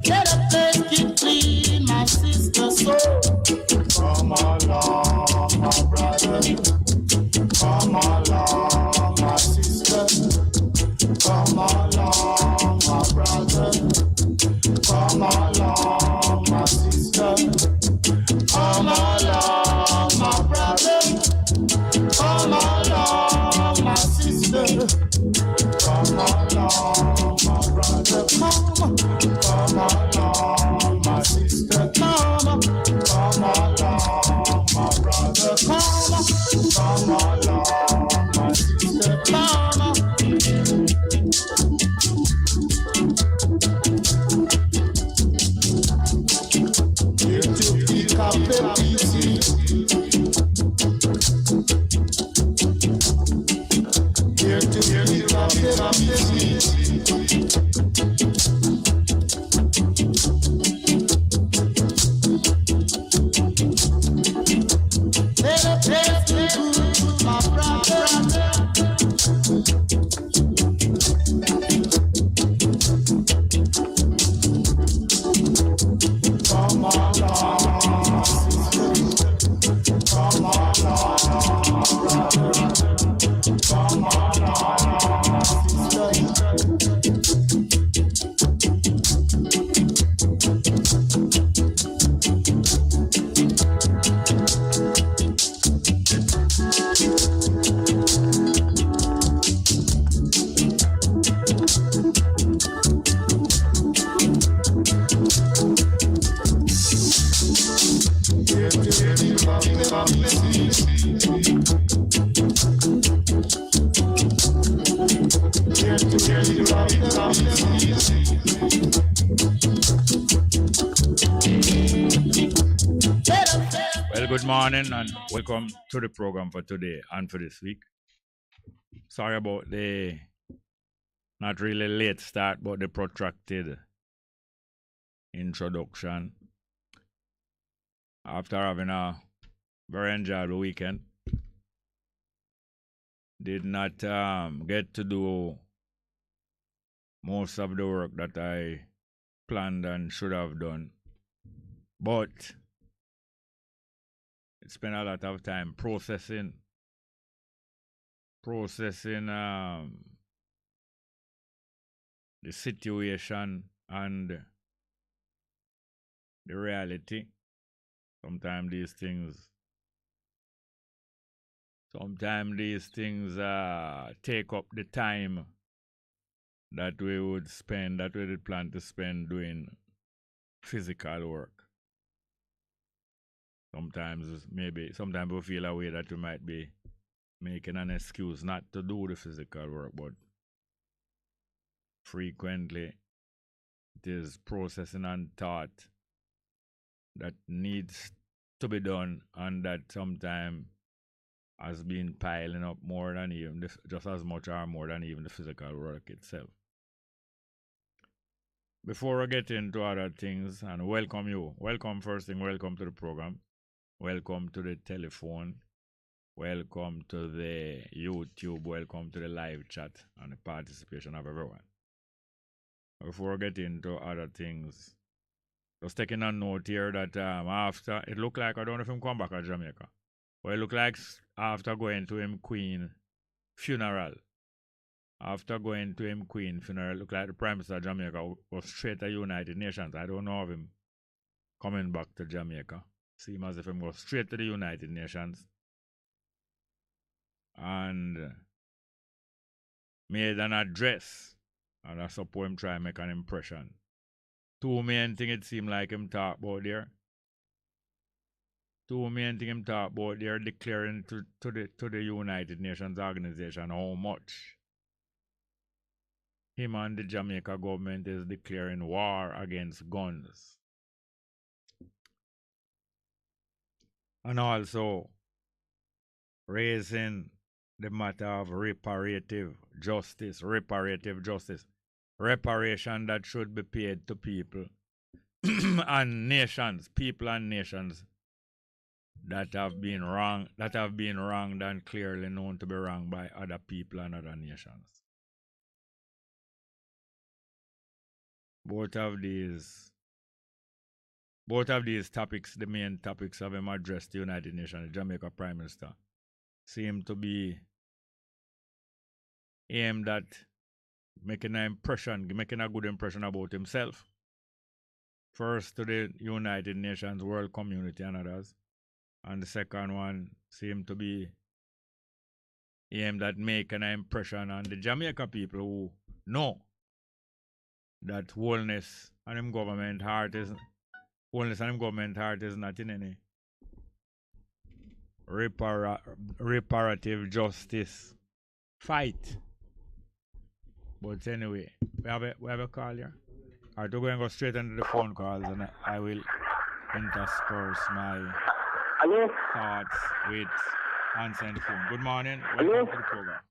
Let a place keep clean, my sister soul. Come along, my brother. Come along, my sister. Come along, my brother. Come along, my sister. Come along, my brother. Come along, my sister. Come along, my brother. Come along, my sister. Come along, my brother. Come along, my sister. Here to pick up the pieces. Here to pick up the pieces. Let a place be good, my brother. Come along, sister. Come along, brother. Come along, sister. Well, good morning and welcome to the program for today and for this week. Sorry about the not really late start, but the protracted introduction. After having a very enjoyable weekend, did not get to do most of the work that I planned and should have done, but it spent a lot of time processing the situation and the reality. Sometimes these things take up the time that we would spend, that we did plan to spend doing physical work. Sometimes we feel a way that we might be making an excuse not to do the physical work, but frequently it is processing and thought that needs to be done, and that sometimes has been piling up more than even just as much or more than even the physical work itself. Before I get into other things, and welcome first thing, welcome to the program, welcome to the telephone, welcome to the YouTube, welcome to the live chat and the participation of everyone. Before I get into other things, just taking a note here that after, it looked like, I don't know if him come back to Jamaica, but it looked like after going to him Queen funeral, it looked like the Prime Minister of Jamaica was straight to United Nations. I don't know of him coming back to Jamaica. Seems as if him go straight to the United Nations and made an address, and I suppose him try to make an impression. Two main things it seemed like him talk about there. Declaring to the United Nations organization how much him and the Jamaica government is declaring war against guns. And also raising the matter of reparative justice, reparation that should be paid to people and nations that have been wronged and clearly known to be wronged by other people and other nations. Both of these both of these topics, the main topics of him addressed the United Nations, the Jamaica Prime Minister, seem to be aimed at making a good impression about himself. First to the United Nations, world community and others. And the second one seemed to be aimed at making an impression on the Jamaica people who know that wholeness and him government heart is not in any reparative justice fight. But anyway, we have a call here. Alright, we're going to go straight into the phone calls and I will intersperse my thoughts with answering the phone. Good morning. Welcome to the program.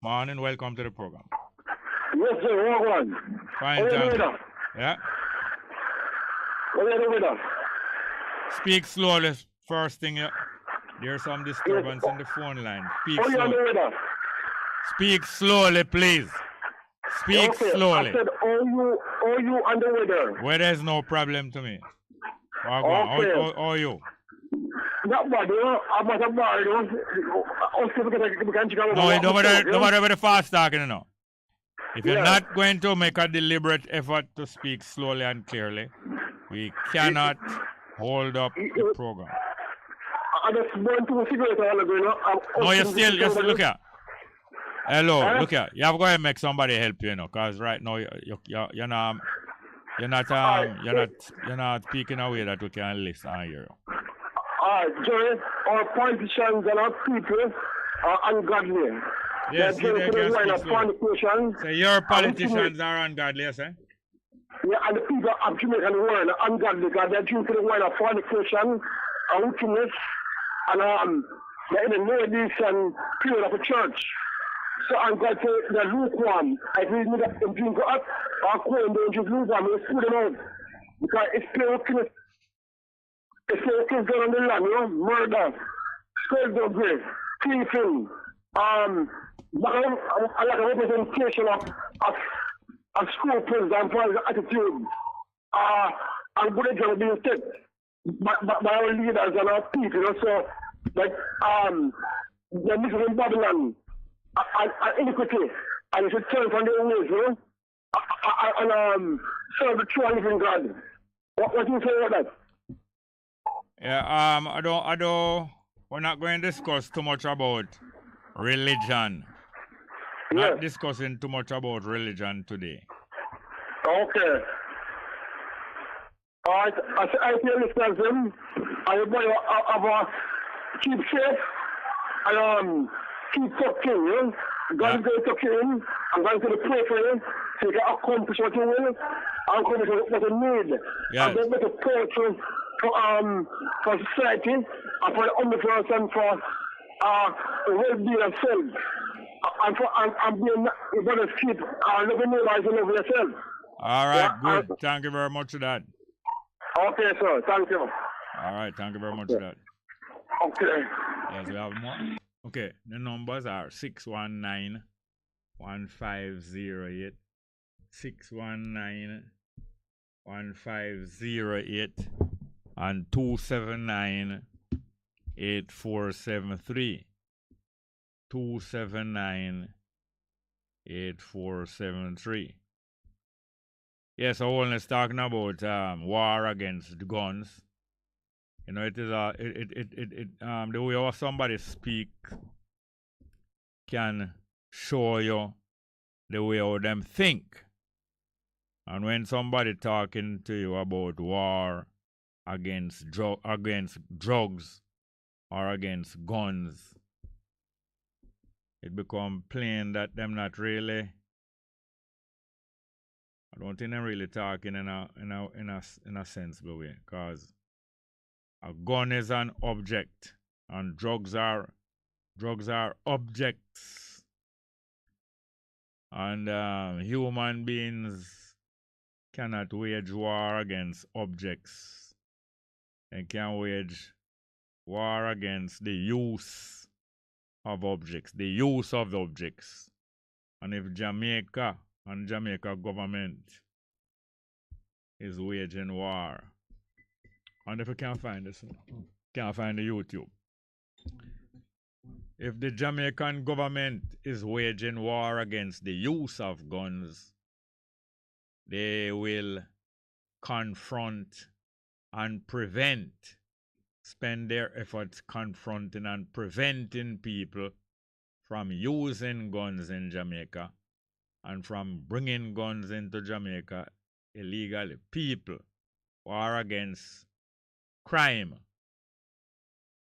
Morning. Welcome to the program. Yes, sir. One. Fine, thank you. Yeah. Speak slowly. First thing, there's some disturbance in the phone line. Speak slowly. Speak slowly, please. Speak slowly. I said, are you on the weather? Weather is no problem to me. How are you? Not bad, you know. I'm not bad, you know. No, don't matter about the fast talking, you know. If you're not going to make a deliberate effort to speak slowly and clearly, we cannot hold up the program. I just want to cigarette all ago, you know. No, you're still, look here. Hello, look here. You have to go and make somebody help you, you know, because right now you're not speaking a way that we can listen and hear you. Jerry, our politicians and our people are ungodly. Yes, they so your politicians are ungodly, yes, eh? Yeah, and the people of Jamaican world are ungodly because they're drinking the wine of fornication and wickedness and they're in a no-decent period of a church. So I'm going to say they're lukewarm. I think they drink up or cold, they just lukewarm, they put them out. Because it's pure wickedness. It's pure wickedness going on the land, you know, murder, scourgery, thieving, like a representation of scruples and positive attitude, and good example being set by our leaders and our people, you know, so, like, they're missing in Babylon, and iniquity, and you should turn from their ways, you know, and serve the true and living God. What do you say about that? Yeah, we're not going to discuss too much about religion. Not discussing too much about religion today. Okay. Alright, I feel listeners them. Everybody have a keep safe and keep talking, you know. God is going to talk to you. I'm going to pray for you so you can accomplish what you will, accomplish what you need. Yes. And better pray for society and for the underground and for the well-being of self. And being your brother's keep living your life over yourself. All right, good. Thank you very much for that. Okay, sir. Thank you. All right, thank you very much for that. Okay. Yes, we have more. Okay, the numbers are 619-1508, 619-1508, and 279-8473. 279-8473. Yes, so let's talking about war against the guns. You know, it is the way how somebody speak can show you the way how them think. And when somebody talking to you about war against drugs or against guns, it become plain that them not really. I don't think they're really talking in a sensible way, because a gun is an object and drugs are objects, and human beings cannot wage war against objects. They can wage war against the use of objects, and if Jamaica and Jamaica government is waging war. And if you can't find this, can't find the YouTube. If the Jamaican government is waging war against the use of guns, they will confront and prevent, spend their efforts confronting and preventing people from using guns in Jamaica and from bringing guns into Jamaica illegally. People war against crime.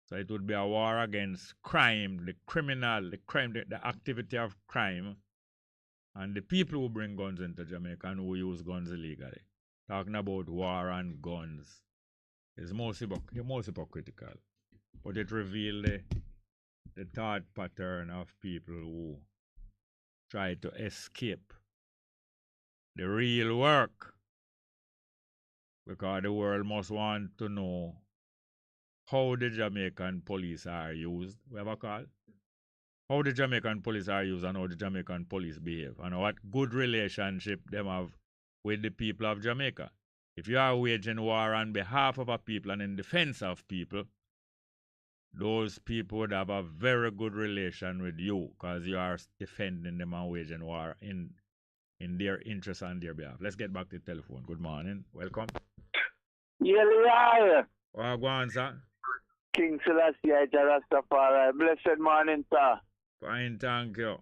So it would be a war against crime, the criminal, the activity of crime, and the people who bring guns into Jamaica and who use guns illegally. Talking about war and guns is most hypocritical. But it reveals the thought pattern of people who try to escape the real work. Because the world must want to know how the Jamaican police are used. We have a call? How the Jamaican police are used and how the Jamaican police behave. And what good relationship them have with the people of Jamaica. If you are waging war on behalf of a people and in defense of people, those people would have a very good relation with you because you are defending them and waging war in their interest and their behalf. Let's get back to the telephone. Good morning. Welcome. Yeah. Well, go on, sir. King Selassie, Rastafari. Blessed morning, sir. Fine, thank you.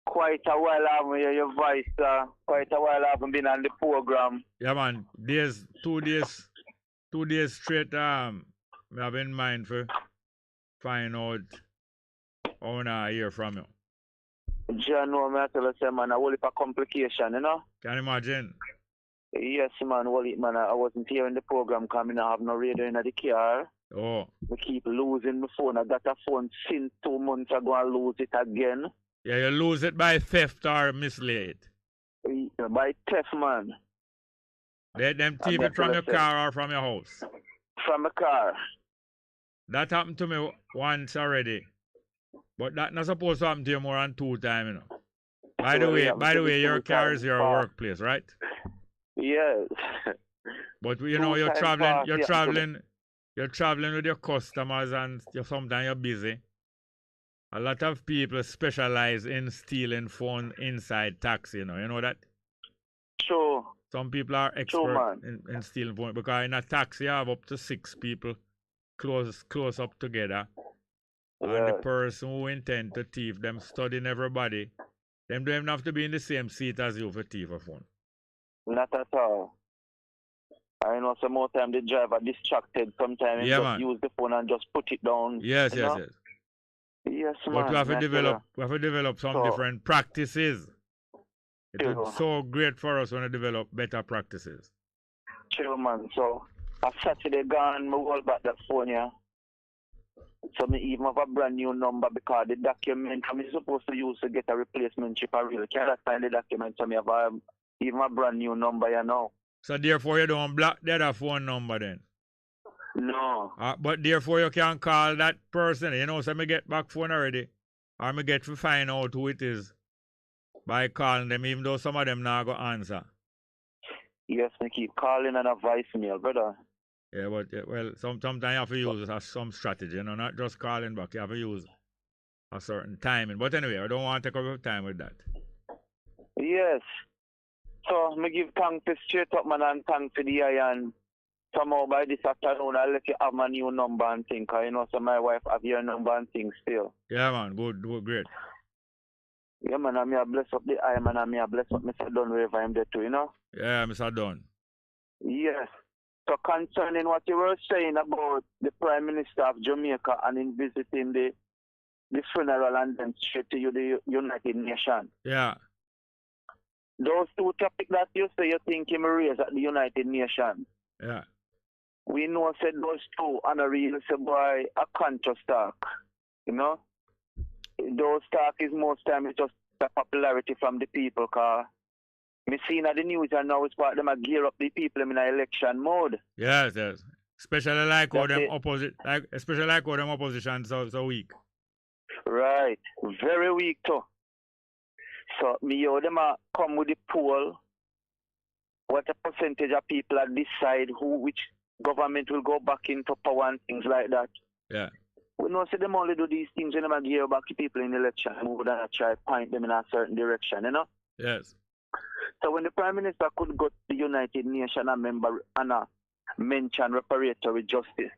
Quite a while I haven't heard your voice, sir. Quite a while I haven't been on the program. Yeah, man. 2 days straight, I have in mind for find out how I hear from you. John, no, I tell you, man, a whole heap of complication, you know? Can you imagine? Yes, man, whole heap, man. I wasn't here in the program coming. I have no radio in the car. Oh. I keep losing my phone. I got a phone since 2 months ago and lose it again. Yeah, you lose it by theft or mislay it. Yeah, by theft, man. Them thief it from your car or from your house? From a car. That happened to me once already. But that's not supposed to happen to you more than 2 times, you know. By the way, your car is your workplace, right? Yes. But you know, you're traveling with your customers and sometimes you're busy. A lot of people specialize in stealing phone inside taxi, you know that? True. Some people are expert in stealing phone because in a taxi you have up to 6 people close up together. Yeah. And the person who intend to thief them studying everybody, them don't even have to be in the same seat as you for thief a phone. Not at all. I know some more time the driver distracted sometimes and just use the phone and just put it down. Yes. Yes, man. But we have to develop some different practices. It is so great for us when we develop better practices. True, man. So, a Saturday gone, I hold back that phone, yeah. So, I even have a brand new number because the document I'm supposed to use to get a replacement chip, I really can't find the document. So, I have even a brand new number, you know. So, therefore, you don't block the other phone number then? No. But therefore, you can call that person, you know, so I get back phone already. Or I get to find out who it is by calling them, even though some of them not going to answer. Yes, I keep calling and a voicemail, brother. Yeah, but, well, sometimes you have to use some strategy, you know, not just calling back. You have to use a certain timing. But anyway, I don't want to take up your time with that. Yes. So, I give thanks to straight up, man, and thanks to the iron. Somehow by this afternoon, I'll let you have my new number and thing, because you know, so my wife have your number and things still. Yeah, man, good, great. Yeah, man, I'm here bless up the eye, man, I'm here bless up Mr. Dunn wherever I'm there too, you know? Yeah, Mr. Dunn. Yes. So concerning what you were saying about the Prime Minister of Jamaica and in visiting the funeral and then straight to the United Nations. Yeah. Those 2 topics that you say you think him raise at the United Nations. Yeah. We know said those 2 on a real say boy a conscious talk. You know? Those talk is most time it's just the popularity from the people cause me seeing at the news and now it's part of them a gear up the people in an election mode. Yes. Especially like how them opposition so weak. Right. Very weak too. So me how them a come with the poll what a percentage of people that decide which government will go back into power and things like that. Yeah. We know say them only do these things when they gear back to people in the election, move and try to point them in a certain direction, you know? Yes. So when the Prime Minister could go to the United Nations and member and mention reparatory justice,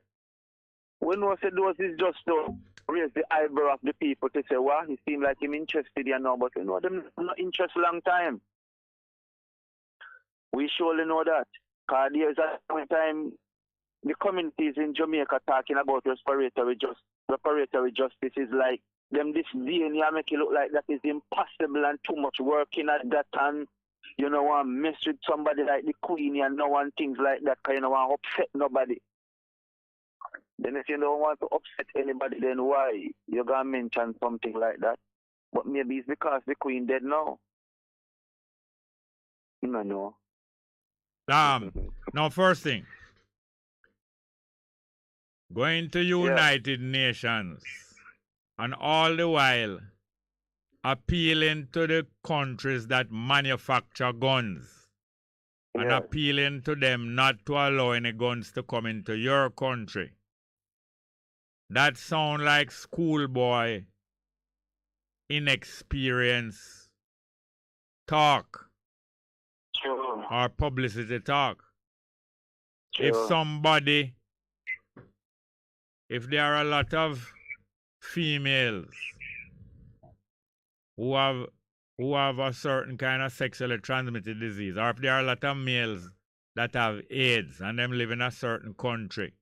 we know say those is just to raise the eyebrow of the people to say, well, he seems like him interested, you know, but we know them not interested long time. We surely know that. Because there's a time the communities in Jamaica talking about reparatory justice is like them this DNA make it look like that is impossible and too much working at that, and you know want mess with somebody like the Queen and no one things like that because you don't want to upset nobody. Then if you don't want to upset anybody, then why you gonna mention something like that? But maybe it's because the Queen dead now. You don't know. Now first thing. Going to United Nations and all the while appealing to the countries that manufacture guns and appealing to them not to allow any guns to come into your country. That sound like schoolboy inexperience talk or publicity talk. If there are a lot of females who have a certain kind of sexually transmitted disease, or if there are a lot of males that have AIDS and them live in a certain country,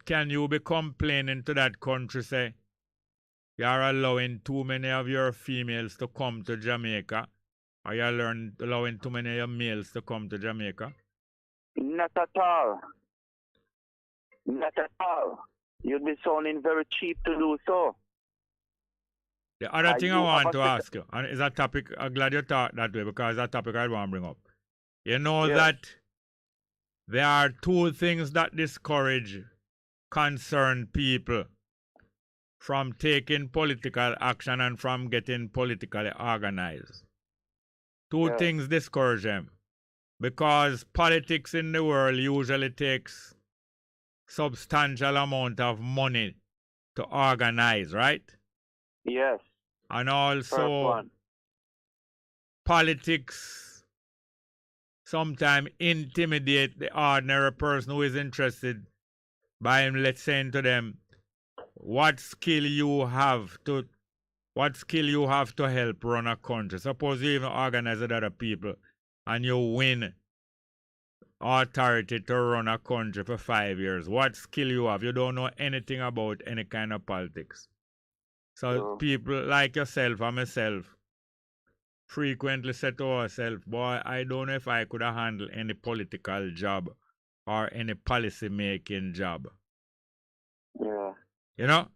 can you be complaining to that country, say, you are allowing too many of your females to come to Jamaica, or you are allowing too many of your males to come to Jamaica? Not at all. Not at all. You'd be sounding very cheap to do so. The other thing I want to ask you, and it's a topic, I'm glad you thought that way because it's a topic I want to bring up. You know that there are two things that discourage concerned people from taking political action and from getting politically organized. Two things discourage them. Because politics in the world usually takes substantial amount of money to organize, right? Yes. And also politics sometimes intimidate the ordinary person who is interested by him, let's say to them, what skill you have to help run a country. Suppose you even organize with other people and you win authority to run a country for 5 years. What skill you have? You don't know anything about any kind of politics. So people like yourself and myself frequently say to ourselves, boy, I don't know if I could have handled any political job or any policy making job. Yeah. You know?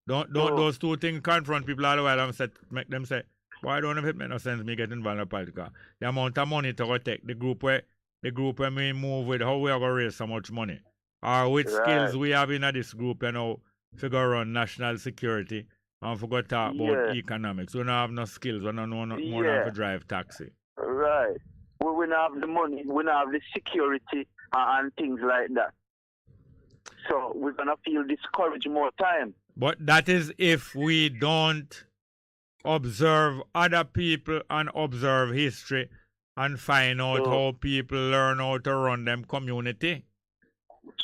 Don't those two things confront people all the while and make them say, boy, I don't know if it makes no sense me getting involved in politics. The amount of money to go take, the group where we move with, how we are going to raise so much money. Or which skills we have in this group, you know, figure on national security and for go talk about economics. We don't have no skills, we don't know more than to drive taxi. Right. We don't have the money, we don't have the security and things like that. So we're going to feel discouraged more time. But that is if we don't observe other people and observe history and find out how people learn how to run them community.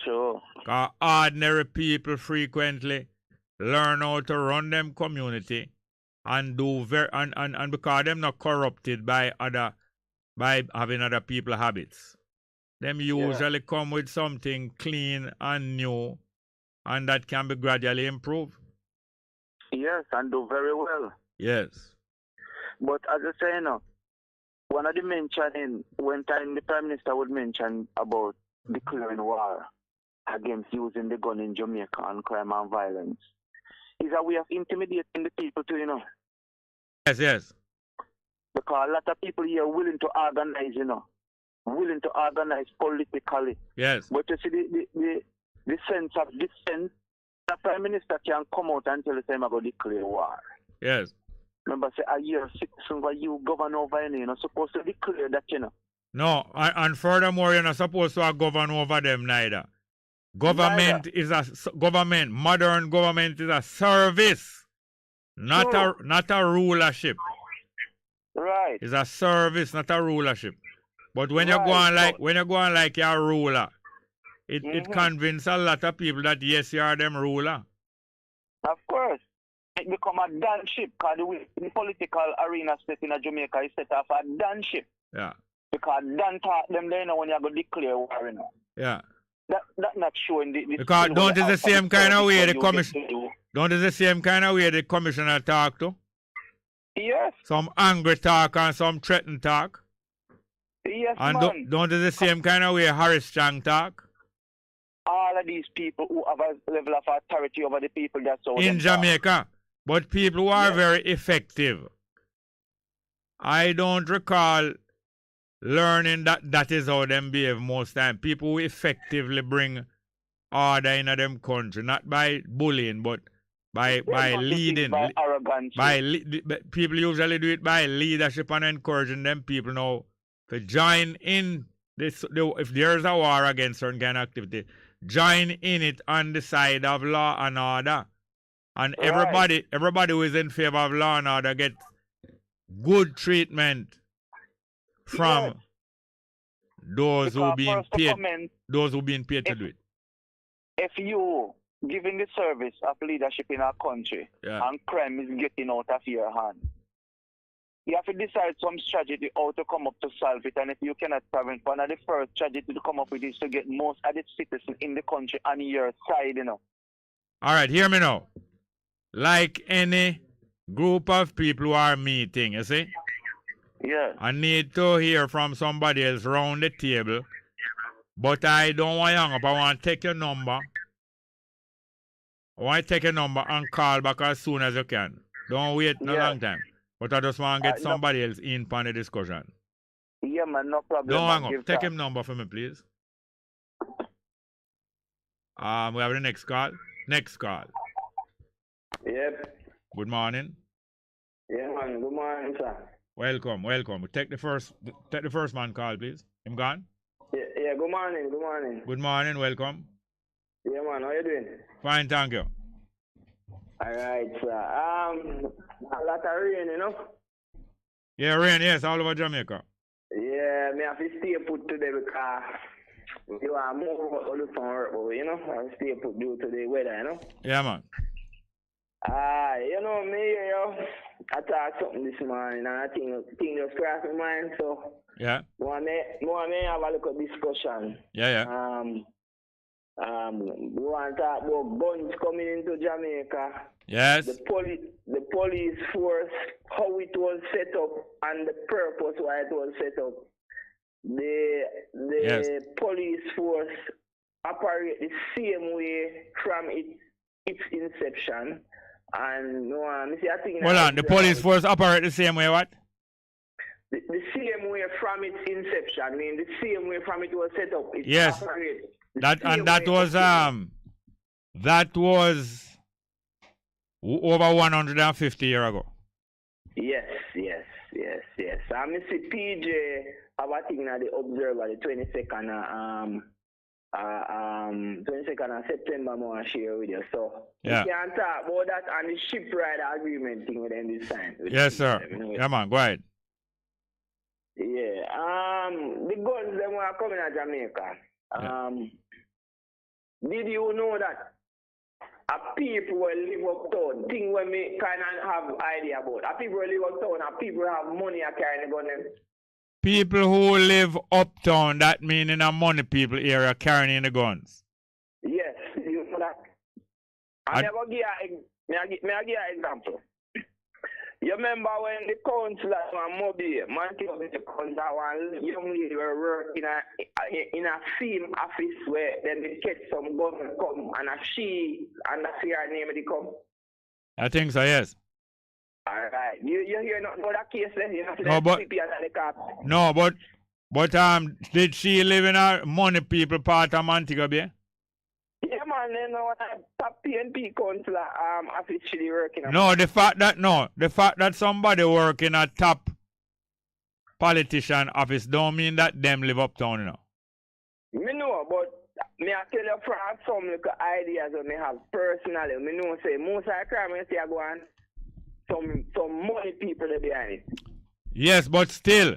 Sure. Because ordinary people frequently learn how to run them community and do and because them not corrupted by having other people habits. Them usually come with something clean and new, and that can be gradually improved. Yes, and do very well. Yes. But as I say, one of the mentioning, one time the Prime Minister would mention about declaring war against using the gun in Jamaica and crime and violence, is a way of intimidating the people too, Yes. Because a lot of people here are willing to organize, willing to organize politically. Yes. But you see, the sense of dissent, the Prime Minister can come out and tell us I'm going to declare war. Yes. Remember, say a year citizen where you govern over any, you're not supposed to declare that, you know. No, and furthermore, you're not supposed to govern over them neither. Government is a government. Modern government is a service, not a rulership. Right. It's a service, not a rulership. But when you're going like you're a ruler, it convinces a lot of people that yes, you are them ruler. Of course. It become a danship because the political arena set in Jamaica is set off a danship. Yeah. Because Dan taught them they know when you go declare war, you know. Yeah. That not showing the because don't is the same kind of way the commission don't is the same kind of way the commissioner talk to? Yes. Some angry talk and some threatened talk. Yes, and man. Don't is the same kind of way Harris Strong talk? All of these people who have a level of authority over the people that's all in Jamaica. Talk. But people who are very effective. I don't recall learning that is how them behave most time. People who effectively bring order in them country, not by bullying, but by leading. By arrogance. People usually do it by leadership and encouraging them people now to join in this. If there's a war against certain kind of activity, join in it on the side of law and order. And everybody who is in favor of law and order gets good treatment from those who being paid to do it. If you giving the service of leadership in our country and crime is getting out of your hand, you have to decide some strategy how to come up to solve it. And if you cannot solve it, one of the first strategy to come up with is to get most of the citizens in the country on your side, you know. All right, hear me now. Like any group of people who are meeting, you see? Yeah. I need to hear from somebody else round the table. But I don't want to hang up. I want to take your number. I want to take your number and call back as soon as you can. Don't wait no long time. But I just want to get somebody else in on the discussion. Yeah, man, no problem. Don't hang up. Take him number for me, please. We have the next call. Next call. Yep. Good morning. Yeah, man. Good morning, sir. Welcome. Take the first man call, please. Him gone? Yeah, good morning. Good morning, welcome. Yeah, man, how you doing? Fine, thank you. All right, sir. A lot of rain, you know? Yeah, rain, yes, all over Jamaica. Yeah, me have to stay put today because you are more all the work, but you know, I have to stay put due to the weather, you know? Yeah, man. You know, me, I talked something this morning and I think just crossed my mind, so yeah. More may have a little discussion. Yeah. We want to talk about guns coming into Jamaica. Yes. The police force, how it was set up, and the purpose why it was set up. The police force operate the same way from its inception. And I think hold on, the police force operate the same way what? The same way from its inception. I mean, the same way from it was set up. Yes. That was over 150 years ago. Yes. I see PJ have a thing at the Observer the 22nd 22nd of September, I'm going to share with you. So, we can talk about that and the ship ride agreement thing with them this time. Yes, sir. Yeah, man, go ahead. Yeah. The guns, them were coming to Jamaica. Did you know that people will live uptown? Thing when me kind of have idea about. People will live uptown and people have money and carrying the gun. People who live uptown, that mean in a money people area carrying in the guns. Yes, you know that. I never give an example. You remember when the council at Mobile, man came up with the council, one young lady were working in a film office where then they catch some gun come and she and that's her name they come. I think so, yes. Alright. You hear not know that case there? You know, but did she live in a money people part of Montego Bay? Yeah, man. and then top PNP councillor officially working on. No, the fact that somebody working at top politician office don't mean that them live uptown, you know. Me know, but me I tell you from some little ideas that me have personally. Me know say most of the crime I see I go on some money people there behind it. Yes, but still,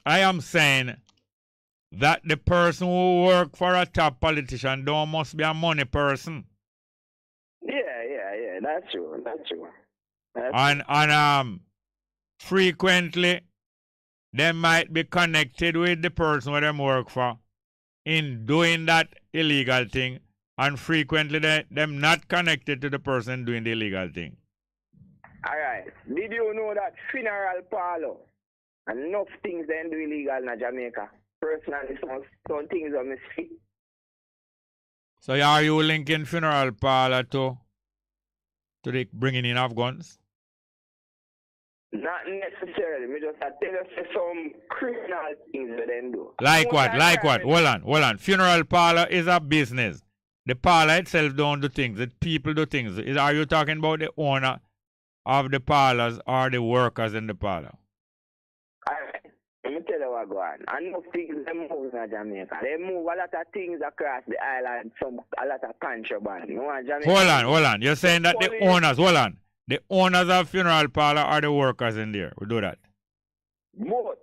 I am saying that the person who work for a top politician don't must be a money person. Yeah, that's true. And frequently they might be connected with the person where them work for in doing that illegal thing, and frequently them not connected to the person doing the illegal thing. Alright. Did you know that funeral parlor enough things they do illegal in Jamaica? Personally, some things are missing. So are you linking funeral parlor to the bringing in of guns? Not necessarily. Me just tell you some criminal things that they do. Like what? Hold on. Funeral parlor is a business. The parlor itself don't do things. The people do things. Are you talking about the owner of the parlors or the workers in the parlor? Alright. Let me tell you what go on. Enough things they move in Jamaica. They move a lot of things across the island, a lot of contraband. You know, Jamaica, Hold on. You're saying that the owners, the owners of funeral parlor are the workers in there. We do that. Both.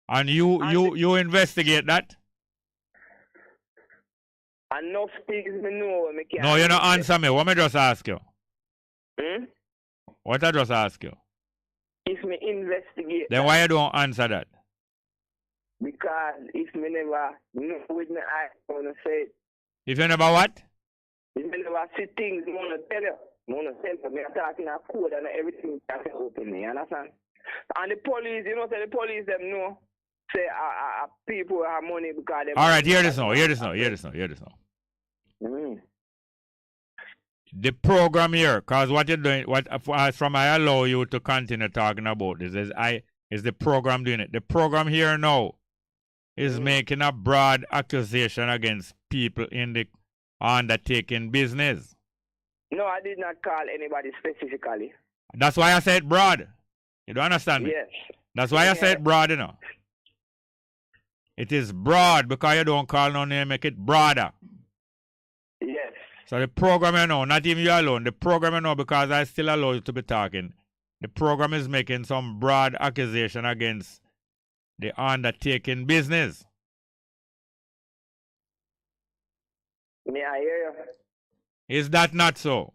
And you investigate that? Enough things me know. Me can't No, you don't answer me. What me just ask you? What I just ask you? If me investigate Then why you don't answer that? Because if me never know with my eyes, I want to say it. If you never what? If me never see things, I want to tell you. Me are talking a code and everything can open me, you understand? And the police, you know, say the police them know, say people have money because they... Alright, hear this now. The program here, because what you're doing, from I allow you to continue talking about this, is the program doing it. The program here now is making a broad accusation against people in the undertaking business. No, I did not call anybody specifically. That's why I said broad. You don't understand me? Yes. That's why I said broad, you know. It is broad because you don't call no name, make it broader. Yes. So the program, you know, not even you alone, the program, you know, because I still allow you to be talking, the program is making some broad accusation against the undertaking business. May I hear you? Is that not so?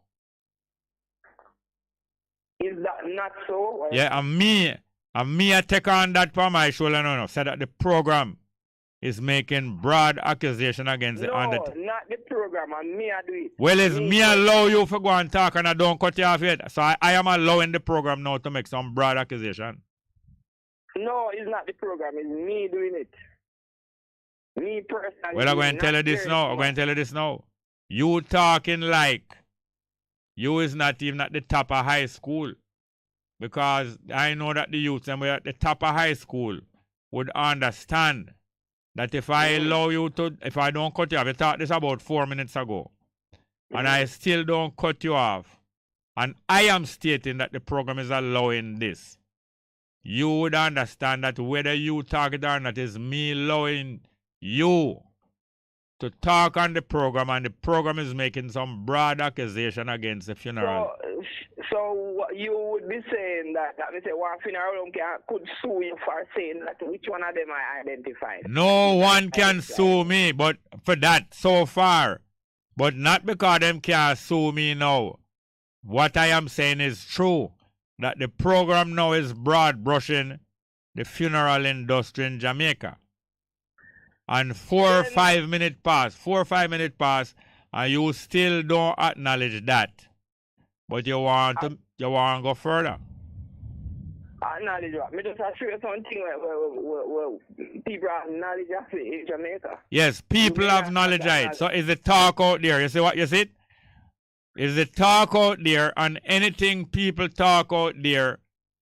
Is that not so? Yeah, and me I take on that for my shoulder, no, say that the program is making broad accusation against the undertaking. No, not the program, and me I do it. Well, it's me allow you for go and talk and I don't cut you off yet. So I am allowing the program now to make some broad accusation. No, it's not the program, it's me doing it. Me personally. Well, I'm going to tell you this now. You talking like you is not even at the top of high school. Because I know that the youth and we at the top of high school would understand that if I allow you to, if I don't cut you off, you thought this about 4 minutes ago, and I still don't cut you off, and I am stating that the program is allowing this, you would understand that whether you talk it or not is me allowing you to talk on the program, and the program is making some broad accusation against the funeral. So you would be saying that me say one funeral home could sue you for saying that which one of them I identified? No one can sue me, but for that so far, but not because them can sue me now. What I am saying is true, that the program now is broad brushing the funeral industry in Jamaica. And 4 or 5 minutes pass, and you still don't acknowledge that. But you want to go further. Acknowledge what? Me just show you something where people have knowledge of it in Jamaica. Yes, people have knowledge of it. So is the talk out there? You see what you see? Is the talk out there, and anything people talk out there,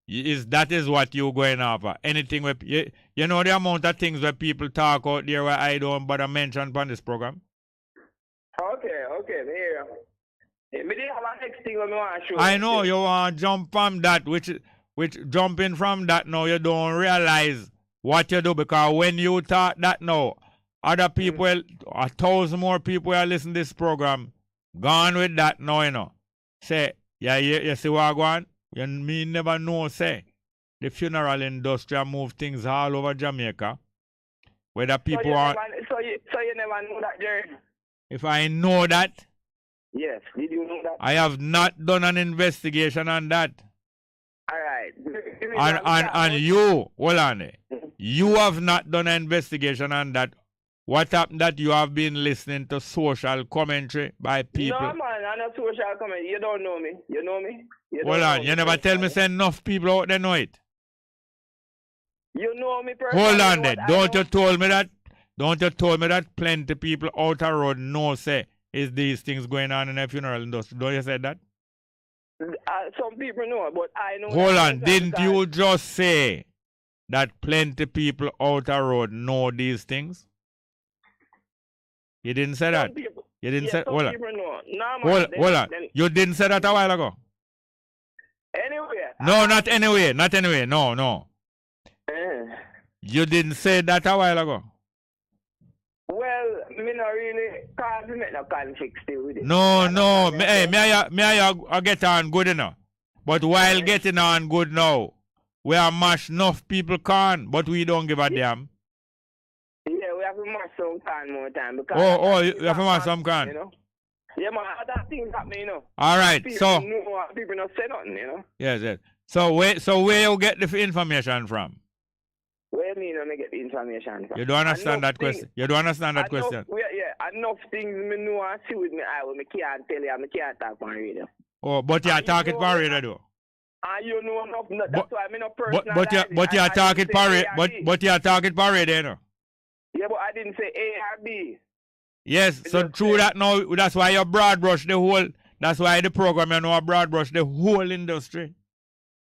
that is what you going over. Anything where you know the amount of things where people talk out there where I don't bother mention on this program? Okay, here. Me did have a next thing I want to show I know you want to jump from that, which jumping from that now, you don't realize what you do, because when you talk that now, other people, 1,000 more people are listening to this program, gone with that now, you know. Say, yeah, you see what I want? You me never know, say, the funeral industry move things all over Jamaica. Whether people so you never know that, Jerry? If I know that, yes, did you know that? I have not done an investigation on that. All right. And you, hold on there. You have not done an investigation on that. What happened that you have been listening to social commentary by people? No, man, I'm not social commentary. You don't know me. You know me? Hold on, you never tell me say enough people out there know it. You know me personally. Hold on there. Don't you told me that plenty people out the road know say is these things going on in the funeral industry? Don't you say that? Some people know, but I know. Hold on, didn't you just say that plenty people out the road know these things? You didn't say that. You didn't say. Hold on. Hold on. You didn't say that a while ago. Anyway. No, not anyway. Not anyway. No. You didn't say that a while ago. Well, me not really, cause me make no conflict still with it. No. Me I get on good enough. But while getting on good now, we are mash enough people can, but we don't give a damn. Yeah, we have to mash some can more time. Because you have to mash some can. You know? Yeah, man, other things happen, you know. All right, people people not say nothing, you know. Yes. So where you get the information from? Where me I get the information from? You don't understand that question. You don't understand that question. Enough things me know and see with me eye when me can't tell you, I can't talk on radio. Oh, but you're talking for radio though. And you know enough, that's why I'm not personal. But you're talking for radio, but you're talking for radio, you know. Yeah, but I didn't say A or B. Yes, so true that now, that's why you broad brush the whole, that's why the program, you know, broad brush the whole industry.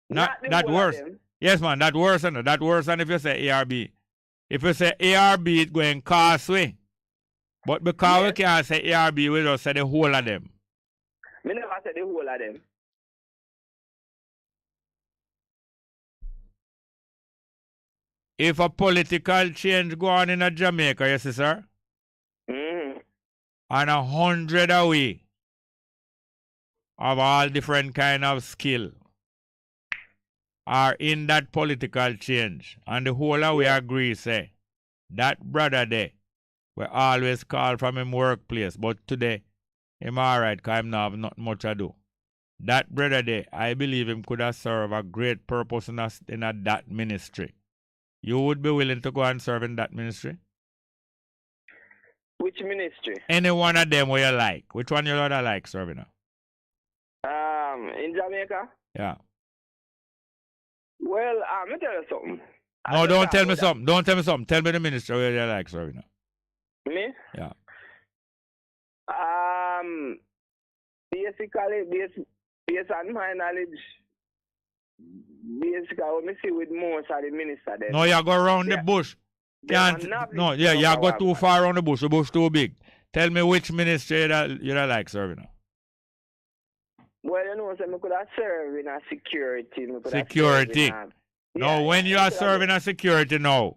Not that worse. Yes, man, that worse than if you say ARB. If you say ARB, it's going causeway. But because we can't say ARB, we just say the whole of them. We never say the whole of them. If a political change go on in a Jamaica, you see, sir? And 100 away of all different kind of skill are in that political change. And the whole of we agree, say, that brother there, we always call from him workplace, but today, him alright, because him not have not much to do. That brother there, I believe him could have served a great purpose in that ministry. You would be willing to go and serve in that ministry? Which ministry? Any one of them where you like. Which one you rather like serving? In Jamaica? Yeah. Well, let me tell you something. No, don't tell me something. Don't tell me something. Tell me the ministry where you like serving. Me? Yeah. Basically, based on my knowledge, basically, what me see with most of the minister there. No, you go around the bush. You go too far around the bush too big. Tell me which ministry you like serving. Well, you know, so I could have served in a security. Security. When you are serving a security now,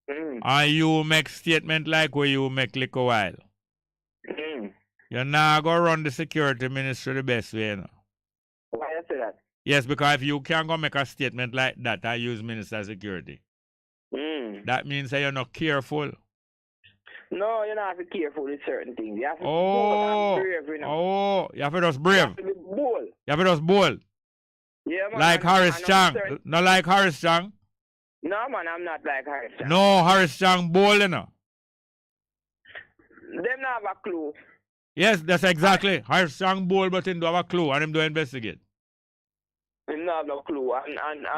and you make statement like where you make little while, you now go run the security ministry the best way, you know. Why you say that? Yes, because if you can't go make a statement like that and use minister of security, that means that you're not careful. No, you don't have to be careful with certain things. You have to be bold and brave, you know. You have to just brave. You have to be bold. You have to just bold. Yeah, man. Like Harris Chang. Not like Harris Chang. No, man, I'm not like Harris Chang. No, Harris Chang bold, you know. Them not have a clue. Yes, that's exactly. Harris Chang bold, but him don't have a clue, and him do investigate. Him not have no clue. All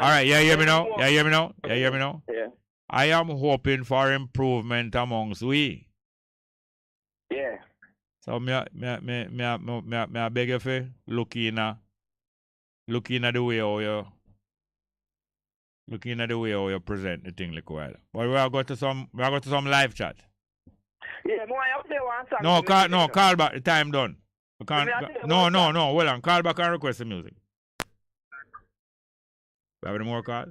right, you hear me now? You hear me now? You hear me now? Yeah. I am hoping for improvement amongst we. Yeah. So me beg you for look in at the way how you present the thing like while. But we are going to some live chat. Yeah, more you play one song. Call back. The time done. We can't. No. Hold on. Call back and request the music. We have any more call?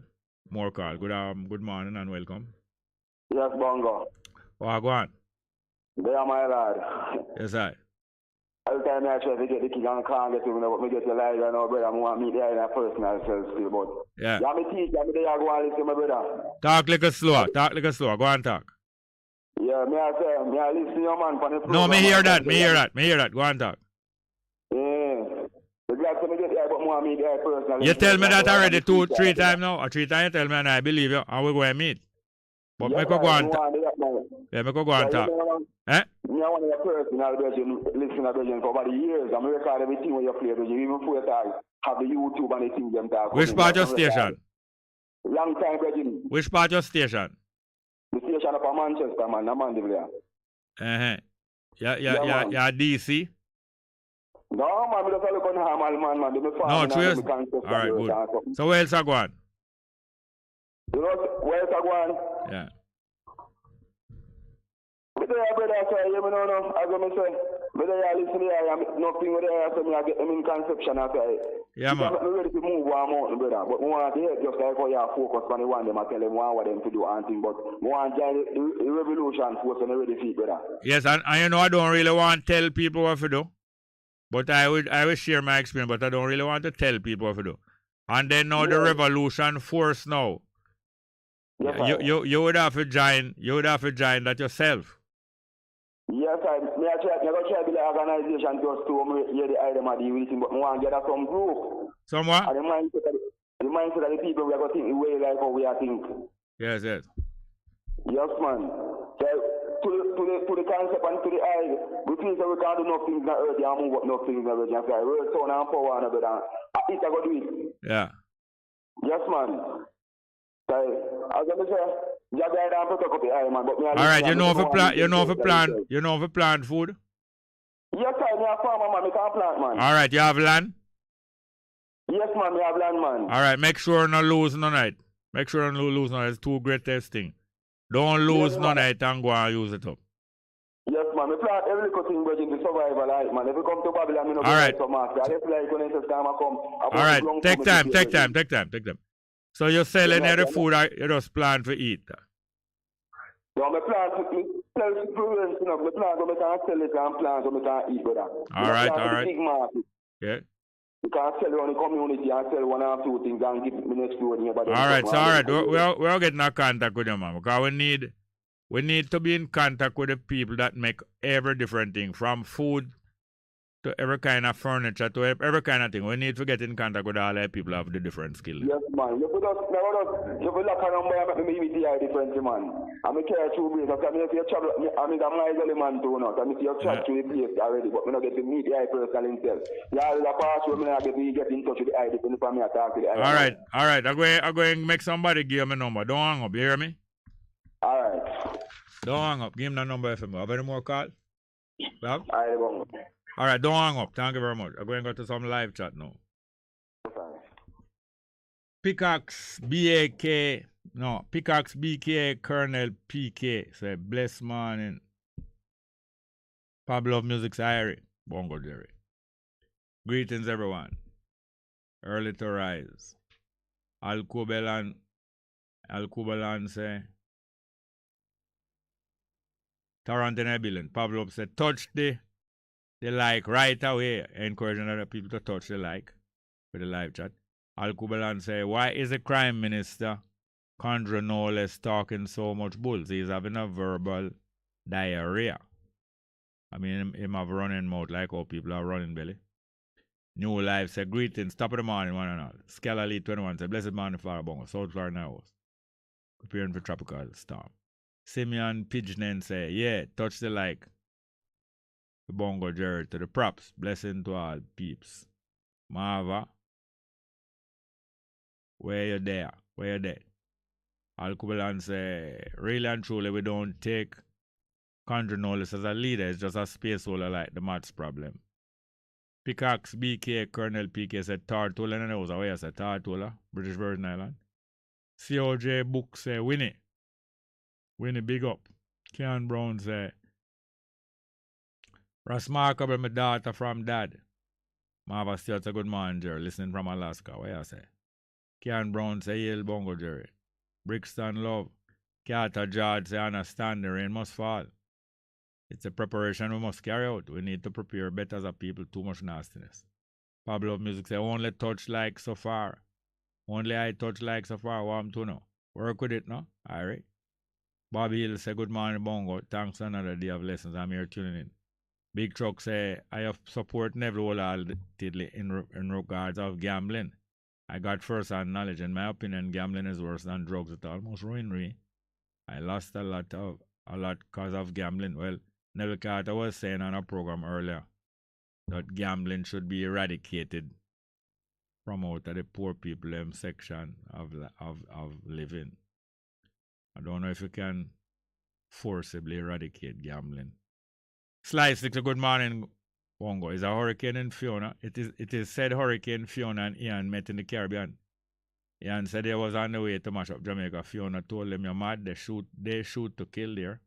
More call. Good morning and welcome. Yes, Bongo. Oh, go on. There, my lad. Yes, I. Every time I try to get the key and can't get him, but me get the live and now, brother, I want to meet there in a personal self still, but yeah. Yeah, me teach, me there go and listen, my brother. Talk like a slower. Go on, talk. Yeah, me I say, me I listen to your man for the program. No, me hear that. Go on, talk. Yeah. The glad to me get there, but I want to meet there personally. You tell me that already 2-3 times now, or 3 times you tell me and I believe you, and we go and meet. But yes, me go and talk. Yeah, me go and talk. Eh? Me I want to personal version, listen to version for about years. I'm record everything when you play version, even before I have the YouTube and the thing them talk. Which part your station? Long time version. Which part your station? The station up in Manchester, man. I'm on the there. Yeah, DC. No, man, we just look on Hamal, man. No, true. All right, good. So where else I go on? You know where else I go on? Yeah. But there, brother, say, you know, as I say, but there, listen here, I'm nothing with there, so I get them in conception, I say. Yeah, man. I'm ready to move one mountain, brother, but we want to hear just like how you focus on the one, them, I tell them what them to do and thing, but we want the revolution force on the ready feet, brother. Yes, and you know, I don't really want to tell people what to do, but I will share my experience, but I don't really want to tell people what to do. And then now the revolution force now. Yes, you would have to join that yourself. Yes, I try to build an organization just to hear the item of the everything, but I want to get some group. Somewhat? And the mindset of the people we are going to think the way like how we are think. Yes. Yes, man. So, to the concept and to the eye, we think that we can't do nothing in the earth and move up nothing in the earth. And say, we're so and power and everything. It's a good week. Yeah. Yes, man. So, as I say, all right, you know if you plant food? Yes, I'm a farmer, man. I can plant, man. All right, you have land? Yes, man, we have land, man. All right, make sure not lose no night. Make sure not lose no night. It's too great testing. Don't lose no night and go and use it up. Yes, man. We plant every little thing, but it's survival life, man. If we come to Babylon, we don't right. So much. I just like when it's time I come. All right, take time. So you're selling every food you just plan to eat? No, my plant, my plant, we can't sell it and plant, we can't eat, brother. All right. Big market. Yeah. We can't sell it on the community and sell 1 or 2 things and give the next door nearby. All right. We're getting in contact with you, man, because we need to be in contact with the people that make every different thing, from food to every kind of furniture, to every kind of thing. We need to get in contact with all the people who have the different skills. Yes, man. You put lock a number and make me meet the different man. I'm a care through place. I'm a travel. I'm a easily man too now. I'm a chat to the place already, but we don't get to meet the eye person himself. Yeah, the password, I get in touch with the eye depending upon me attack with the eye. All right. I'm going to make somebody give me a number. Don't hang up. You hear me? All right. Don't hang up. Give him that number for me. Have any more call? Have? All right, don't hang up. Thank you very much. I'm going to go to some live chat now. Pickaxe BK, Colonel PK, say, bless morning. Pablo of Music's Irie, Bongo Jerry. Greetings, everyone. Early to rise. Al Kubelan say, Tarantino Billion. Pablo said, touch the like right away, encouraging other people to touch the like with the live chat. Al Kubelan say, why is the crime minister Condra no less talking so much bulls? He's having a verbal diarrhea. I mean, him have running mouth like how people are running belly. New Life say, greetings, top of the morning, one and all. Scala Lee 21 say, blessed morning, Florida Bongo, South Florida house. Preparing for tropical storm. Simeon Pigeon say, yeah, touch the like. The Bongo Jerry to the props. Blessing to all peeps. Marva. Where you there? Al Kubelan say, really and truly, we don't take Condra Knowles as a leader. It's just a space holder like the maths problem. Pickaxe BK Colonel PK said, Tartula and I was away. I said, Tartula, British Virgin Island. COJ Book say, Winnie, big up. Kean Brown say, Remarkable, my daughter from dad. Marva Stewart's a good man, Jerry. Listening from Alaska. What you say? Kian Brown say, Yale Bongo, Jerry. Brixton Love. Carter George say, understand the rain must fall. It's a preparation we must carry out. We need to prepare better as a people. Too much nastiness. Pablo Music say, only touch like so far. Only I touch like so far. What I'm to know. Work with it, no? All right. Bobby Hill say, good morning, Bongo. Thanks for another day of lessons. I'm here tuning in. Big Truck say, I have support never wholeheartedly in regards of gambling. I got first-hand knowledge. In my opinion, gambling is worse than drugs. It almost ruined me. I lost a lot because of gambling. Well, Neville Carter was saying on a program earlier that gambling should be eradicated from out of the poor people section of living. I don't know if you can forcibly eradicate gambling. Slice, a good morning, Bongo. Is a hurricane in Fiona. It is said Hurricane Fiona and Ian met in the Caribbean. Ian said he was on the way to mash up Jamaica. Fiona told him, you're mad, they shoot to kill there.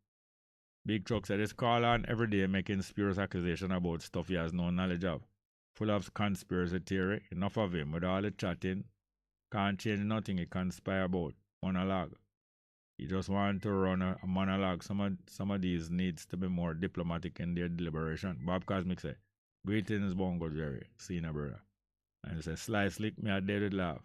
Big Truck said his call on every day making spurious accusation about stuff he has no knowledge of. Full of conspiracy theory. Enough of him with all the chatting. Can't change nothing he conspire about. Monologue. He just want to run a monologue. Some of these needs to be more diplomatic in their deliberation. Bob Cosmic say, greetings, Bongo Jerry, senior brother. And he say, Slice lick me a dead laugh.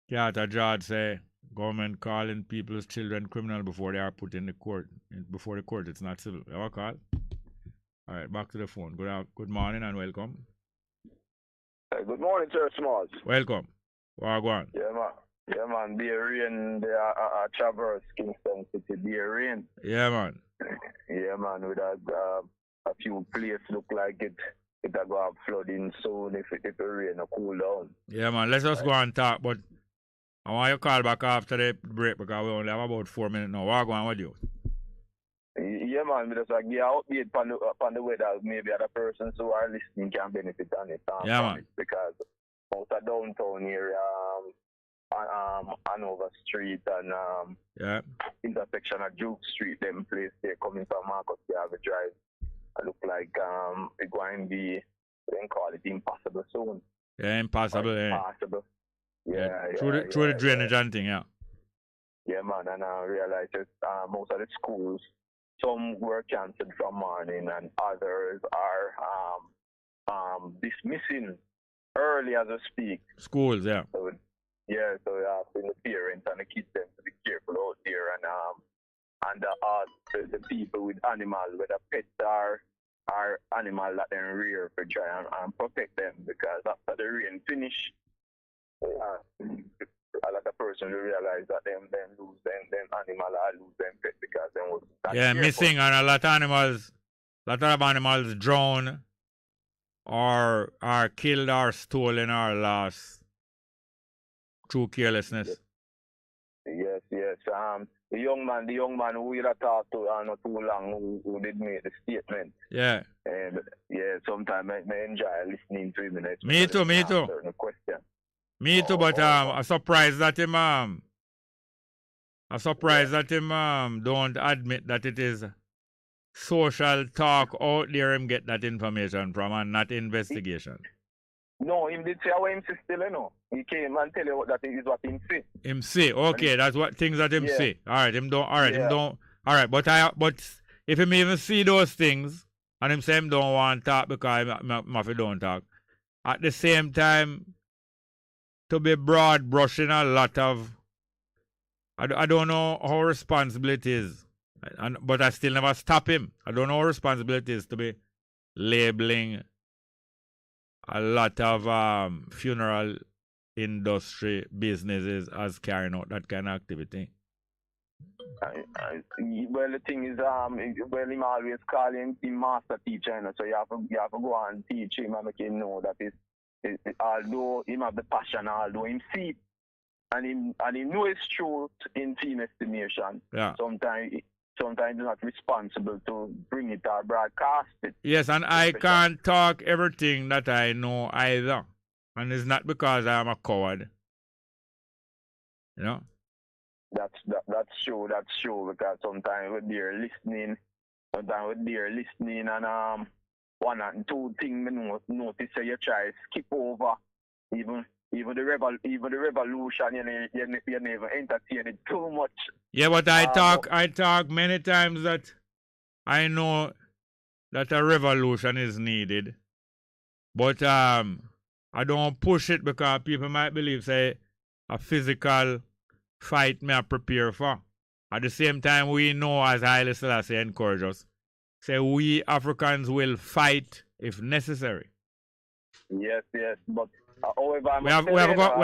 Carter George say, government calling people's children criminal before they are put in the court. Before the court, it's not civil. Have a call? All right, back to the phone. Good morning and welcome. Good morning, Sir Smalls. Welcome. Wagwan. Yeah, man. Yeah, man. Be a rain. They are traverse Kingston City. Be a rain. Yeah, man. Yeah, man. With a few places look like it'll go have flooding soon if it rain or cool down. Yeah, man. Let's just go and talk. But I want you to call back after the break because we only have about 4 minutes now. Wagwan, what do you? Yeah, man. We just give an update on the weather. Maybe other persons who are listening can benefit on it. Yeah, man. Because out of downtown area, Hanover Street and intersection of Duke Street, them place they coming from Marcus Garvey Drive. It look like it's going to be, they call it impossible soon. Yeah, impossible. Impossible. Yeah. Through the drainage and thing, yeah. Yeah, man, and I realized that most of the schools, some were cancelled from morning and others are dismissing early as we speak. Schools, yeah. So we have the parents and the kids them to be careful out there and the people with animals, whether pets are animals that they rear for try and protect them because after the rain finish, a lot of persons realize that them lose them animal or lose them pet because them was missing and a lot of animals drown or are killed or stolen or lost through carelessness. Yes. The young man who we had talked to not too long who did make the statement. Yeah. And sometimes I enjoy listening to him. Me too. Me too, but I'm surprised that him don't admit that it is social talk out there him get that information from and not investigation. No, him did say how him see still, you know. He came and tell you that is what him see. Him see, okay, that's what things that him see. Alright, him don't alright, but if him even see those things and him say him don't want to talk because Muffy don't talk. At the same time, to be broad brushing a lot of I don't know how responsible it is. But I still never stop him. I don't know how responsible it is to be labeling a lot of funeral industry businesses as carrying out that kind of activity. Well, the thing is, him always call him master teacher, you know, so you have to go and teach him and make him know that although him have the passion, although him see and he know it's truth in team estimation. Yeah. Sometimes he's not responsible to bring it or broadcast it. Yes, and I can't talk everything that I know either. And it's not because I'm a coward. You know? That's true, because sometimes when they're listening Sometimes we're there listening and one and two things notice so you try skip over even the revolution you never entertain it too much. Yeah, but I talk many times that I know that a revolution is needed. But I don't push it because people might believe say a physical fight may I prepare for. At the same time, we know, as Haile Selassie encourage us, say we Africans will fight if necessary. Yes, but however, we have got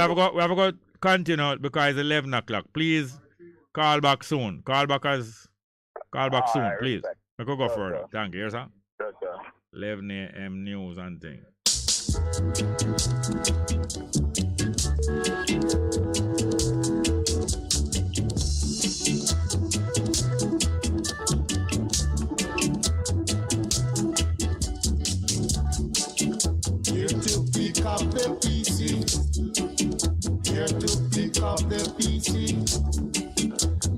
to continue because it's 11 o'clock. Please call back soon. Call back soon, please. We could go further. Thank you, sir. 11 a.m. news and things. Here to pick up the PC. Here to pick up the PC.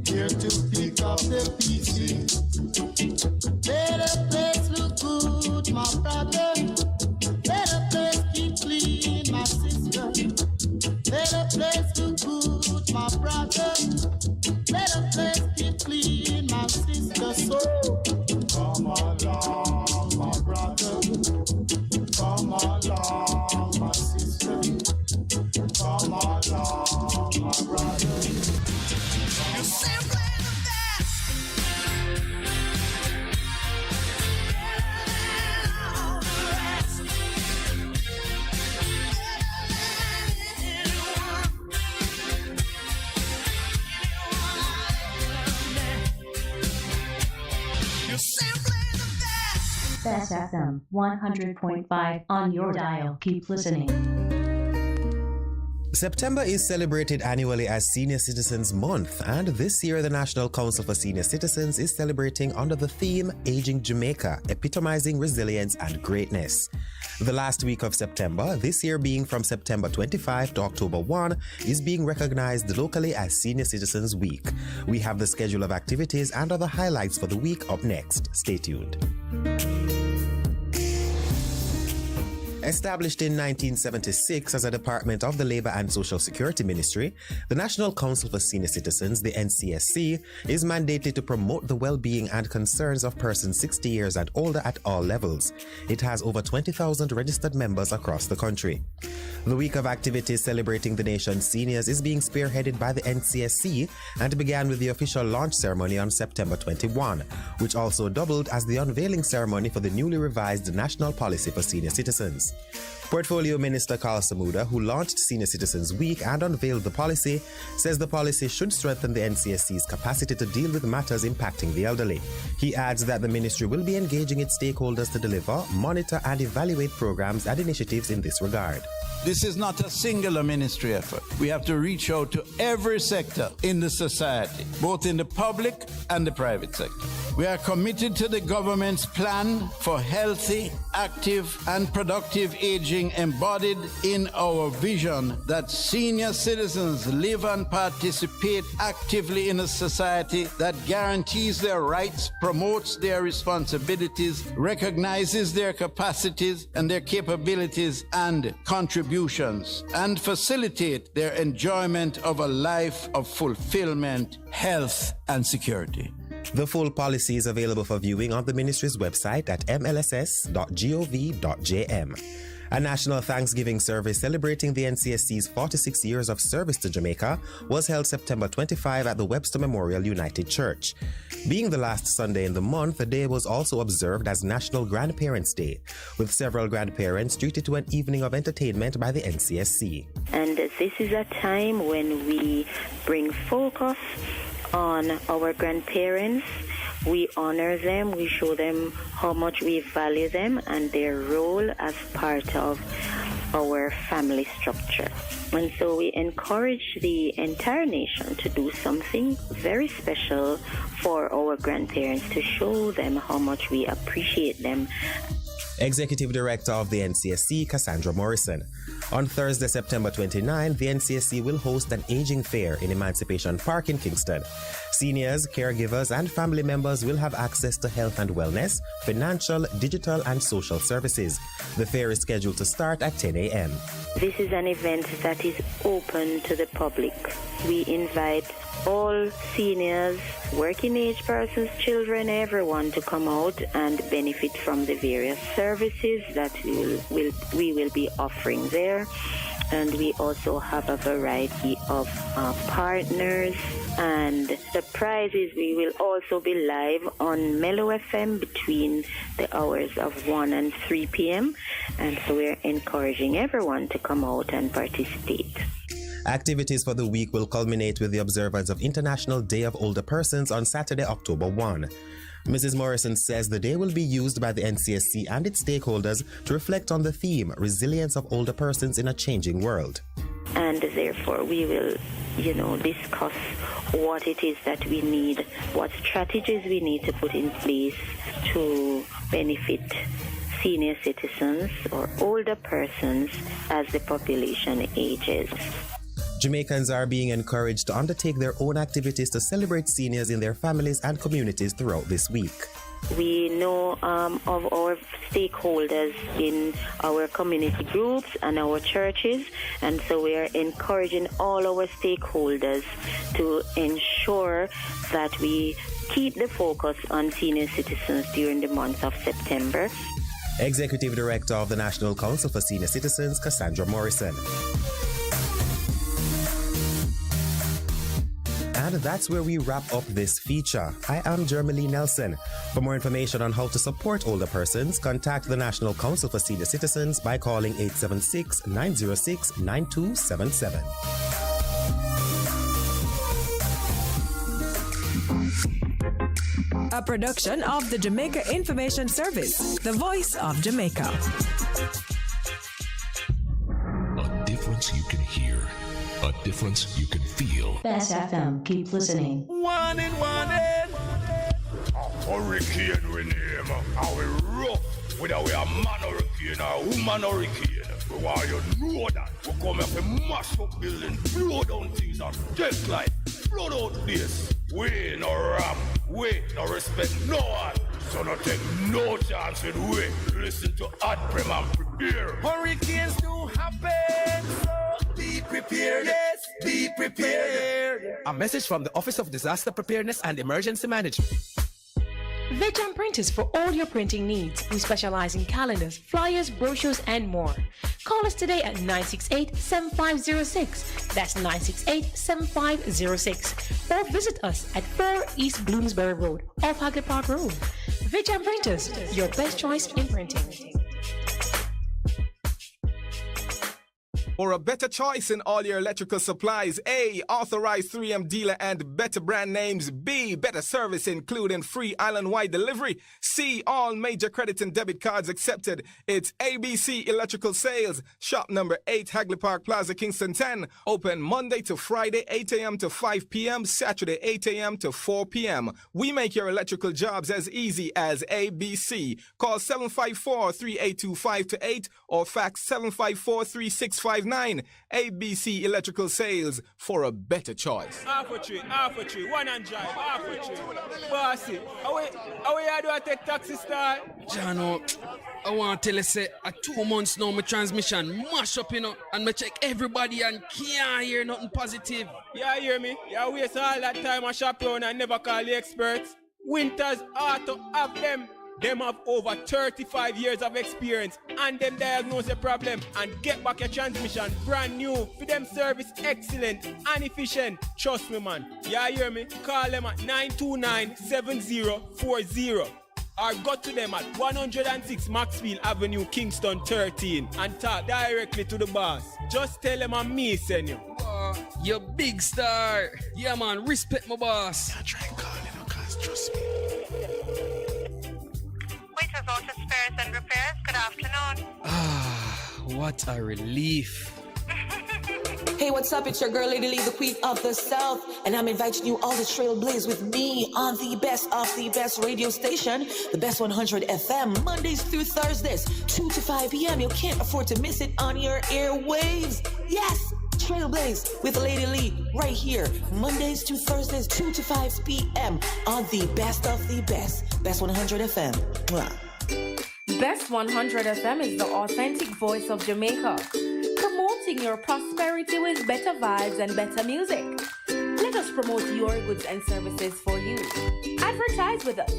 Here to pick up the PC. Better place look good, my brother. Better place keep clean, my sister. Better place look good, my brother. Better place keep clean, my sister. So come along, my brother. Come along, my sister. Come along, my brother. You simply the best. Better than all the rest. Better than anyone. You're simply the best. Bess FM 100.5 on your dial. Keep listening. September is celebrated annually as Senior Citizens Month, and this year the National Council for Senior Citizens is celebrating under the theme Aging Jamaica, epitomizing resilience and greatness. The last week of September, this year being from September 25 to October 1, is being recognized locally as Senior Citizens Week. We have the schedule of activities and other highlights for the week up next. Stay tuned. Established in 1976 as a department of the Labor and Social Security Ministry, the National Council for Senior Citizens, the NCSC, is mandated to promote the well-being and concerns of persons 60 years and older at all levels. It has over 20,000 registered members across the country. The week of activities celebrating the nation's seniors is being spearheaded by the NCSC and began with the official launch ceremony on September 21, which also doubled as the unveiling ceremony for the newly revised National Policy for Senior Citizens. Portfolio Minister Carl Samuda, who launched Senior Citizens Week and unveiled the policy, says the policy should strengthen the NCSC's capacity to deal with matters impacting the elderly. He adds that the ministry will be engaging its stakeholders to deliver, monitor, and evaluate programs and initiatives in this regard. This is not a singular ministry effort. We have to reach out to every sector in the society, both in the public and the private sector. We are committed to the government's plan for healthy, active, and productive aging embodied in our vision that senior citizens live and participate actively in a society that guarantees their rights, promotes their responsibilities, recognizes their capacities and their capabilities and contributions, and facilitate their enjoyment of a life of fulfillment, health, and security. The full policy is available for viewing on the ministry's website at mlss.gov.jm. A national Thanksgiving service celebrating the NCSC's 46 years of service to Jamaica was held September 25 at the Webster Memorial United Church. Being the last Sunday in the month, the day was also observed as National Grandparents' Day, with several grandparents treated to an evening of entertainment by the NCSC. And this is a time when we bring focus on our grandparents. We honor them, we show them how much we value them and their role as part of our family structure. And so we encourage the entire nation to do something very special for our grandparents, to show them how much we appreciate them. Executive Director of the NCSC, Cassandra Morrison. On Thursday, September 29, the NCSC will host an aging fair in Emancipation Park in Kingston. Seniors, caregivers, and family members will have access to health and wellness, financial, digital, and social services. The fair is scheduled to start at 10 a.m. This is an event that is open to the public. We invite all seniors, working age persons, children, everyone to come out and benefit from the various services that we will be offering there. And we also have a variety of partners. And the prizes, we will also be live on Mellow FM between the hours of 1 and 3 p.m. And so we're encouraging everyone to come out and participate. Activities for the week will culminate with the observance of International Day of Older Persons on Saturday, October 1. Mrs. Morrison says the day will be used by the NCSC and its stakeholders to reflect on the theme, resilience of older persons in a changing world. And therefore we will, discuss what it is that we need, what strategies we need to put in place to benefit senior citizens or older persons as the population ages. Jamaicans are being encouraged to undertake their own activities to celebrate seniors in their families and communities throughout this week. We know of our stakeholders in our community groups and our churches, and so we are encouraging all our stakeholders to ensure that we keep the focus on senior citizens during the month of September. Executive Director of the National Council for Senior Citizens, Cassandra Morrison. And that's where we wrap up this feature. I am Jeremy Nelson. For more information on how to support older persons, contact the National Council for Senior Citizens by calling 876-906-9277. A production of the Jamaica Information Service, the voice of Jamaica. A difference you can hear. A difference you can feel. Bess FM, keep listening. One in. A hurricane we name. How we rough. Whether we are man hurricane or woman hurricane. We want you to know that. We come here to mash up buildings, blow down things and just like flood out place. We no ram. We no respect no one. So no take no chance with we. Listen to Hot Prem and prepare. Hurricanes do happen. So be prepared. Yes, be prepared. A message from the Office of Disaster Preparedness and Emergency Management. Vejan Printers for all your printing needs. We specialize in calendars, flyers, brochures, and more. Call us today at 968-7506. That's 968-7506. Or visit us at 4 East Bloomsbury Road, off Hagley Park Road. Vejan Printers, your best choice in printing. For a better choice in all your electrical supplies, A, authorized 3M dealer and better brand names. B, better service including free island-wide delivery. C, all major credit and debit cards accepted. It's ABC Electrical Sales. Shop number 8, Hagley Park Plaza, Kingston 10. Open Monday to Friday, 8 a.m. to 5 p.m. Saturday, 8 a.m. to 4 p.m. We make your electrical jobs as easy as ABC. Call 754-382-528 or fax 754-3659. ABC Electrical Sales, for a better choice. Half a tree, one and drive, half a tree. Bossy, how we do I take taxi style? Jano, I want to tell you, say, 2 months now, my transmission mash up, and me check everybody and can't hear nothing positive. Yeah, hear me? You waste all that time I shop around and never call the experts. Winters Auto have them. Them have over 35 years of experience and them diagnose the problem and get back your transmission brand new. For them service excellent and efficient. Trust me, man. Yeah, hear me? Call them at 929-7040 or go to them at 106 Maxfield Avenue, Kingston 13 and talk directly to the boss. Just tell them I'm me, send you. You big star. Yeah, man. Respect my boss. I try and call him, cause trust me. Waiters Auto Spares and Repairs, good afternoon. Ah, what a relief. Hey, what's up? It's your girl, Lady Lee, the queen of the South, and I'm inviting you all to trailblaze with me on the best of the best radio station, the Best 100 FM, Mondays through Thursdays, 2 to 5 p.m. You can't afford to miss it on your airwaves. Yes, Trailblaze with Lady Lee right here, Mondays to Thursdays, 2 to 5 p.m. on the best of the Best 100 FM. Mwah. Best 100 FM is the authentic voice of Jamaica, promoting your prosperity with better vibes and better music. Let us promote your goods and services for you. Advertise with us.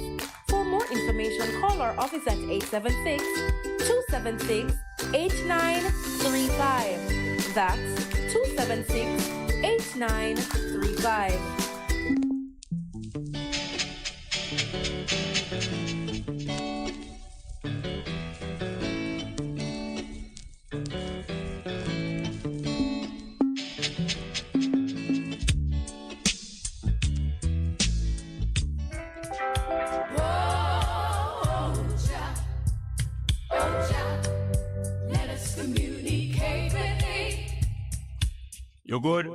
For more information, call our office at 876-276-8935. That's 276-8935. You good?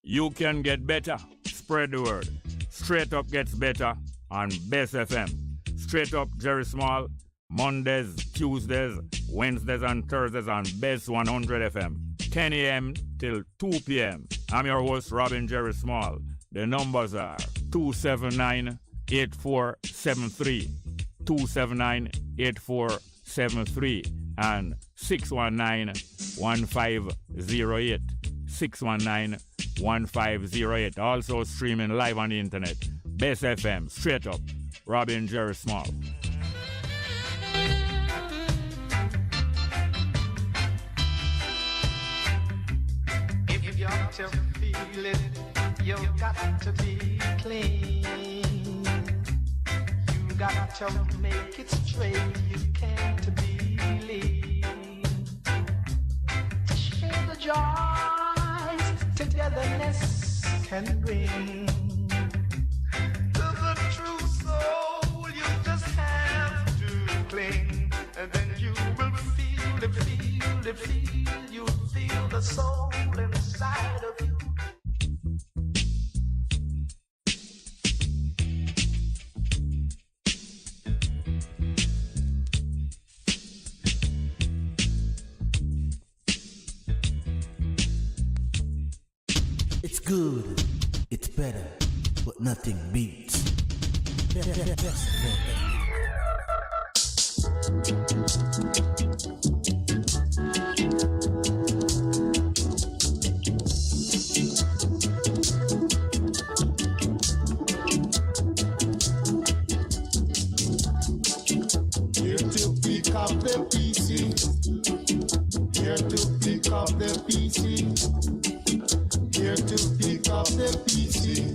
You can get better. Spread the word. Straight Up gets better on Bess FM. Straight Up Jerry Small, Mondays, Tuesdays, Wednesdays and Thursdays on Bess 100 FM. 10 a.m. till 2 p.m. I'm your host, Robin Jerry Small. The numbers are 279-8473, 279-8473, and 619-1508. 619-1508. Also streaming live on the internet. Bess FM, Straight Up, Robin Jerry Small. If you got to feel it, you got to be clean. You got to make it straight, you can't be lean. Share the joys togetherness can bring. To the true soul, you just have to cling, and then you will feel it, you feel the soul inside of you. It's good, it's better, but nothing beats. Best Here to pick up the PC. Here to pick up the PC. Here to pick up the PC.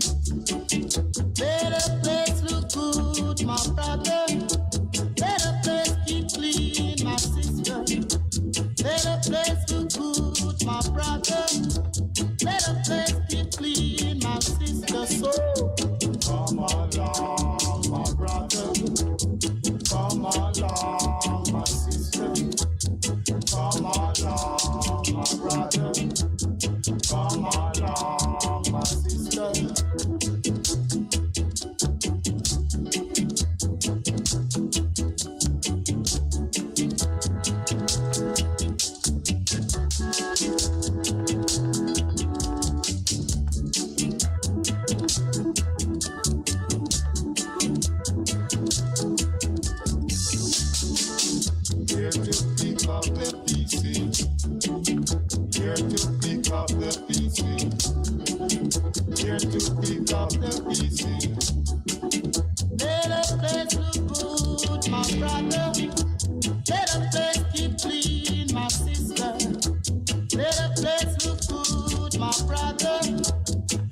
Better place look good, my brother. Better place keep clean, my sister. Better place look good, my brother. Better place keep clean, my sister. So come along, my brother. Come along, my sister. Come along, my brother. Come along, my sister. Here to pick up the PC. Here to pick up the PC. Here to pick up the PC. better place look good, my brother. Better place keep clean, my sister. Better place look good, my brother.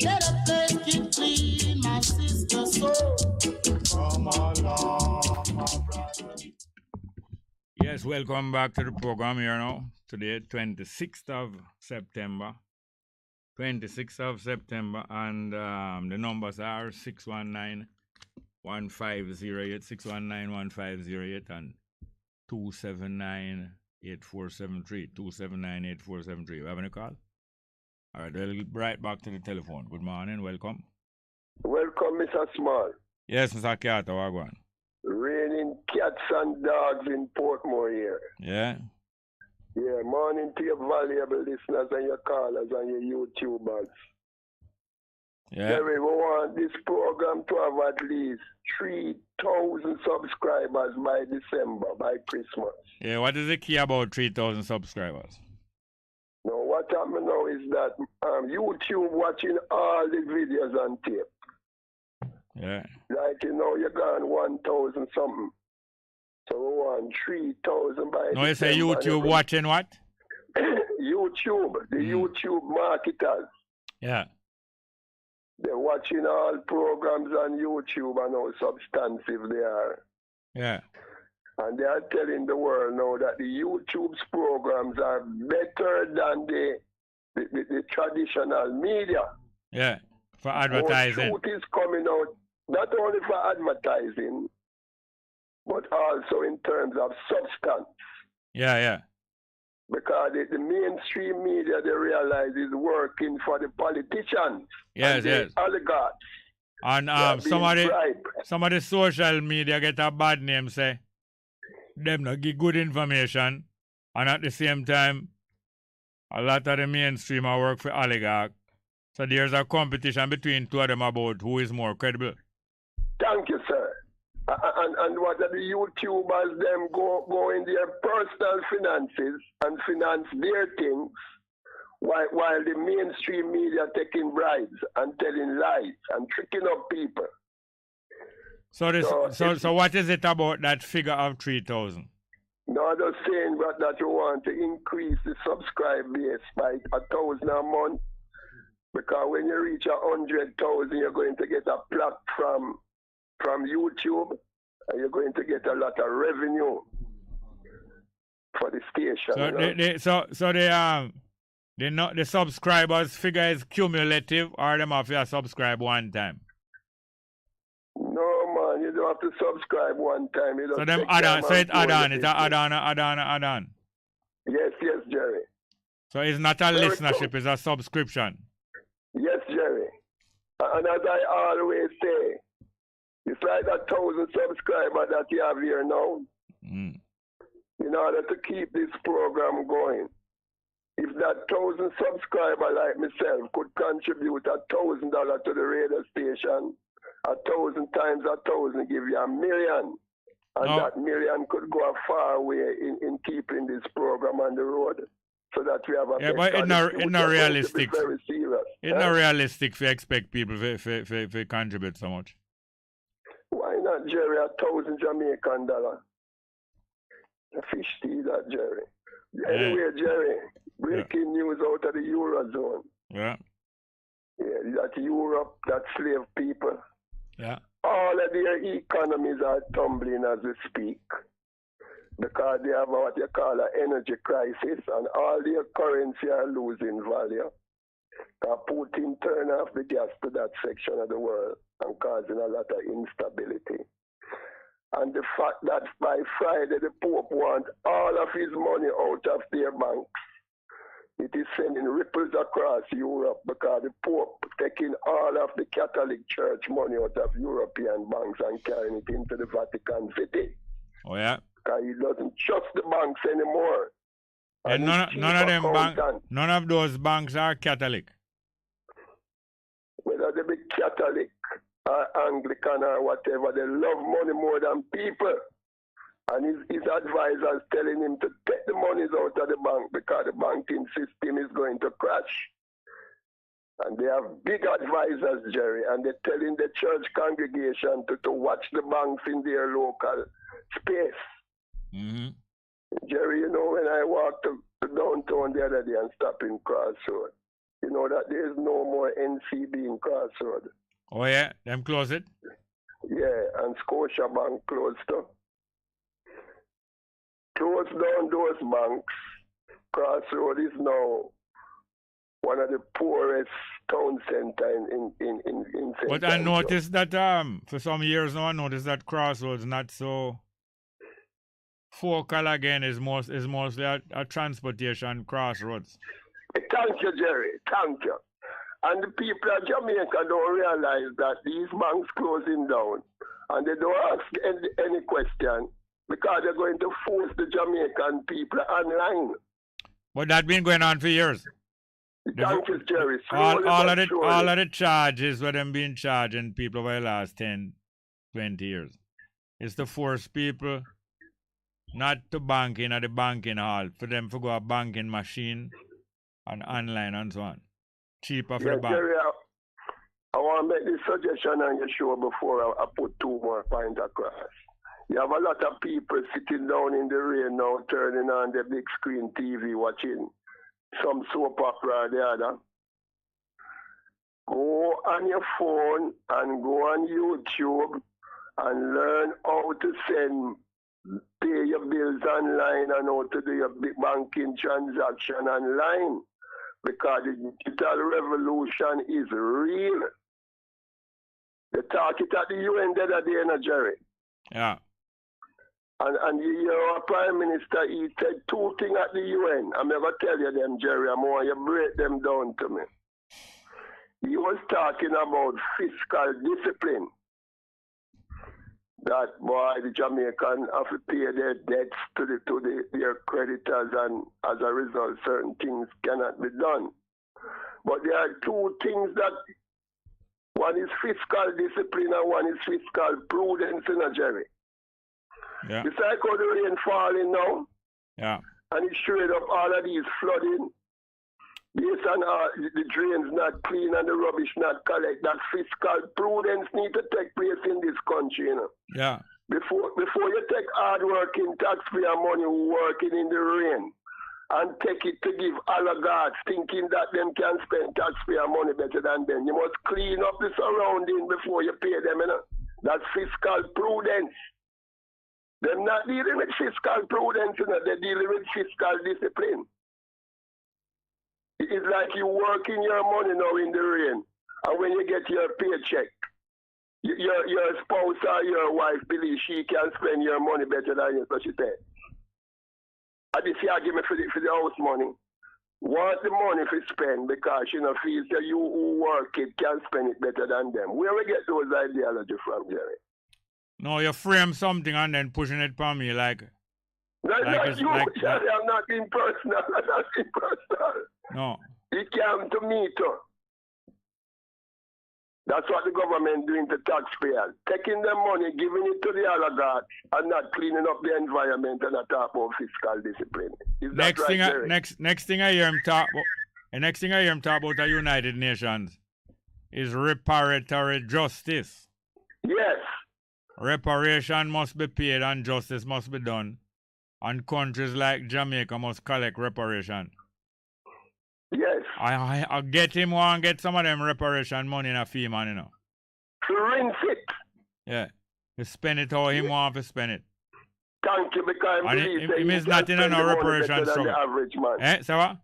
Better place keep clean, my sister. So come along, my brother. Yes, welcome back to the program here now. Today, 26th of September. 26th of September, and the numbers are 619-1508, 619-1508, and 279-8473, 279-8473. You have any call? All right, we'll right back to the telephone. Good morning, welcome. Welcome, Mr. Small. Yes, Mr. Carter, wagwan. Raining cats and dogs in Portmore here. Yeah? Yeah, morning to your valuable listeners and your callers and your YouTubers. Yeah. Jerry, we want this program to have at least 3,000 subscribers by December, by Christmas. Yeah, what is the key about 3,000 subscribers? Now, what happened now is that YouTube watching all the videos on tape. Yeah. Like, you know, you're gone 1,000 something. So we want 3,000 by No, you say YouTube watching what? YouTube, the YouTube marketers. Yeah. They're watching all programs on YouTube and how substantive they are. Yeah. And they are telling the world now that the YouTube's programs are better than the traditional media. Yeah, for advertising. More truth is coming out, not only for advertising, but also in terms of substance. Yeah, yeah. Because the mainstream media, they realize, is working for the politicians. Yes, and the oligarchs. And some of the social media get a bad name, say, them not give good information, and at the same time, a lot of the mainstream are work for oligarch. So there's a competition between two of them about who is more credible. Thank you, sir. And what are the YouTubers, them go in their personal finances and finance their things, while the mainstream media taking bribes and telling lies and tricking up people. So what is it about that figure of 3,000? No, I'm just saying that you want to increase the subscribe base by 1,000 a month, because when you reach 100,000, you're going to get a plaque from YouTube, and you're going to get a lot of revenue for the station. The subscribers figure is cumulative, or them have to subscribe one time? No, man, you don't have to subscribe one time. So them add on, so it add on, it's a add on. Yes, Jerry. So it's not a listenership, it's a subscription. Yes, Jerry. And as I always say, it's like 1,000 subscribers that you have here now. In order to keep this program going, if that 1,000 subscriber like myself could contribute $1,000 to the radio station, 1,000 times 1,000 give you $1 million. And that million could go a far way in keeping this program on the road. So that we have a but it's not realistic. Very serious. It's not realistic to expect people to contribute so much. Why not, Jerry? 1,000 Jamaican dollar. A fish tea, that, Jerry. Anyway, Jerry, breaking news out of the Eurozone. Yeah. Yeah, that Europe, that slave people. Yeah. All of their economies are tumbling as we speak, because they have what you call an energy crisis, and all their currency are losing value. Putin turned off the gas to that section of the world and causing a lot of instability. And the fact that by Friday the Pope wants all of his money out of their banks, it is sending ripples across Europe, because the Pope taking all of the Catholic Church money out of European banks and carrying it into the Vatican City. Oh, yeah? Because he doesn't trust the banks anymore. And none of those banks are Catholic. Whether they be Catholic or Anglican or whatever, they love money more than people. And his advisors telling him to take the monies out of the bank, because the banking system is going to crash. And they have big advisors, Jerry, and they're telling the church congregation to watch the banks in their local space. Mm-hmm. Jerry, you know, when I walked to downtown the other day and stopped in Crossroad, you know that there's no more NCB in Crossroad. Oh, yeah? Them close it? Yeah, and Scotia Bank closed too. Close down those banks. Crossroad is now one of the poorest town centers in St. But I noticed that for some years now, I noticed that Crossroads not so focal again, is mostly a transportation crossroads. Thank you, Jerry. Thank you. And the people of Jamaica don't realize that these banks closing down and they don't ask any question because they're going to force the Jamaican people online. But that's been going on for years. Thank you, Jerry. All of the charges where them been charging people over the last 10, 20 years. It's to force people not to bank in at the banking hall, for them to go a banking machine and online and so on. Cheaper for the bank. Jerry, I want to make this suggestion on your show before I put 2 more points across. You have a lot of people sitting down in the rain now, turning on the big screen TV, watching some soap opera or the other. Go on your phone and go on YouTube and learn how to pay your bills online and how to do your big banking transaction online. Because the digital revolution is real. They talk it at the UN the other day, Jerry. Yeah. And your Prime Minister, he said 2 things at the UN. I'm never tell you them, Jerry. I'm going to break them down to me. He was talking about fiscal discipline. That, boy, the Jamaican have to pay their debts to their creditors, and as a result, certain things cannot be done. But there are 2 things that, one is fiscal discipline and one is fiscal prudence, Jerry. Yeah. It's like how the rain falling now. Yeah. And it showed up all of these flooding. Based on the drains not clean and the rubbish not collect. That fiscal prudence need to take place in this country, Yeah. Before you take hard-working taxpayer money working in the rain and take it to give oligarchs thinking that them can spend taxpayer money better than them, you must clean up the surrounding before you pay them, That's fiscal prudence. They're not dealing with fiscal prudence, they're dealing with fiscal discipline. It's like you working your money now in the rain, and when you get your paycheck, your spouse or your wife believes she can spend your money better than you, so she said. And this year, give me for the house money. Want the money to spend because feels that you who work it can spend it better than them. Where we get those ideology from, Jerry? No, you frame something and then pushing it from me like. That's not you, Jerry. I'm not being personal. I'm not being personal. No. It came to me too. That's what the government doing to taxpayers. Taking their money, giving it to the oligarchs, and not cleaning up the environment and not talk about fiscal discipline. Next thing I hear him talk about the United Nations is reparatory justice. Yes. Reparation must be paid and justice must be done. And countries like Jamaica must collect reparation. Yes. I get him and get some of them reparation money in a fee, man, To rinse it. Yeah. To spend it how him want to spend it. Thank you, because I believe him is not in no reparation struggle. The average man. So what?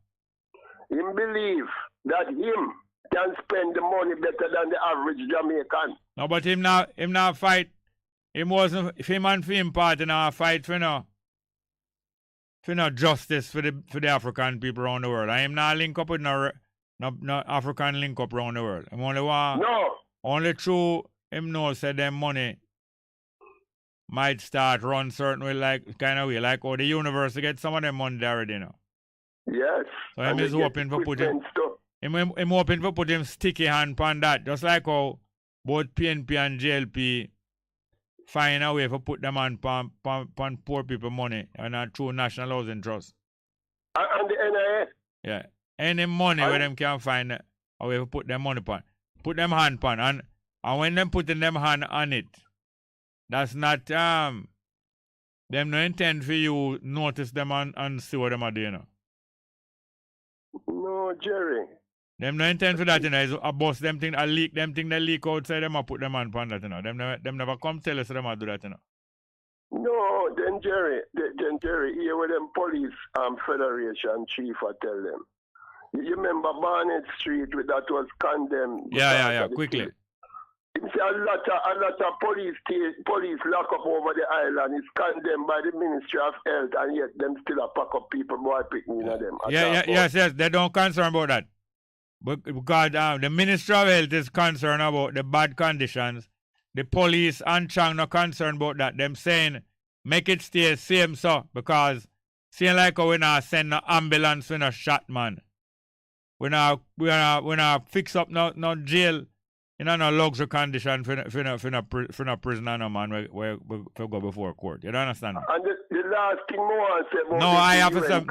Him believe that him can spend the money better than the average Jamaican. No, but him not fight. Him wasn't, if him and him party now fight for justice for the African people around the world. I am not link up with no African link up around the world. I'm only one. No. Only true him know said them money might start run certain way like how the universe get some of them money already, Yes. So him is hoping for put him hoping for put him sticky hand on that. Just like how both PNP and JLP find a way to put them on poor people money and not through National Housing Trust. And the NIA? Yeah. Any money where them can find a way to put them money on. Put them hand on. And when them putting them hand on it, that's not them no intend for you notice them and see what them are doing. No, Jerry. Them no intend for that, is a bust them thing, a leak them thing, they leak outside them and put them on that, Them never come tell us them do that, No, then Jerry, here with them police federation chief, I tell them. You remember Barnett Street, that was condemned? Yeah, quickly. Him say a lot of police lock up over the island is condemned by the Ministry of Health, and yet them still a pack up people boy picking in them. Yes, they don't concern about that. Because the Ministry of Health is concerned about the bad conditions. The police and Chang not concerned about that. Them saying make it stay same so, because seeing like how we not send no ambulance in a shot man. We not fix up no jail in no luxury condition for no prisoner no man where go before court. You don't understand? And the last thing more say about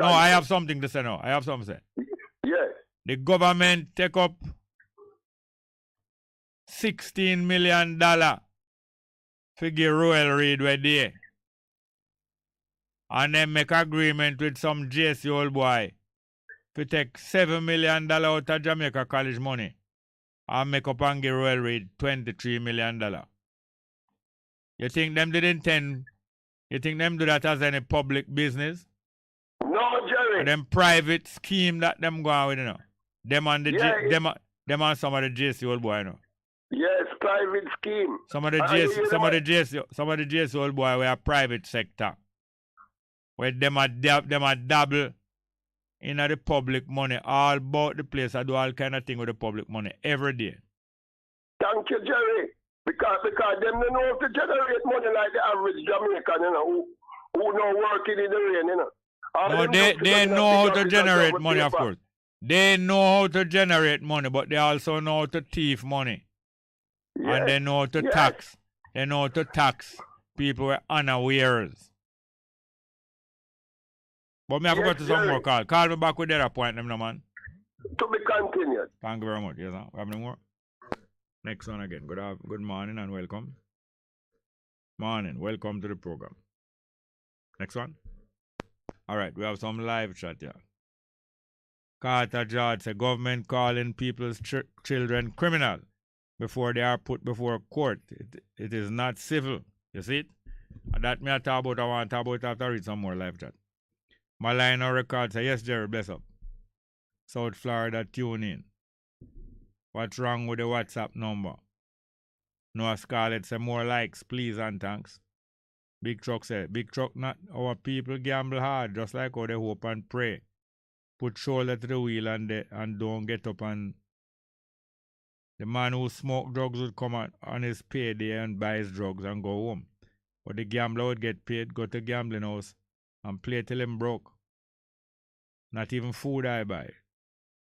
I have something to say now. I have something to say. Yes. The government take up $16 million for give Royal Reed where they. And then make agreement with some JC old boy to take $7 million out of Jamaica college money and make up and give Royal Reed $23 million. You think them did intend? You think them do that as any public business? No, Jerry. And them private scheme that them go on with, you know. Them and them and some of the JC old boy, you know. Yes, private scheme. Some of the JC old boy were a private sector. Where them a dabble in the public money all about the place. I do all kind of thing with the public money every day. Thank you, Jerry. Because them don't know how to generate money like the average Jamaican, you know, who no working in the rain, you know. No, they know how to generate money, of course. They know how to generate money, but they also know how to thief money. Yes. And they know how to tax. They know how to tax people who are unawares. But me I forgot to some more call. Call me back with that appointment, no man. To be continued. Thank you very much. Yes, sir. We have no more. Next one again. Good morning and welcome. Morning. Welcome to the program. Next one. All right. We have some live chat here. Carter George said government calling people's children criminal before they are put before court. It is not civil. You see it? And that me I talk about. I want to talk about after I read some more live chat. Malino record say, yes, Jerry, bless up. South Florida, tune in. What's wrong with the WhatsApp number? Noah Scarlett say, more likes, please and thanks. Big Truck say, Big Truck not our people gamble hard, just like how they hope and pray. Put shoulder to the wheel and don't get up and the man who smoked drugs would come on his payday and buy his drugs and go home. But the gambler would get paid, go to gambling house and play till him broke. Not even food I buy.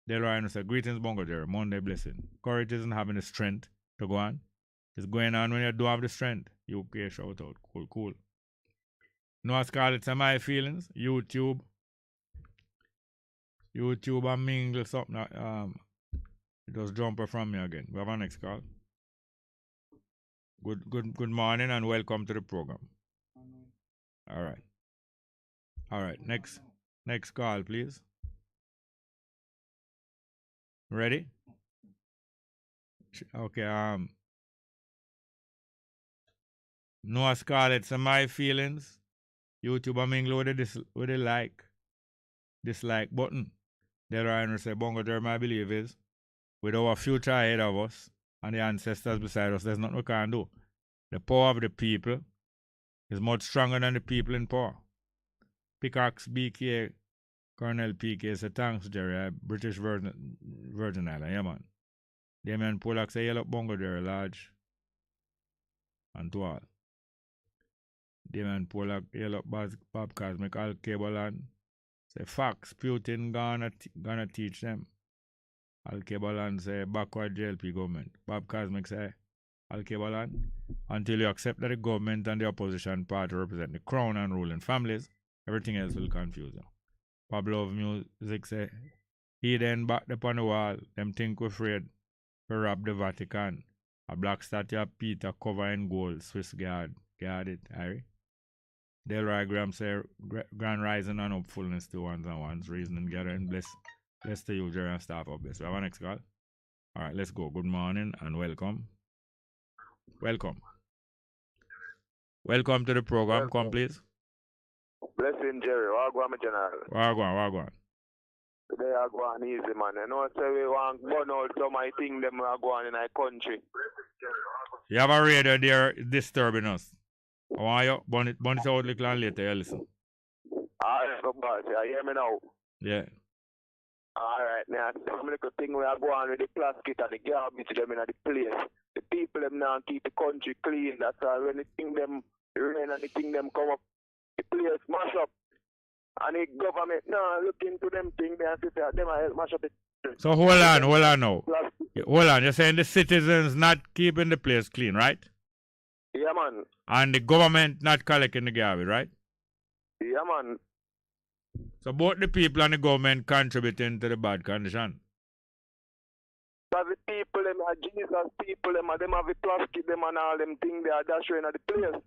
Delroy said, greetings, Bongo Jerry. Monday blessing. Courage isn't having the strength to go on. It's going on when you don't have the strength. UK shout out. Cool. Noah Scarlett say my feelings. YouTube and mingle something. It was jumper from me again. We have our next call. Good morning and welcome to the program. All right. Next call, please. Ready? Okay. Noah Scarlett, so my feelings. YouTube and mingle with the dislike button. There I say, Bongo Jerry, my belief is, with our future ahead of us and the ancestors beside us, there's nothing we can do. The power of the people is much stronger than the people in power. Pickaxe BK, Colonel PK say, thanks, Jerry, British Virgin Island, yeah, man. Damien Polak say, yellow Bongo Jerry, large and to all. Damien Polak, yellow Bob Cosmic, all cable and say, facts, Putin gonna teach them. Al-Kebalan say, backward JLP government. Bob Cosmic say, Al-Kebalan, until you accept that the government and the opposition party represent the crown and ruling families, everything else will confuse you. Pablo of Music say, he then backed upon the wall, them think we're afraid to rob the Vatican. A black statue of Peter covered in gold, Swiss guard it, Harry. Delroy Graham say, grand rising and hopefulness to ones and ones, reasoning gathering, bless to you, Jerry and staff of Bess. We have our next call. All right, let's go. Good morning and welcome. Welcome to the program. Come, please. Blessing, Jerry. Wagwan, my general. Wagwan. Today I go on easy, man. You know, say we want burn out some of the things them are going in our country. You have a radio there disturbing us. How are you? Burn it out little and later, you listen. Alright, so boss, you hear me now? Yeah. Alright, now some little thing we are going with the plastic and the garbage them in the place. The people them now keep the country clean. That's all. When the thing them rain and the thing them come up, the place mash up. And the government now look into them things there and say them help mash up it. So hold on now. Hold on, you're saying the citizens not keeping the place clean, right? Yeah, man. And the government not collecting the garbage, right? Yeah, man. So both the people and the government contributing to the bad condition. But the people, them are Jesus people, them have the plastic, them and all them things they are dashing at the place.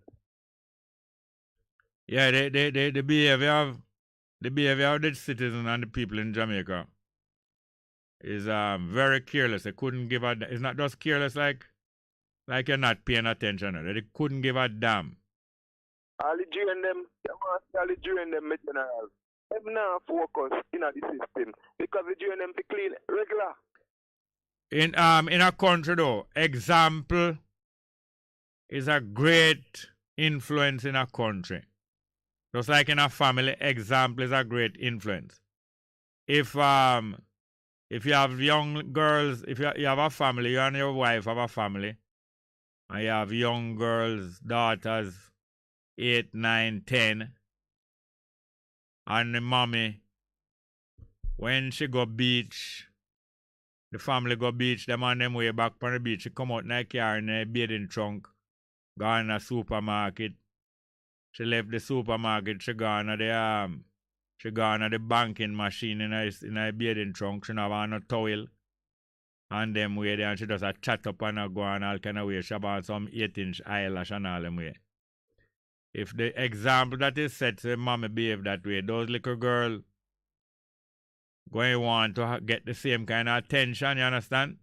Yeah, the behavior of the citizens and the people in Jamaica is very careless. They couldn't give a. It's not just careless like you're not paying attention. They couldn't give a damn. All the join them, my general. Them now focus in the system because the join them to clean regular. In a country though, example is a great influence in a country. Just like in a family, example is a great influence. If you have young girls, if you have a family, you and your wife have a family, and you have young girls, daughters, 8, 9, 10, and the mommy, when she go beach, the family go beach, them on them way back from the beach, she come out in her car in a bathing trunk, go in a supermarket. She left the supermarket, she gone to the banking machine in a bathing trunk, she never have no towel. And them way there, and she just a chat up and a go on all kind of way. She have some 8-inch eyelash and all them way. If the example that is set to mommy behave that way, those little girl going to want to get the same kind of attention, you understand?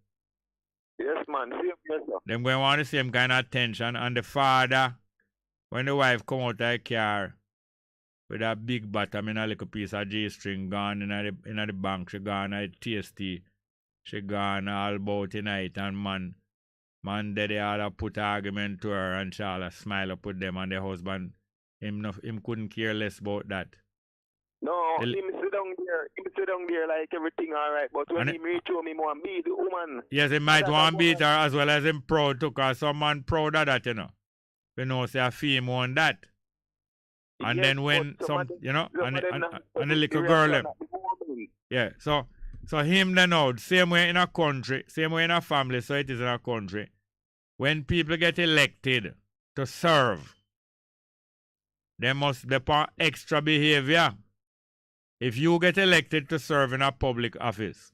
Yes, man. Yes, sir. Them going to want the same kind of attention, and the father, when the wife come out of the car with a big bottom in a little piece of G-string gone in the bank, she gone at TST, she gone all about tonight, and man they all put argument to her, and she all smile up with them, and the husband, him couldn't care less about that. No, him sit down there like everything alright, but when he reach home, he want to beat the woman. Yes, he might want to beat her as well as him proud to, because some man proud of that, you know. You know, say a female on that. And yes, then when some, you know, and the little girl them. Yeah, so him then out, same way in a country, same way in a family, so it is in a country. When people get elected to serve, they must be upon extra behavior. If you get elected to serve in a public office,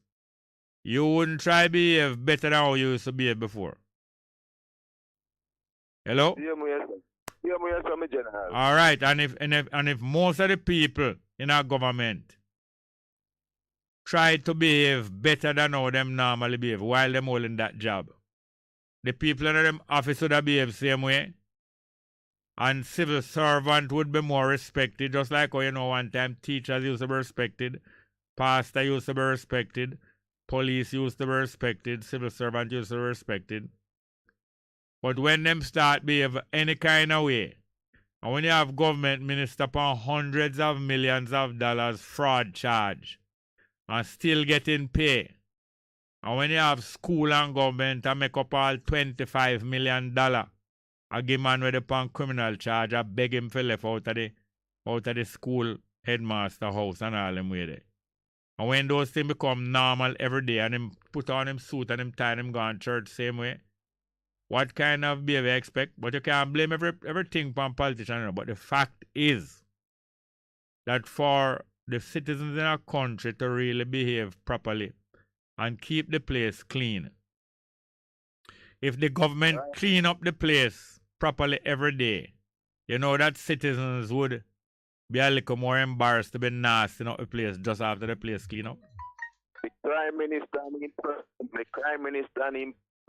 you wouldn't try to behave better than how you used to behave before. Hello? All right, and if most of the people in our government try to behave better than how them normally behave while them holding that job, the people in them office would have behave same way, and civil servant would be more respected, just like how, you know, one time teachers used to be respected, pastor used to be respected, police used to be respected, civil servant used to be respected. But when them start behave any kind of way, and when you have government minister upon hundreds of millions of dollars fraud charge and still getting pay, and when you have school and government and make up all $25 million, I give man with upon criminal charge, I beg him for left out of the school headmaster house and all them way there. And when those things become normal every day and him put on him suit and him tie and him go on church same way, what kind of behavior you expect? But you can't blame everything upon politicians. But the fact is that for the citizens in our country to really behave properly and keep the place clean, if the government clean up the place properly every day, you know that citizens would be a little more embarrassed to be nasty in the place just after the place clean up. The Prime Minister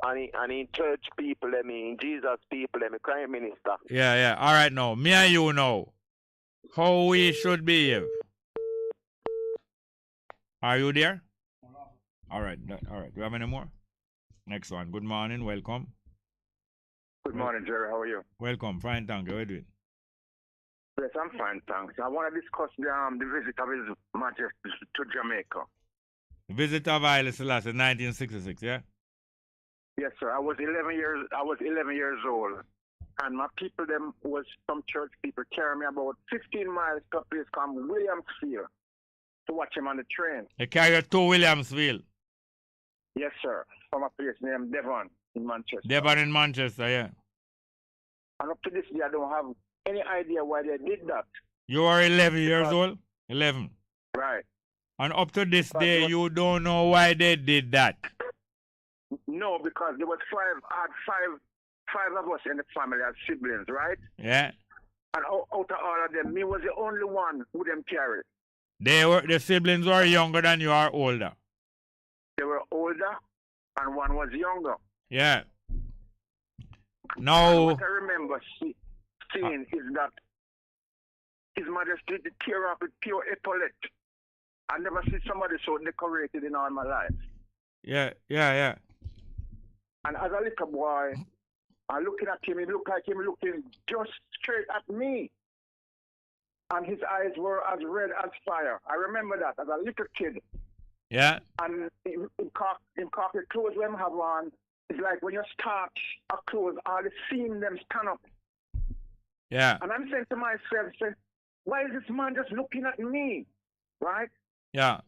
and in church people, Jesus people, Prime Minister. Yeah. All right, now, me and you know how we should behave. Are you there? All right. Do you have any more? Next one. Good morning. Welcome. Good morning, Jerry. How are you? Welcome. Fine, thank you. How are you doing? Yes, I'm fine, thanks. I want to discuss the visit of His Majesty to Jamaica. The visit of Haile Selassie, 1966, yeah? Yes, sir. I was 11 years old, and my people them was some church people carry me about 15 miles to a place called Williamsfield to watch him on the train. They carry you to Williamsville? Yes, sir. From a place named Devon in Manchester. Devon in Manchester, yeah. And up to this day, I don't have any idea why they did that. You are 11 years old? 11. Right. And up to this day, you don't know why they did that? No, because there was five of us in the family as siblings, right? Yeah. And out of all of them, me was the only one who them carried. The siblings were younger than you are older. They were older, and one was younger. Yeah. Now, what I remember seeing is that His Majesty did tear up with pure epaulette. I never see somebody so decorated in all my life. Yeah. And as a little boy, I'm looking at him, he looked like him looking just straight at me. And his eyes were as red as fire. I remember that as a little kid. Yeah. And in carpet clothes when I have on, it's like when you start a clothes, all the seam them stand up. Yeah. And I'm saying to myself, why is this man just looking at me? Right? Yeah.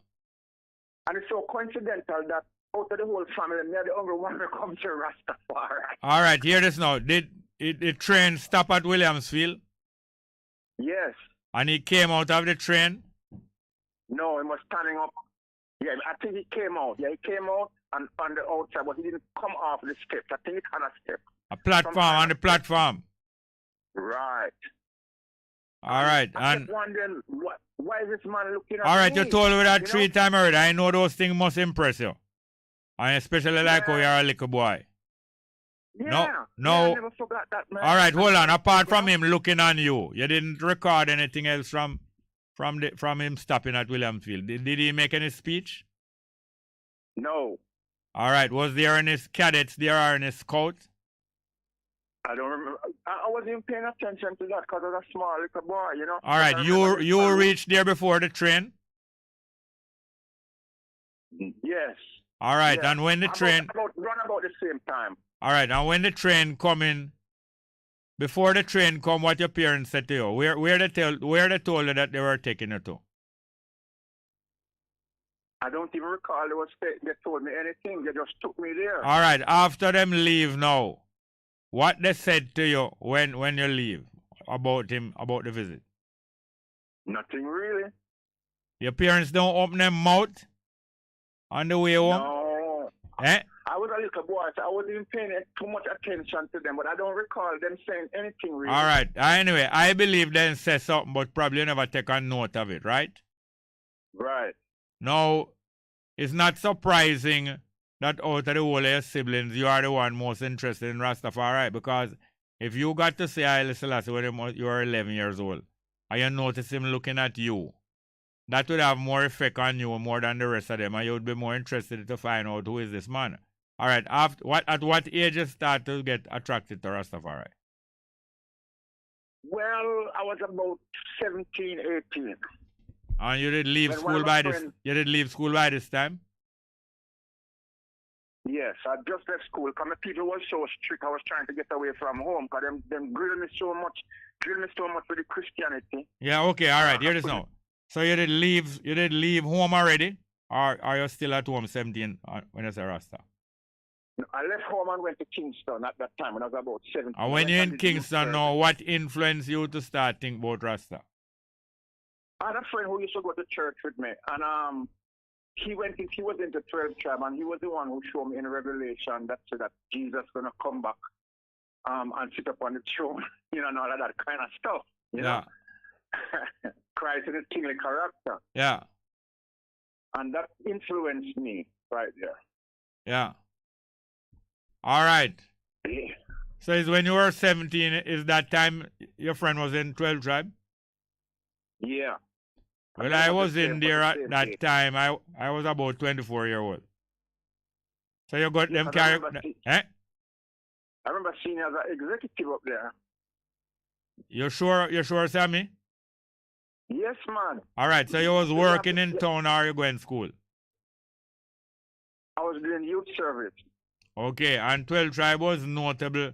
And it's so coincidental that out of the whole family, they're the only one that comes to Rastafari. All right, hear this now. Did the train stop at Williamsfield? Yes. And he came out of the train? No, he was standing up. Yeah, I think he came out. Yeah, he came out and on the outside, but he didn't come off the steps. I think he had a step. A platform, on the platform. Right. All right. I And kept wondering, why is this man looking at all right, me? you told me that 3 times already. I know those things must impress you. And especially like how you're a little boy. Yeah. No. Yeah, I never forgot that, man. All right, hold on. Apart from him looking on you, you didn't record anything else from him stopping at Williamsfield. Did he make any speech? No. All right. Was there any cadets there or any scouts? I don't remember. I wasn't even paying attention to that because I was a small little boy, you know. All right. You reached there before the train? Yes. All right. Yes. And when the train... Run about the same time. All right. And when the train come in, before the train come, what your parents said to you? Where they told you that they were taking you to? I don't even recall they told me anything. They just took me there. All right. After them leave now, what they said to you when you leave about the visit? Nothing really. Your parents don't open their mouth on the way home? No. Eh? I was a little boy, so I wasn't even paying too much attention to them, but I don't recall them saying anything really. All right. Anyway, I believe they said something, but probably never take a note of it, right? Right. Now, it's not surprising that out of the whole of your siblings, you are the one most interested in Rastafari, because if you got to see Haile Selassie when you were 11 years old, and you notice him looking at you, that would have more effect on you more than the rest of them, and you would be more interested to find out who is this man. All right, at what age you start to get attracted to Rastafari? Well, I was about 17, 18. And you did leave school by this time? Yes, I just left school because my people were so strict. I was trying to get away from home because them grilled me so much with the Christianity. Yeah, okay, all right, hear this now. So you did leave home already? Or are you still at home 17 when you say Rasta? I left home and went to Kingston at that time when I was about 17. And when you're in Kingston now, what influenced you to start thinking about Rasta? I had a friend who used to go to church with me, and he was into 12 tribe, and he was the one who showed me in Revelation that said that Jesus gonna come back and sit up on the throne, you know, and all of that kind of stuff. You know? Christ in his kingly character. Yeah. And that influenced me right there. Yeah. All right. Yeah. So it's when you were 17, is that time your friend was in 12 tribe? Yeah. Well, I was in there at that time. I was about 24 years old. So you got them carried... I I remember seeing you as an executive up there. You sure, Sammy? Yes, man. All right, so you was working in town or you going to school? I was doing youth service. Okay, and 12 Tribe was notable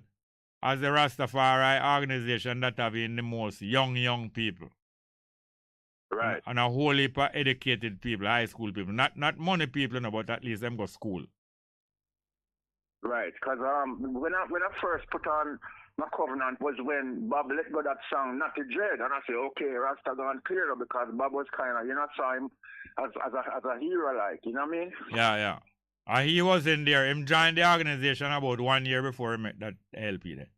as the Rastafari organization that having the most young people. Right. And a whole heap of educated people, high school people. Not money people, no, but at least them go school. Right, because when I first put on my covenant was when Bob let go that song, Not the Dread, and I said, okay, Rasta gone clear up because Bob was kind of, saw him as a hero, like, you know what I mean? Yeah. He was in there. Him joined the organization about 1 year before he met that LP there.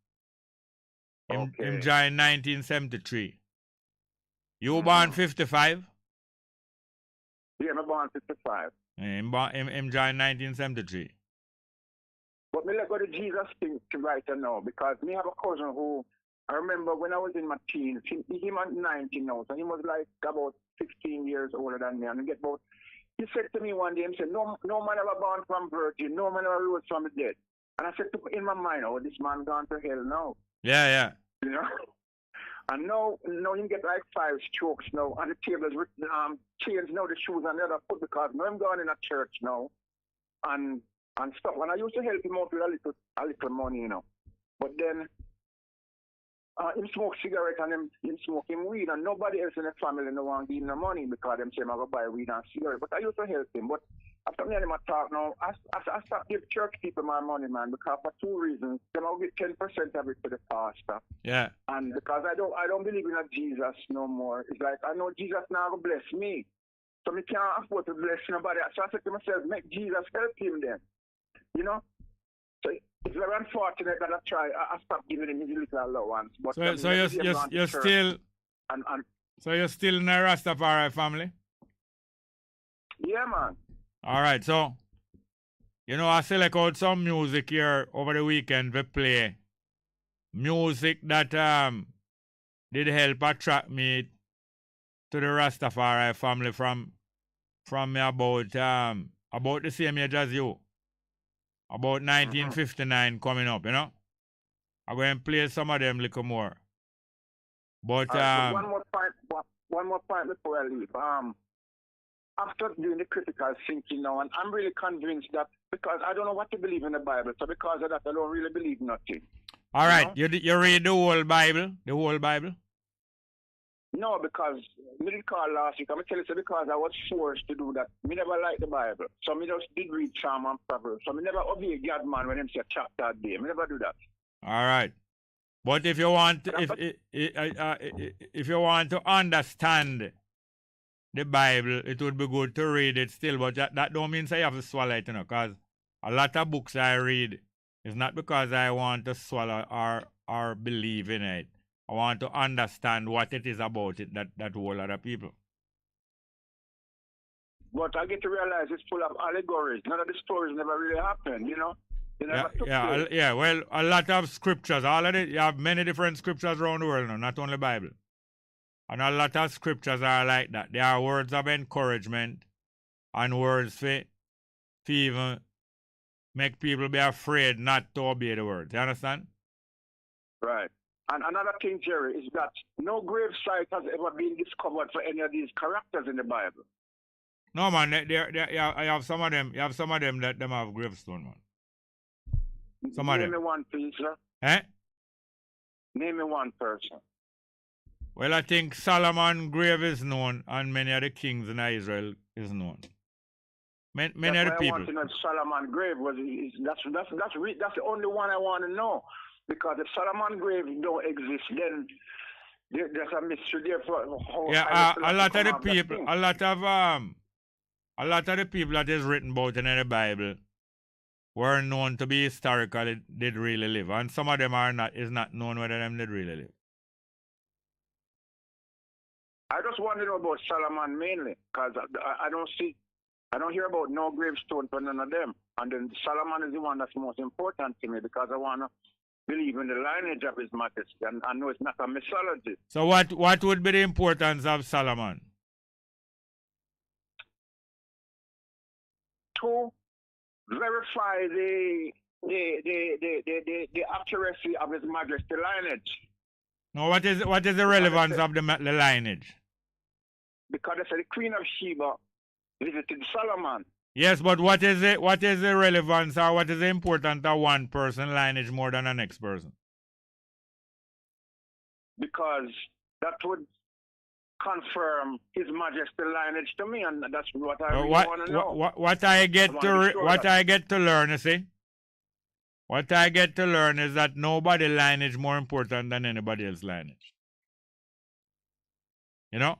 Him joined 1973. You born 55? Yeah, I'm born 55. Him joined 1973. But me let go to Jesus thing right now because me have a cousin who I remember when I was in my teens, him at 19 now, so he was like about 16 years older than me. And he said to me one day, he said, no man ever born from virgin, no man ever rose from the dead. And I said in my mind, oh, this man gone to hell now. Yeah. You know? And now he get like 5 strokes now, and the tables change now the shoes and the other foot because now I'm going in a church now. And stuff. And I used to help him out with a little money, But then him smoke cigarette and him smoke him weed, and nobody else in the family no want to give him no money because them say I go buy weed and cigarette. But I used to help him. But after me and him talk now, I stopped give church people my money, man, because for 2 reasons. Then I'll give 10% of it to the pastor. Yeah. And because I don't believe in a Jesus no more. It's like I know Jesus now will bless me. So me can't afford to bless nobody. So I said to myself, make Jesus help him then. So it's very unfortunate that I stopped giving him his little allowance. But so you're still so you're still in the Rastafari family? Yeah, man. All right, so I select out some music here over the weekend to play. Music that did help attract me to the Rastafari family from me about the same age as you. About 1959 coming up, I'm going to play some of them a little more. But one more point before I leave. After doing the critical thinking now, and I'm really convinced that because I don't know what to believe in the Bible, so because of that, I don't really believe nothing. All right, you read the whole Bible? The whole Bible? No, because me did call last week. I'm tell you because I was forced to do that. Me never liked the Bible. So me just did read Psalm and Proverbs. So me never obey God man when him say chapter a day. Me never do that. All right. But if you want if you want to understand the Bible, it would be good to read it still. But that don't mean say you have to swallow it, because a lot of books I read is not because I want to swallow or believe in it. I want to understand what it is about it that whole lot of people. But I get to realize it's full of allegories. None of the stories never really happened, Yeah, well, a lot of scriptures. You have many different scriptures around the world now, not only Bible. And a lot of scriptures are like that. They are words of encouragement and words to even make people be afraid not to obey the words. You understand? Right. And another thing, Jerry, is that no grave site has ever been discovered for any of these characters in the Bible. No, man. I have some of them. You have some of them that them have gravestone, man. Some of them. Name me one, please, sir. Name me one person. Well, I think Solomon's grave is known, and many of the kings in Israel is known. Many of the people. I want to know if Solomon's grave that's the only one I want to know. Because if Solomon's grave don't exist, then there's a mystery there for how. A lot of the people that is written about in the Bible were known to be historical. Did really live, and some of them is not known whether them did really live. I just want to know about Solomon mainly, because I don't hear about no gravestone for none of them. And then Solomon is the one that's most important to me because I want to believe in the lineage of his majesty, and I know it's not a mythology. So what would be the importance of Solomon? To verify the the accuracy of His Majesty lineage. Now, what is the relevance of the lineage? Because they said the Queen of Sheba visited Solomon. Yes, but what is it? What is the relevance or what is the importance of one person lineage more than the next person? Because that would confirm His Majesty lineage to me, and that's what I really want to know. What I get to learn, you see? What I get to learn is that nobody lineage more important than anybody else lineage. You know?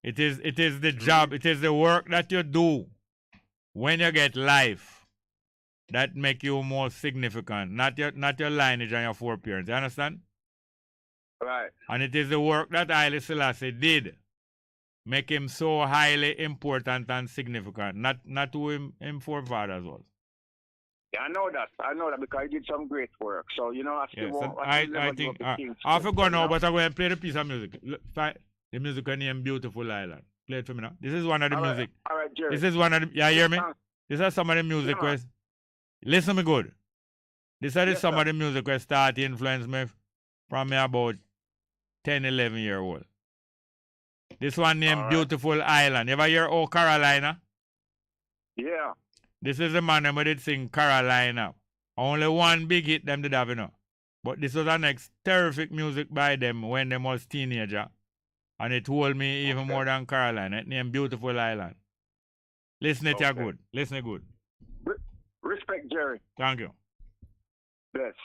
It is the job, it is the work that you do when you get life that make you more significant, not your lineage and your foreparents. You understand? Right. And it is the work that Haile Selassie did make him so highly important and significant, not who him forefathers was. Yeah, I know that because he did some great work. So, you know, I think I forgot now, but I'm going to play the piece of music. The music named Beautiful Island. Play it for me now. This is one of the music. All right, Jerry. This is one of the, yeah, hear me? This is some of the music where, listen me good. This is some of the music where start to influence me from me about 10, 11 year old. This one named Beautiful Island. You ever hear Oh Carolina? Yeah. This is the man who did sing Carolina. Only one big hit them did have, you know. But this was the next terrific music by them when they was teenager. And it hold me even more than Carolina. It named Beautiful Island. Listen it good. Listen it good. Respect, Jerry. Thank you. Bess.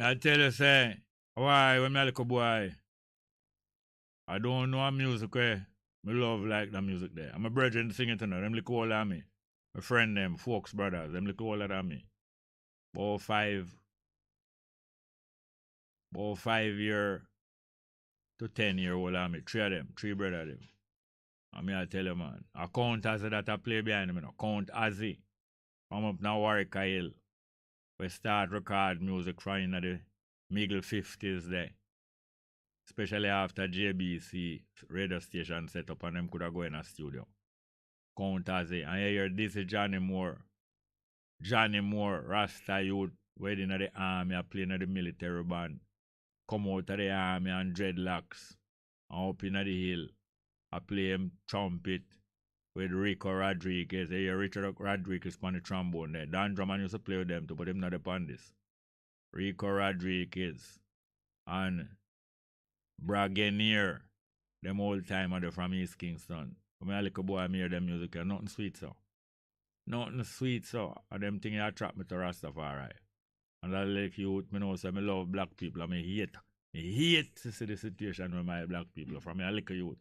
I tell you, say, why, when me a little boy, I don't know a music where me love like the music there. I'm a brethren sing it now. Them look older than me. My friend them, folks brothers, them look older than me. About 5 year to 10 year old than me. 3 of them, 3 brothers them. And me I tell you, man, I count as that I play behind me now. Count as it. I'm up now Warwick Hill. we start record music from in the middle 50s there. Especially after JBC radio station set up and them could have go in a studio. Count as it. And you hear this is Johnny Moore. Johnny Moore, Rasta youth, waiting at the army, playing at the military band. Come out of the army and dreadlocks. And up in the hill. I play him trumpet with Rico Rodriguez. You hear Richard Rodriguez on the trombone there. Dan Drummond used to play with them too, but him not upon this. Rico Rodriguez and Bragganier, them old timer from East Kingston. When I little boy, I hear them music, and nothing sweet so. Nothing sweet so. And them things attract me to Rastafari. And I like youth, me know, so I love black people, and I hate to see the situation with my black people. From a little youth,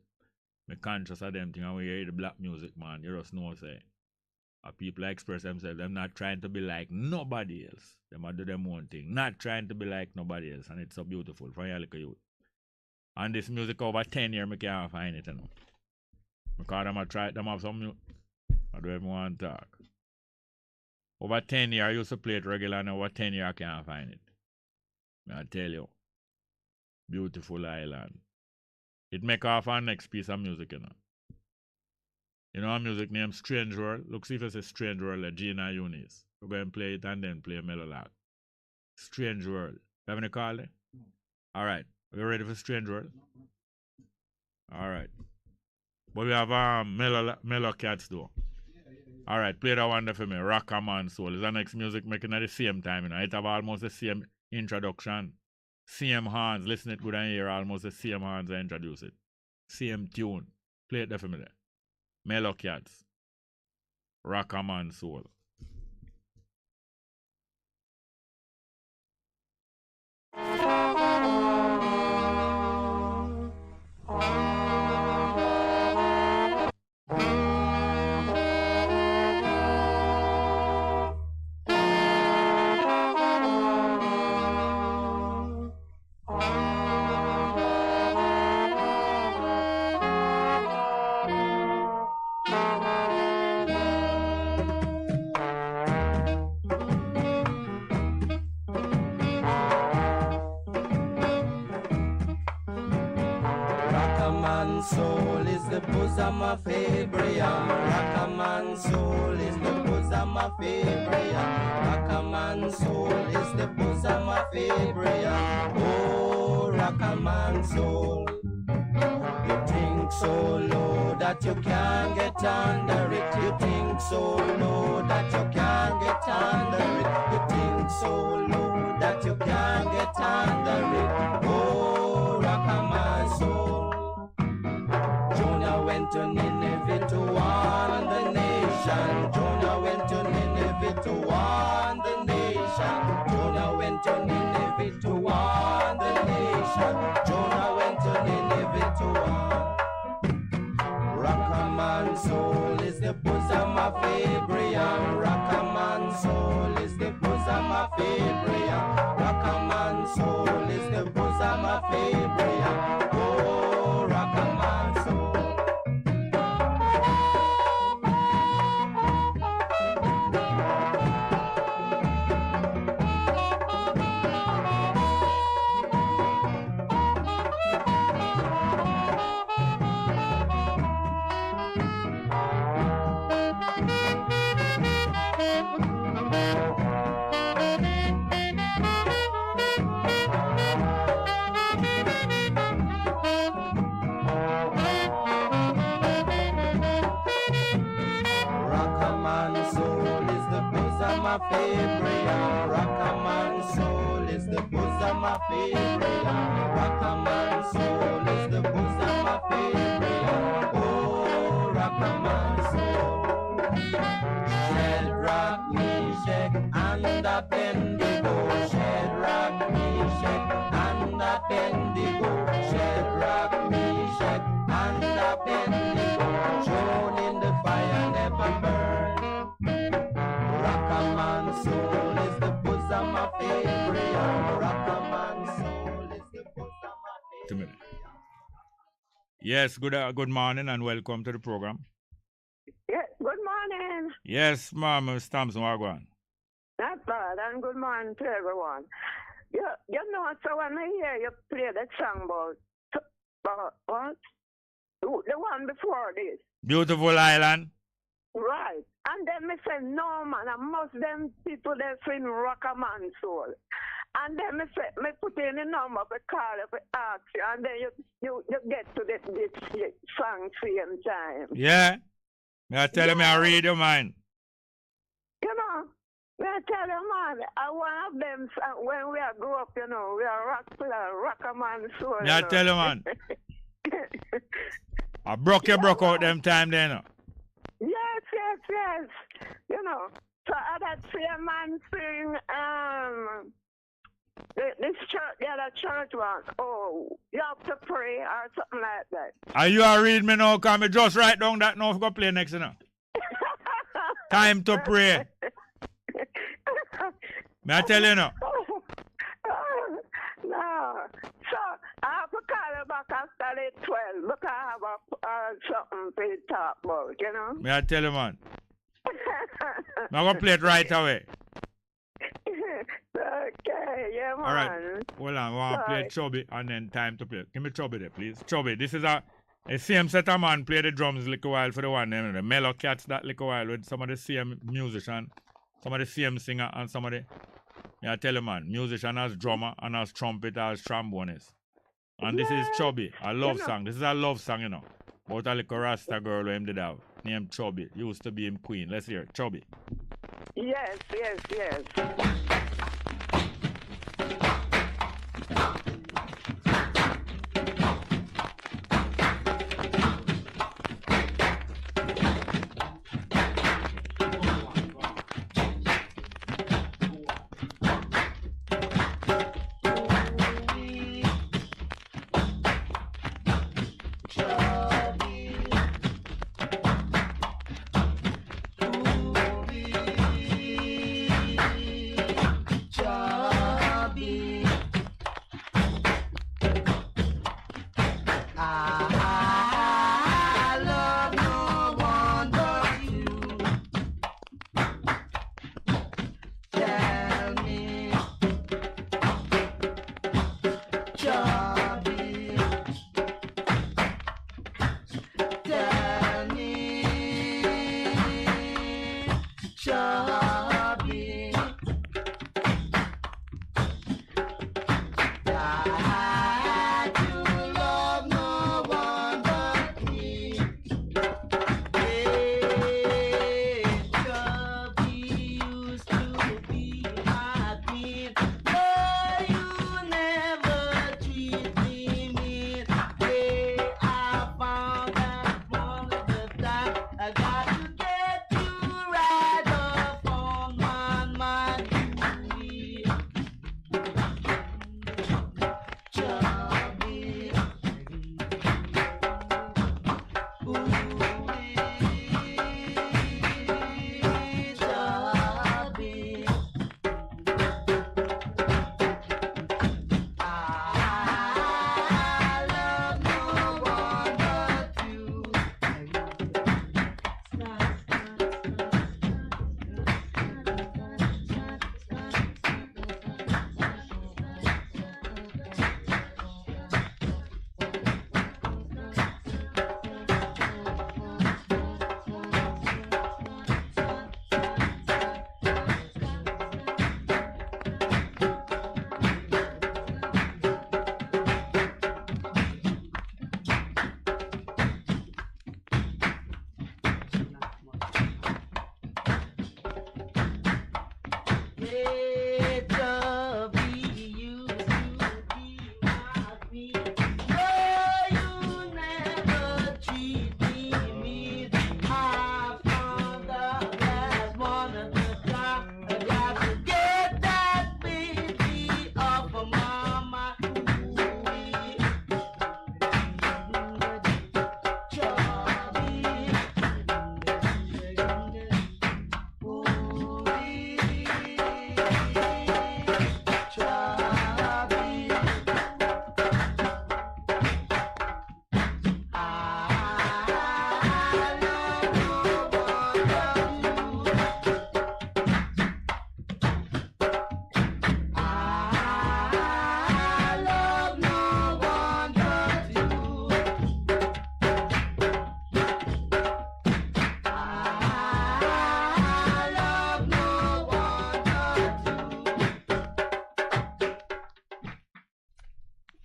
me conscious of them things, and we hear the black music, man, you just know, say. People express themselves, them not trying to be like nobody else. Them do them own thing, not trying to be like nobody else, and it's so beautiful from a little youth. And this music over 10 years, I can't find it, you know. Because them try, them have some music. I don't even want to talk. Over 10 years, I used to play it regular, and over 10 years, I can't find it. I tell you. Beautiful island. It make off our next piece of music, you know. You know our music named Strange World? Look, see if it's a Strange World, like Gina Eunice. We're going to play it and then play Mellow. Strange World. You have any call there? All right. Are you ready for Strange World? All right. But we have Mellow Cats though. All right, play that one there for me. Rock a Man Soul. It's the next music making at the same time, you know. It have almost the same introduction. Same hands. Listen it good and hear almost the same hands I introduce it. Same tune. Play it there for me there. Mellow Cats. Rock a Man Soul. Soul is the bosom of Abraham. Rockaman soul is the bosom of Abraham. Rockaman soul is the bosom of Abraham. Oh, Rockaman soul. You think so low that you can't get under it. You think so low that you can't get under it. You think so low that you can't get under it. Oh, Rockaman soul. Jonah went to Nineveh to warn the nation. Jonah went to Nineveh to warn the nation. Jonah went to Nineveh to warn the nation. Jonah went to Nineveh to warn. Rockaman soul is the bosom of Abraham. Rockaman soul is the bosom of Abraham. Rockaman soul is the bosom of Abraham. Oh, Rockaman soul. Of Abraham, Rockaman soul is the bosom of Abraham. Rockaman soul is the bosom of Abraham. Oh, Rockaman soul. Shadrach, Meshach, and Abednego. Shadrach, Meshach, and Abednego. Shadrach, Meshach, and Abednego. Thrown in the fire, never burned. Rockaman soul is the bosom of Abraham. Rockaman soul is the bosom of Abraham. Yes, good morning and welcome to the program. Yeah, good morning. Yes, ma'am, Stamps Wagwan. Not bad. God, and good morning to everyone. You know, so when I hear you play that song about what? The one before this. Beautiful Island. Right. And then me say, no, man, I must them people that sing rock a man soul. And then me say, me put in the number, me call up, ask you, and then you get to this song same time. Yeah. Me I tell you, me I read your mind. You know, me I tell you, man, I one of them, when we grew up, you know, we are rock a man soul. Me I tell you, man. I broke out them time then. Yes. You know, so I that same man sing, this church, the other church one, oh, you have to pray or something like that. Are you a read me now? Can me just write down that now go play next, you know? Time to pray. May I tell you now? No. So, I have to call you back after the 12 because I have something to talk about, you know? May I tell you, man? I'm going to play it right away. Okay, yeah, man. All right. Hold on. I want to play Chubby and then time to play. Give me Chubby there, please. Chubby, this is a same set of man play the drums a little while for the one. The Mellow Cats that little while with some of the same musician, some of the same singer, and some of the... I tell you, man, musician as drummer and as trumpet as trombonist. And this is Chubby, a love song. This is a love song, you know. About a little Rasta girl who him did have. Named Chubby. Used to be him queen. Let's hear it. Chubby. Yes.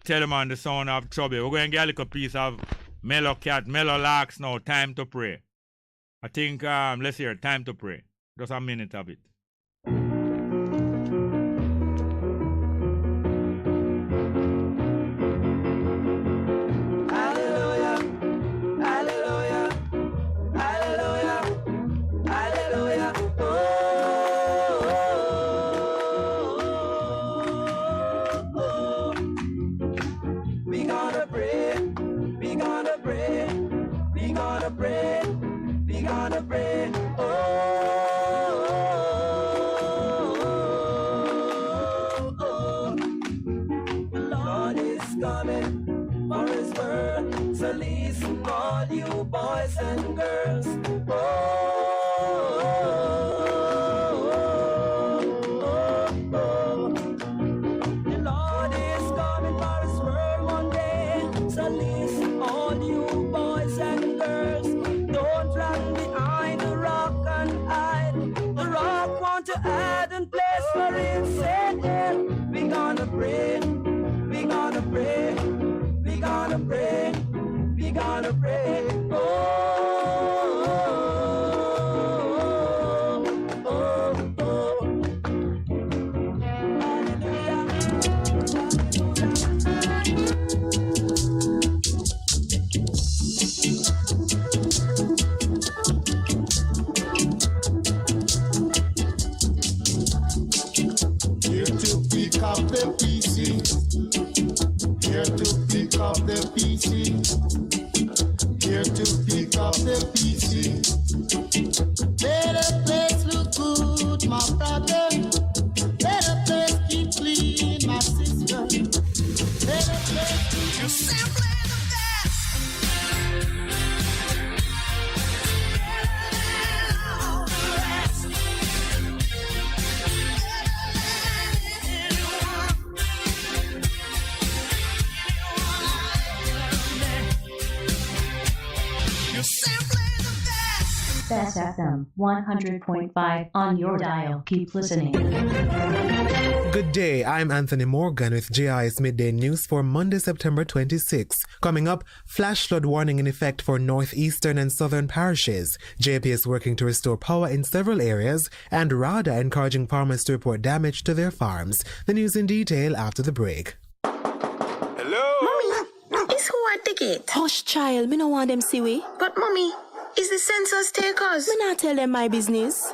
tell them on the sound of Chubby. We're going to get a little piece of Mellow Cat, Mellow Larks now. Time to pray. I think, let's hear it. Time to pray. Just a minute of it. Boys and girls, the Lord is coming for His world one day. So listen, all you boys and girls, don't run behind the rock and hide. The rock want to add and place for himself. We gonna pray, we gonna pray, we gonna pray, we gonna pray. Here to pick up the PC. Here to pick up the PC. Here to pick up the PC. Let the place look good, my brother. Let the place keep clean, my sister. Let the place keep you simply the best. All the rest. Bess FM 100.5 on your dial. Keep listening. Good day, I'm Anthony Morgan with JI's Midday News for Monday, September 26. Coming up, flash flood warning in effect for northeastern and southern parishes. JLP is working to restore power in several areas, and RADA encouraging farmers to report damage to their farms. The news in detail after the break. Hello? Mommy, is who I ticket? Hush, child, me no want them see we. But mommy, is the census takers? Me not tell them my business.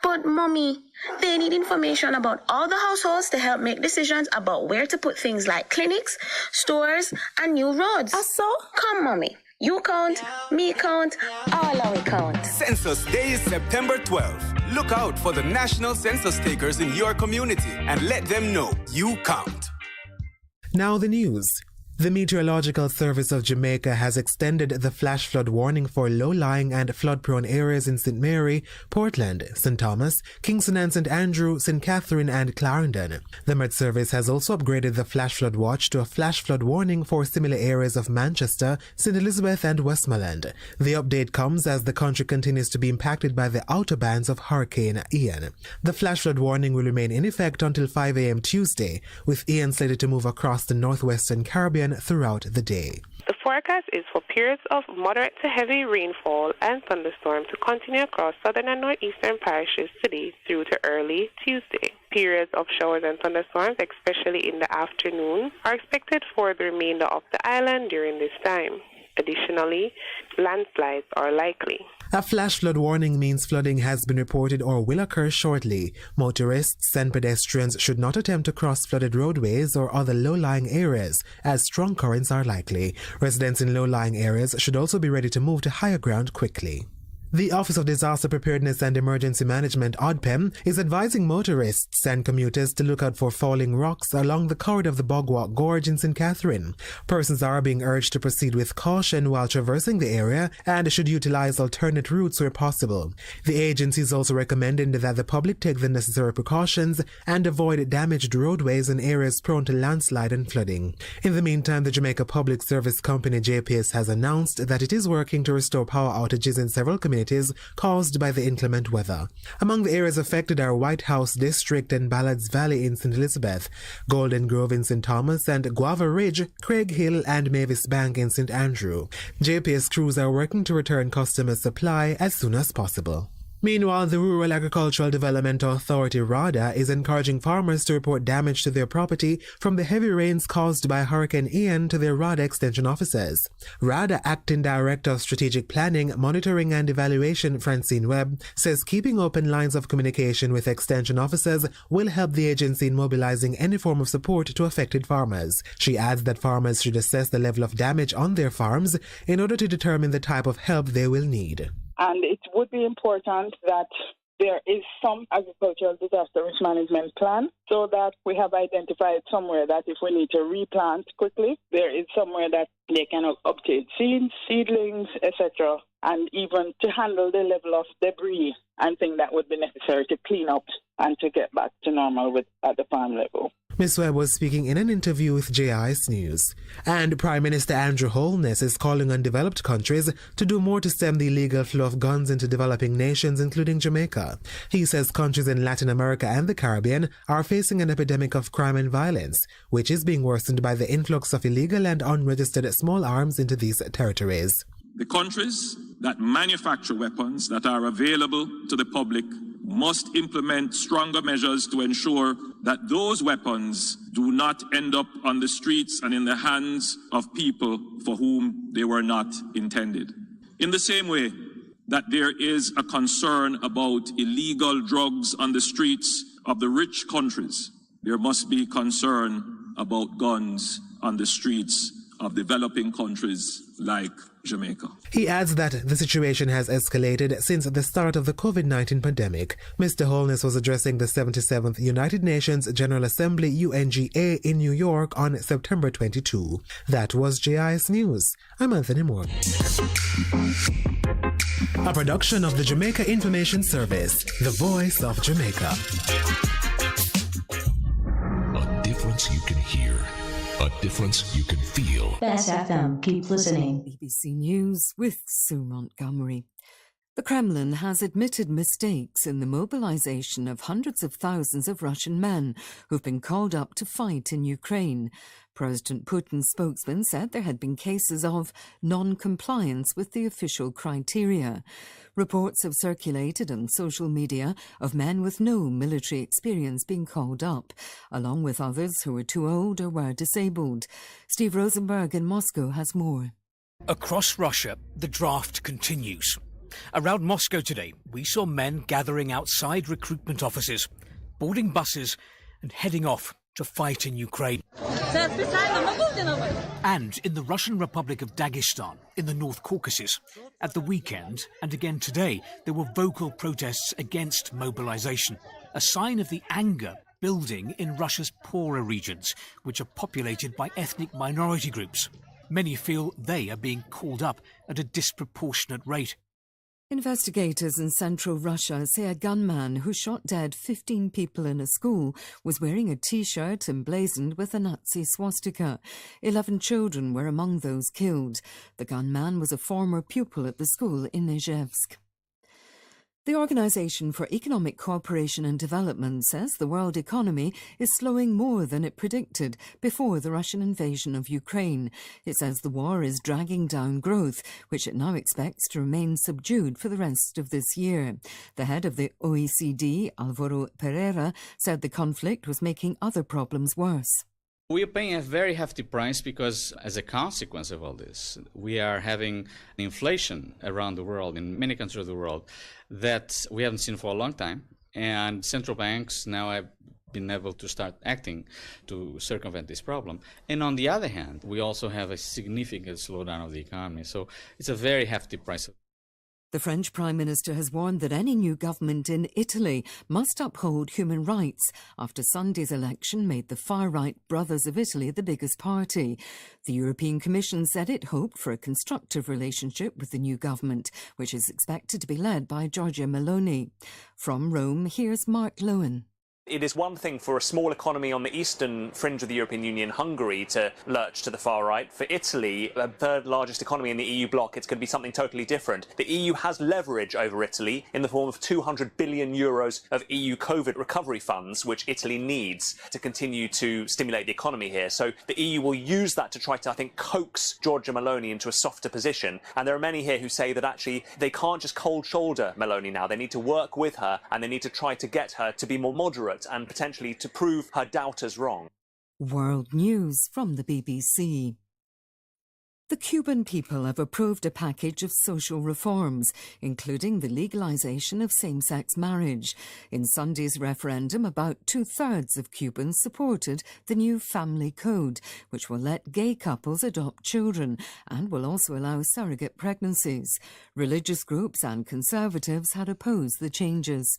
But mommy, they need information about all the households to help make decisions about where to put things like clinics, stores, and new roads. So? Come, mommy. You count, me count, all our count. Census Day is September 12th. Look out for the national census takers in your community and let them know you count. Now the news. The Meteorological Service of Jamaica has extended the flash flood warning for low-lying and flood-prone areas in St. Mary, Portland, St. Thomas, Kingston and St. Andrew, St. Catherine and Clarendon. The Met Service has also upgraded the flash flood watch to a flash flood warning for similar areas of Manchester, St. Elizabeth and Westmoreland. The update comes as the country continues to be impacted by the outer bands of Hurricane Ian. The flash flood warning will remain in effect until 5 a.m. Tuesday, with Ian slated to move across the northwestern Caribbean throughout the day. The forecast is for periods of moderate to heavy rainfall and thunderstorms to continue across southern and northeastern parishes today through to early Tuesday. Periods of showers and thunderstorms, especially in the afternoon, are expected for the remainder of the island during this time. Additionally, landslides are likely. A flash flood warning means flooding has been reported or will occur shortly. Motorists and pedestrians should not attempt to cross flooded roadways or other low-lying areas, as strong currents are likely. Residents in low-lying areas should also be ready to move to higher ground quickly. The Office of Disaster Preparedness and Emergency Management, ODPEM, is advising motorists and commuters to look out for falling rocks along the corridor of the Bogwalk Gorge in St. Catherine. Persons are being urged to proceed with caution while traversing the area and should utilize alternate routes where possible. The agency is also recommending that the public take the necessary precautions and avoid damaged roadways in areas prone to landslide and flooding. In the meantime, the Jamaica Public Service Company, JPS, has announced that it is working to restore power outages in several communities calamities caused by the inclement weather. Among the areas affected are White House District and Ballards Valley in St. Elizabeth, Golden Grove in St. Thomas, and Guava Ridge, Craig Hill, and Mavis Bank in St. Andrew. JPS crews are working to return customer supply as soon as possible. Meanwhile, the Rural Agricultural Development Authority, RADA, is encouraging farmers to report damage to their property from the heavy rains caused by Hurricane Ian to their RADA Extension officers. RADA Acting Director of Strategic Planning, Monitoring and Evaluation, Francine Webb, says keeping open lines of communication with Extension officers will help the agency in mobilizing any form of support to affected farmers. She adds that farmers should assess the level of damage on their farms in order to determine the type of help they will need. And it would be important that there is some agricultural disaster risk management plan so that we have identified somewhere that if we need to replant quickly, there is somewhere that they can obtain seeds, seedlings, etc., and even to handle the level of debris and things that would be necessary to clean up and to get back to normal at the farm level. Ms. Webb was speaking in an interview with JIS News. And Prime Minister Andrew Holness is calling on developed countries to do more to stem the illegal flow of guns into developing nations, including Jamaica. He says countries in Latin America and the Caribbean are facing an epidemic of crime and violence, which is being worsened by the influx of illegal and unregistered small arms into these territories. The countries that manufacture weapons that are available to the public must implement stronger measures to ensure that those weapons do not end up on the streets and in the hands of people for whom they were not intended. In the same way that there is a concern about illegal drugs on the streets of the rich countries, there must be concern about guns on the streets of developing countries like Jamaica. He adds that the situation has escalated since the start of the COVID-19 pandemic. Mr. Holness was addressing the 77th United Nations General Assembly UNGA in New York on September 22. That was JIS News. I'm Anthony Moore. A production of the Jamaica Information Service, the voice of Jamaica. A difference you can hear. A difference you can feel. Bess FM, keep listening. BBC News with Sue Montgomery. The Kremlin has admitted mistakes in the mobilization of hundreds of thousands of Russian men who've been called up to fight in Ukraine. President Putin's spokesman said there had been cases of non-compliance with the official criteria. Reports have circulated on social media of men with no military experience being called up, along with others who were too old or were disabled. Steve Rosenberg in Moscow has more. Across Russia, the draft continues. Around Moscow today, we saw men gathering outside recruitment offices, boarding buses and heading off to fight in Ukraine. And in the Russian Republic of Dagestan, in the North Caucasus, at the weekend and again today, there were vocal protests against mobilization, a sign of the anger building in Russia's poorer regions, which are populated by ethnic minority groups. Many feel they are being called up at a disproportionate rate. Investigators in central Russia say a gunman who shot dead 15 people in a school was wearing a T-shirt emblazoned with a Nazi swastika. 11 children were among those killed. The gunman was a former pupil at the school in Izhevsk. The Organization for Economic Cooperation and Development says the world economy is slowing more than it predicted before the Russian invasion of Ukraine. It says the war is dragging down growth, which it now expects to remain subdued for the rest of this year. The head of the OECD, Alvaro Pereira, said the conflict was making other problems worse. We are paying a very hefty price because, as a consequence of all this, we are having inflation around the world, in many countries of the world, that we haven't seen for a long time. And central banks now have been able to start acting to circumvent this problem. And on the other hand, we also have a significant slowdown of the economy. So it's a very hefty price. The French Prime Minister has warned that any new government in Italy must uphold human rights after Sunday's election made the far-right Brothers of Italy the biggest party. The European Commission said it hoped for a constructive relationship with the new government, which is expected to be led by Giorgia Meloni. From Rome, here's Mark Lowen. It is one thing for a small economy on the eastern fringe of the European Union, Hungary, to lurch to the far right. For Italy, the third largest economy in the EU bloc, it's going to be something totally different. The EU has leverage over Italy in the form of 200 billion euros of EU COVID recovery funds, which Italy needs to continue to stimulate the economy here. So the EU will use that to try to, I think, coax Giorgia Meloni into a softer position. And there are many here who say that actually they can't just cold shoulder Meloni now. They need to work with her and they need to try to get her to be more moderate and potentially to prove her doubters wrong. World News from the BBC. The Cuban people have approved a package of social reforms, including the legalization of same-sex marriage. In Sunday's referendum, about 2/3 of Cubans supported the new family code, which will let gay couples adopt children and will also allow surrogate pregnancies. Religious groups and conservatives had opposed the changes.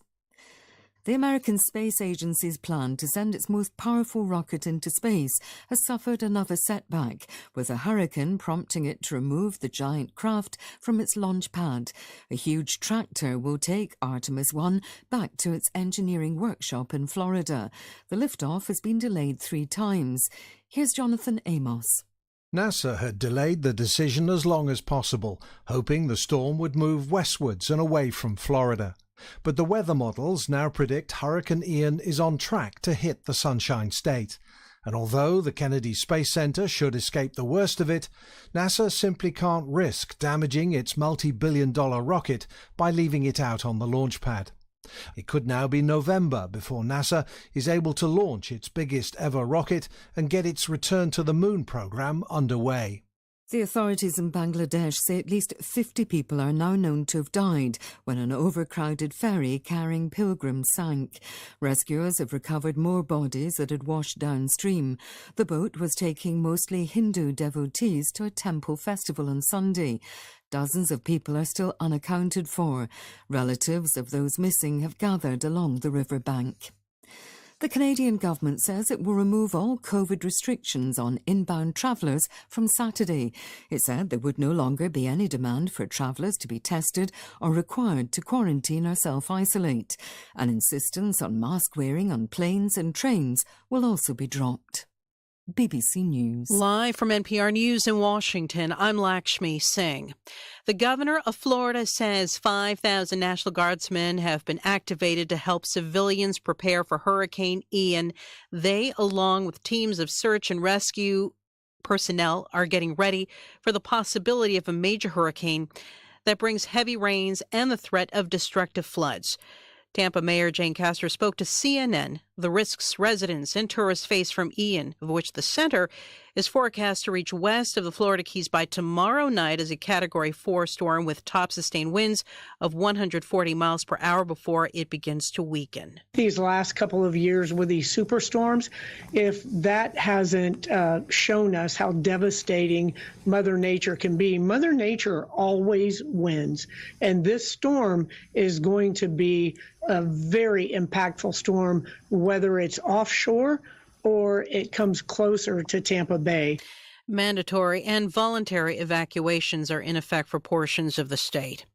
The American Space Agency's plan to send its most powerful rocket into space has suffered another setback, with a hurricane prompting it to remove the giant craft from its launch pad. A huge tractor will take Artemis 1 back to its engineering workshop in Florida. The liftoff has been delayed 3 times. Here's Jonathan Amos. NASA had delayed the decision as long as possible, hoping the storm would move westwards and away from Florida. But the weather models now predict Hurricane Ian is on track to hit the Sunshine State. And although the Kennedy Space Center should escape the worst of it, NASA simply can't risk damaging its multi-billion-dollar rocket by leaving it out on the launch pad. It could now be November before NASA is able to launch its biggest ever rocket and get its return to the moon program underway. The authorities in Bangladesh say at least 50 people are now known to have died when an overcrowded ferry carrying pilgrims sank. Rescuers have recovered more bodies that had washed downstream. The boat was taking mostly Hindu devotees to a temple festival on Sunday. Dozens of people are still unaccounted for. Relatives of those missing have gathered along the river bank. The Canadian government says it will remove all COVID restrictions on inbound travellers from Saturday. It said there would no longer be any demand for travellers to be tested or required to quarantine or self-isolate. An insistence on mask wearing on planes and trains will also be dropped. BBC News. Live from NPR News in Washington, I'm Lakshmi Singh. The governor of Florida says 5,000 National Guardsmen have been activated to help civilians prepare for Hurricane Ian. They, along with teams of search and rescue personnel, are getting ready for the possibility of a major hurricane that brings heavy rains and the threat of destructive floods. Tampa Mayor Jane Castor spoke to CNN the risks residents and tourists face from Ian, of which the center is forecast to reach west of the Florida Keys by tomorrow night as a Category 4 storm with top sustained winds of 140 miles per hour before it begins to weaken. These last couple of years with these superstorms, if that hasn't shown us how devastating Mother Nature can be, Mother Nature always wins. And this storm is going to be a very impactful storm, whether it's offshore or it comes closer to Tampa Bay. Mandatory and voluntary evacuations are in effect for portions of the state.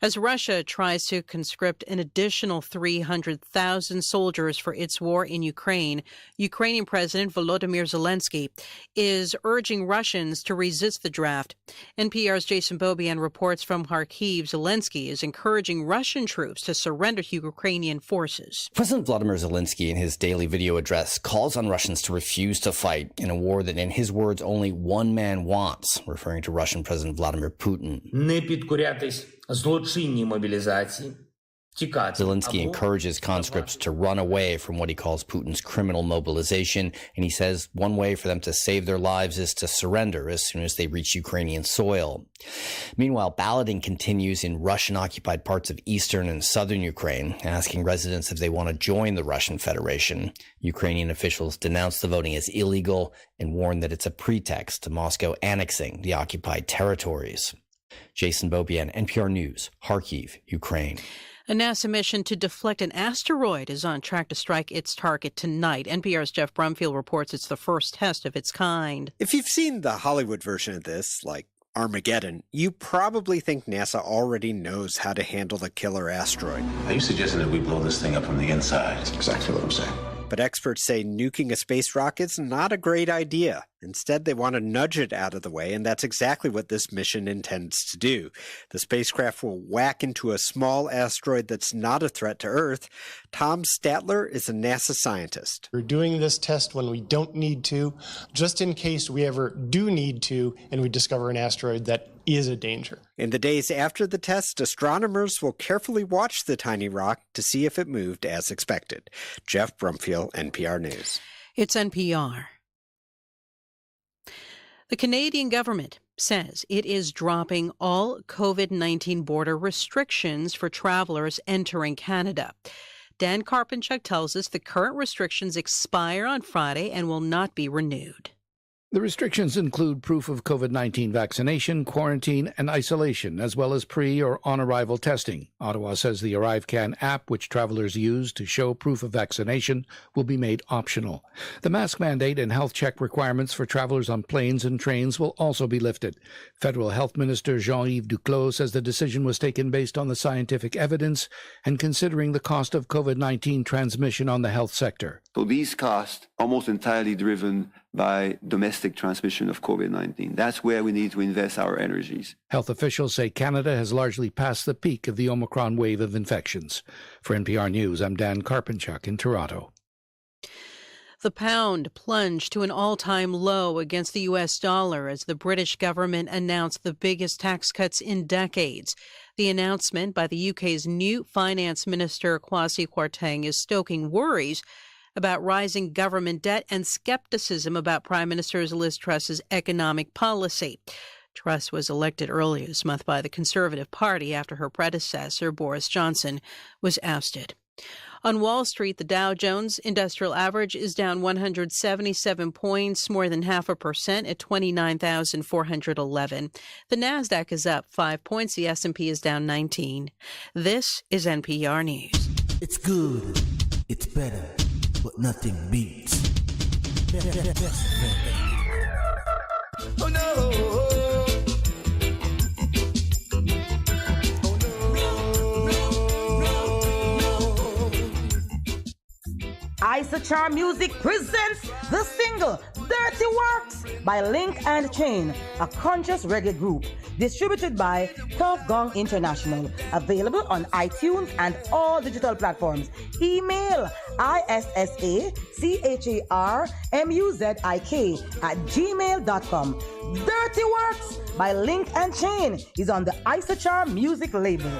As Russia tries to conscript an additional 300,000 soldiers for its war in Ukraine, Ukrainian President Volodymyr Zelensky is urging Russians to resist the draft. NPR's Jason Bobian reports from Kharkiv. Zelensky is encouraging Russian troops to surrender to Ukrainian forces. President Vladimir Zelensky, in his daily video address, calls on Russians to refuse to fight in a war that, in his words, only one man wants, referring to Russian President Vladimir Putin. Zelensky encourages conscripts to run away from what he calls Putin's criminal mobilization, and he says one way for them to save their lives is to surrender as soon as they reach Ukrainian soil. Meanwhile, balloting continues in Russian-occupied parts of eastern and southern Ukraine, asking residents if they want to join the Russian Federation. Ukrainian officials denounced the voting as illegal and warned that it's a pretext to Moscow annexing the occupied territories. Jason Bobian, NPR News, Kharkiv, Ukraine. A NASA mission to deflect an asteroid is on track to strike its target tonight. NPR's Jeff Brumfield reports it's the first test of its kind. If you've seen the Hollywood version of this, like Armageddon, you probably think NASA already knows how to handle the killer asteroid. Are you suggesting that we blow this thing up from the inside? That's exactly what I'm saying. But experts say nuking a space rocket's not a great idea. Instead, they want to nudge it out of the way, and that's exactly what this mission intends to do. The spacecraft will whack into a small asteroid that's not a threat to Earth. Tom Statler is a NASA scientist. We're doing this test when we don't need to, just in case we ever do need to, and we discover an asteroid that is a danger. In the days after the test, astronomers will carefully watch the tiny rock to see if it moved as expected. Jeff Brumfield, NPR News. It's NPR. The Canadian government says it is dropping all COVID-19 border restrictions for travelers entering Canada. Dan Karpinchuk tells us the current restrictions expire on Friday and will not be renewed. The restrictions include proof of COVID-19 vaccination, quarantine, and isolation, as well as pre- or on-arrival testing. Ottawa says the ArriveCan app, which travelers use to show proof of vaccination, will be made optional. The mask mandate and health check requirements for travelers on planes and trains will also be lifted. Federal Health Minister Jean-Yves Duclos says the decision was taken based on the scientific evidence and considering the cost of COVID-19 transmission on the health sector. So these costs almost entirely driven by domestic transmission of COVID-19. That's where we need to invest our energies. Health officials say Canada has largely passed the peak of the Omicron wave of infections. For NPR News, I'm Dan Karpinchuk in Toronto. The pound plunged to an all-time low against the U.S. dollar as the British government announced the biggest tax cuts in decades. The announcement by the UK's new finance minister, Kwasi Kwarteng, is stoking worries about rising government debt and skepticism about Prime Minister Liz Truss's economic policy. Truss was elected earlier this month by the Conservative Party after her predecessor, Boris Johnson, was ousted. On Wall Street, the Dow Jones Industrial Average is down 177 points, more than 0.5% at 29,411. The Nasdaq is up 5 points. The S&P is down 19. This is NPR News. It's good. It's better. But nothing beats. Oh no! Isachar Music presents the single Dirty Works by Link and Chain, a conscious reggae group distributed by Tough Gong International, available on iTunes and all digital platforms. Email isacharmuzik@gmail.com. Dirty Works by Link and Chain is on the Isachar Music label.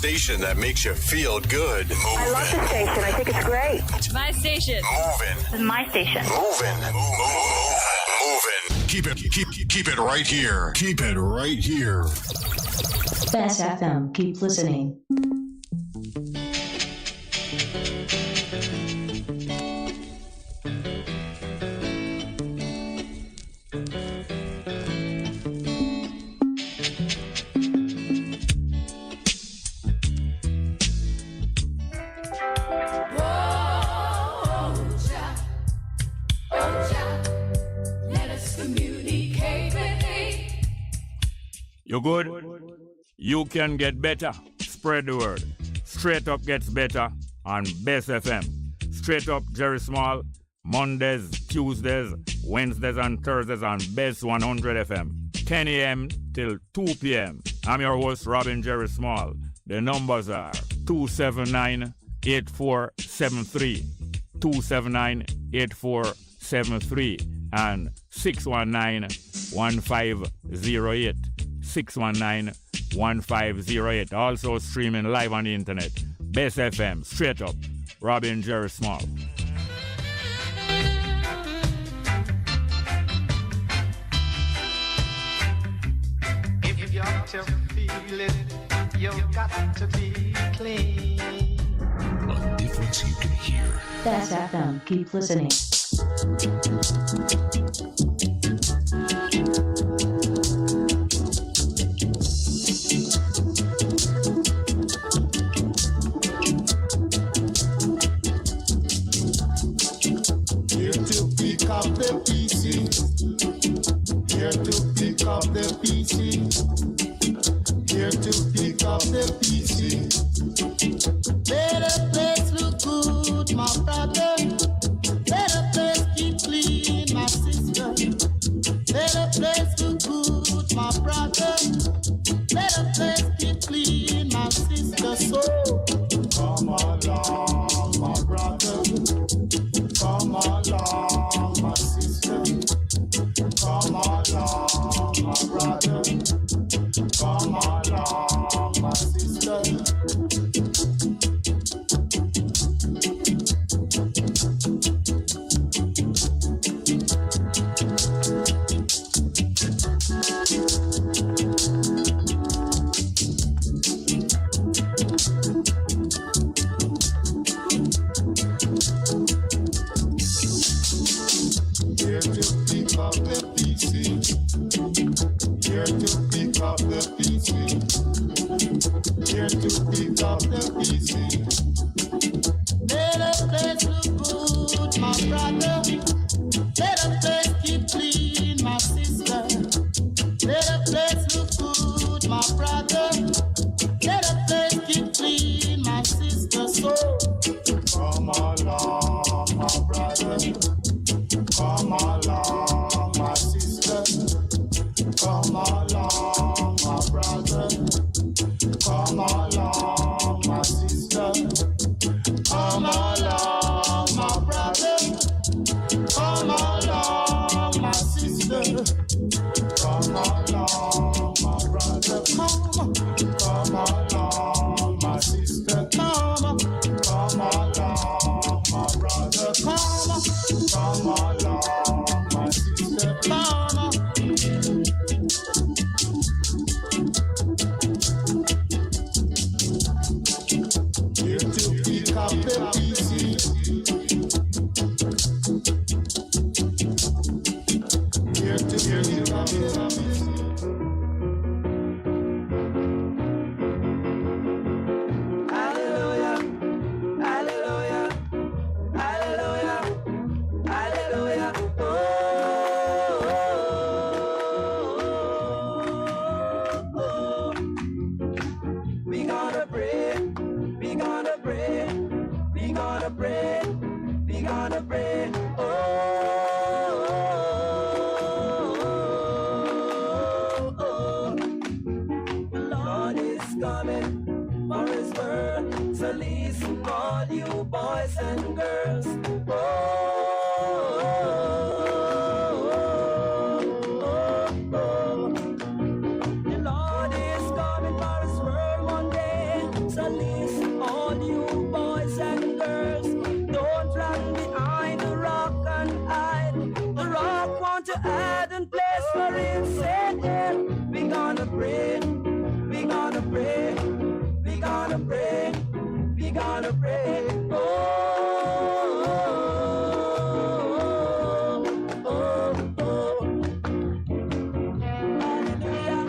station that makes you feel good. Moving. I love the station. I think it's great. My station. Moving. This is my station. Moving. Moving. Keep it right here. Keep it right here. Bess FM. Keep listening. You good? You can get better. Spread the word. Straight Up gets better on Bess FM. Straight Up Jerry Small, Mondays, Tuesdays, Wednesdays and Thursdays on Bess 100 FM. 10 a.m. till 2 p.m. I'm your host, Robin Jerry Small. The numbers are 279-8473, 279-8473, and 619-1508. 619-1508. Also streaming live on the internet. Bess FM, Straight Up, Robin Jerry Small. If you're to feel it, you've got to be clean. A difference you can hear. Bess FM. Keep listening. Here to pick up the pieces. Here to pick up the pieces. Here to pick up the pieces. Let the place look good, my brother. Let the place keep clean, my sister. Let the place look good, my brother. Let the place keep clean, my sister. So come along, my brother. Come along, my sister. Come along, my brother. Come along, my sister. Here to pick up the pieces. Here to pick up the pieces. Here to pick up the pieces. Let the place look good, my brother. Let the place keep clean, my sister. Let the place look good, my brother. Let the place keep clean, my sister. So come along, my brother. Come along, my sister. Come along, my brother. Come along, my sister. Come along, my brother. Come along, my sister. Come along, my brother. Come along, my sister. Come along, my brother. Come along, my sister. Here to pick up the pieces. Here to pick up the pieces. Hallelujah, hallelujah, hallelujah, hallelujah. We gonna pray, we gonna pray, we gonna pray, we gonna pray. The Lord is coming for His word, so listen, all you boys and girls. The Lord is coming for His word one day, so hiding place for insane. Yeah. We gonna pray, we gonna pray, we gonna pray, we gonna pray. Oh, oh, oh, oh. Hallelujah,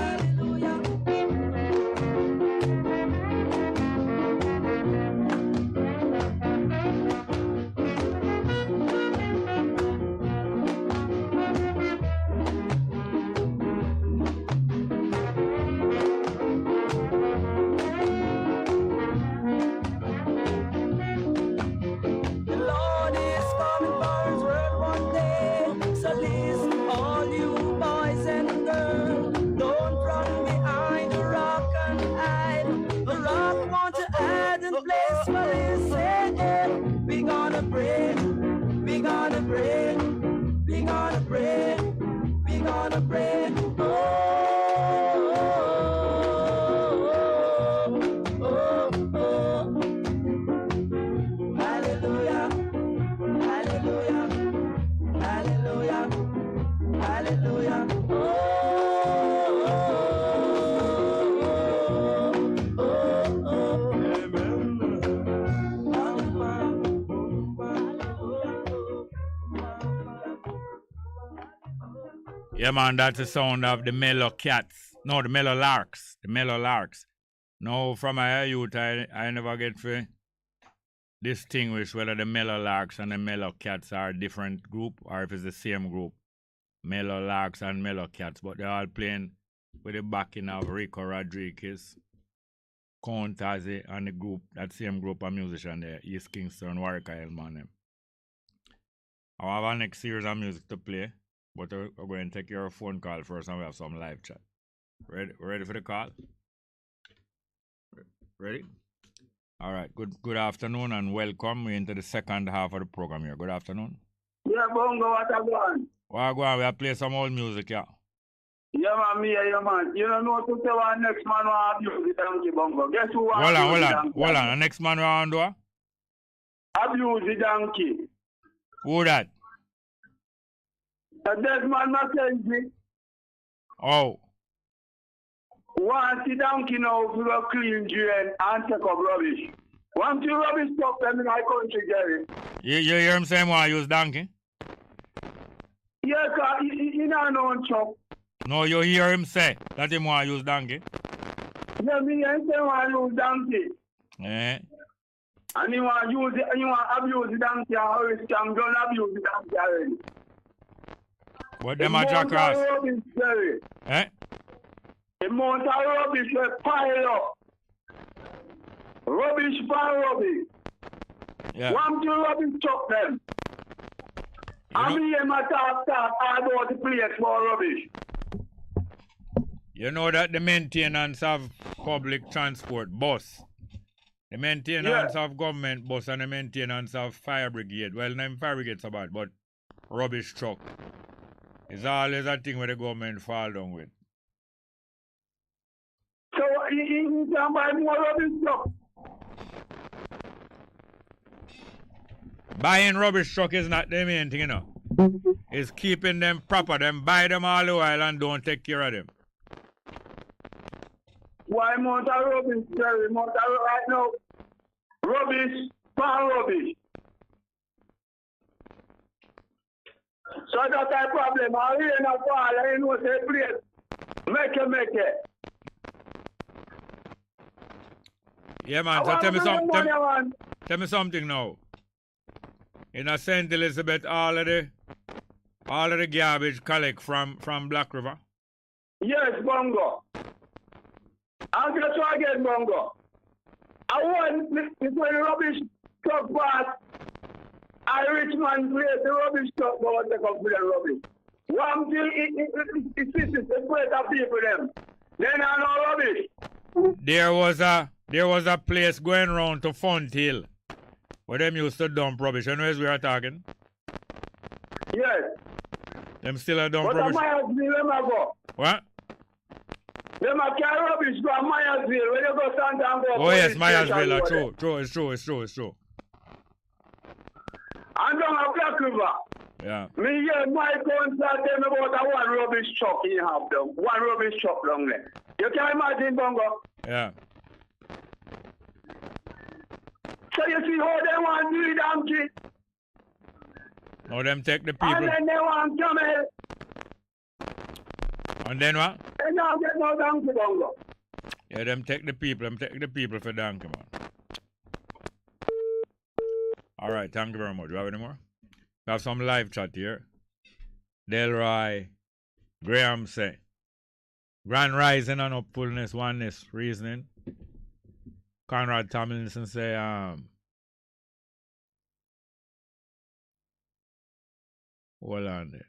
hallelujah, hallelujah, the Lord is coming for his word one day. So listen, all you boys and girls, don't run behind the rock and hide. The rock wants to hide in place for his sake. We gonna pray, we gonna pray, we gonna pray, we gonna pray. Oh, oh, oh, oh. Hallelujah, hallelujah, hallelujah, hallelujah. Oh, oh, oh, oh, Yeah, man, that's the sound of the Mellow Cats. No, the Mellow Larks. The Mellow Larks. No, from my youth, I never get to distinguish whether the Mellow Larks and the Mellow Cats are a different group or if it's the same group. Mellow Larks and Mellow Cats, but they're all playing with the backing of Rico Rodriguez, Count Tazi, and the group, that same group of musicians there, East Kingston, Warwick Island, man. I have our next series of music to play, but we're going to take your phone call first and we have some live chat. Ready for the call? Ready? All right. Good afternoon and welcome. We're into the second half of the program here. Good afternoon. Yeah, Bongo, what I want? Well, go on. We'll play some old music, yeah. Yeah, man, yeah, man. You don't know to say what next man will have you the donkey, Bongo. Guess who Hold on. The next man will have you? Abuse the donkey. Who that? That man Mackenzie. Oh. Want the donkey now to go clean drain and take up rubbish. Want the rubbish stuff them in my country, Jerry. You hear him saying want to use donkey? Yes, he don't know chop. No, you hear him say that he want to use donkey? Yeah, me and say want to use donkey. Eh? And he want use it, and he want abuse the donkey already. I'm going to abuse the donkey already. What them a jackass? Eh? The amount of rubbish will pile up. Rubbish for rubbish. Yeah. Want to rubbish chop them. I mean, I talk about the place for rubbish. You know that the maintenance of public transport, bus, the maintenance of government bus and the maintenance of fire brigade, well, them fire brigades are bad, but rubbish truck is always a thing where the government fall down with. So, you can buy more rubbish truck. Buying rubbish truck is not the main thing, you know. It's keeping them proper. Them buy them all the while and don't take care of them. Why amount of rubbish, Jerry? Amount of right now. Rubbish, for rubbish. So that's a problem. I really not fall. I know say place. Make it. Yeah, man. So tell me something now. In a St. Elizabeth, all of the garbage collect from Black River? Yes, Bongo. I'll just try again, Bongo. I want this when the rubbish truck pass. I rich man place the rubbish truck go and take up with the rubbish. One thing it's the place of people them. Then I know rubbish. There was a place going round to Font Hill where them used to dump rubbish. You know where we are talking? Yes. Them still a dump rubbish. But Myersville, them go. What? Them a carry rubbish from Myersville when you go stand and go. Oh yes, Myersville. True. It's true. And down a Black River. Yeah. Me hear my council tell me about a one rubbish truck he have down. One rubbish truck down there. You can imagine, Bongo? Yeah. So you see how they want to do donkey? Now them take the people. And then they want camel. And then what? They don't get no donkey, Bongo. Yeah, them take the people for donkey, man. Alright, thank you very much. Do you have any more? We have some live chat here. Delroy Graham say, Grand Rising and Upfulness, Oneness, Reasoning. Conrad Tomlinson say, hold on there.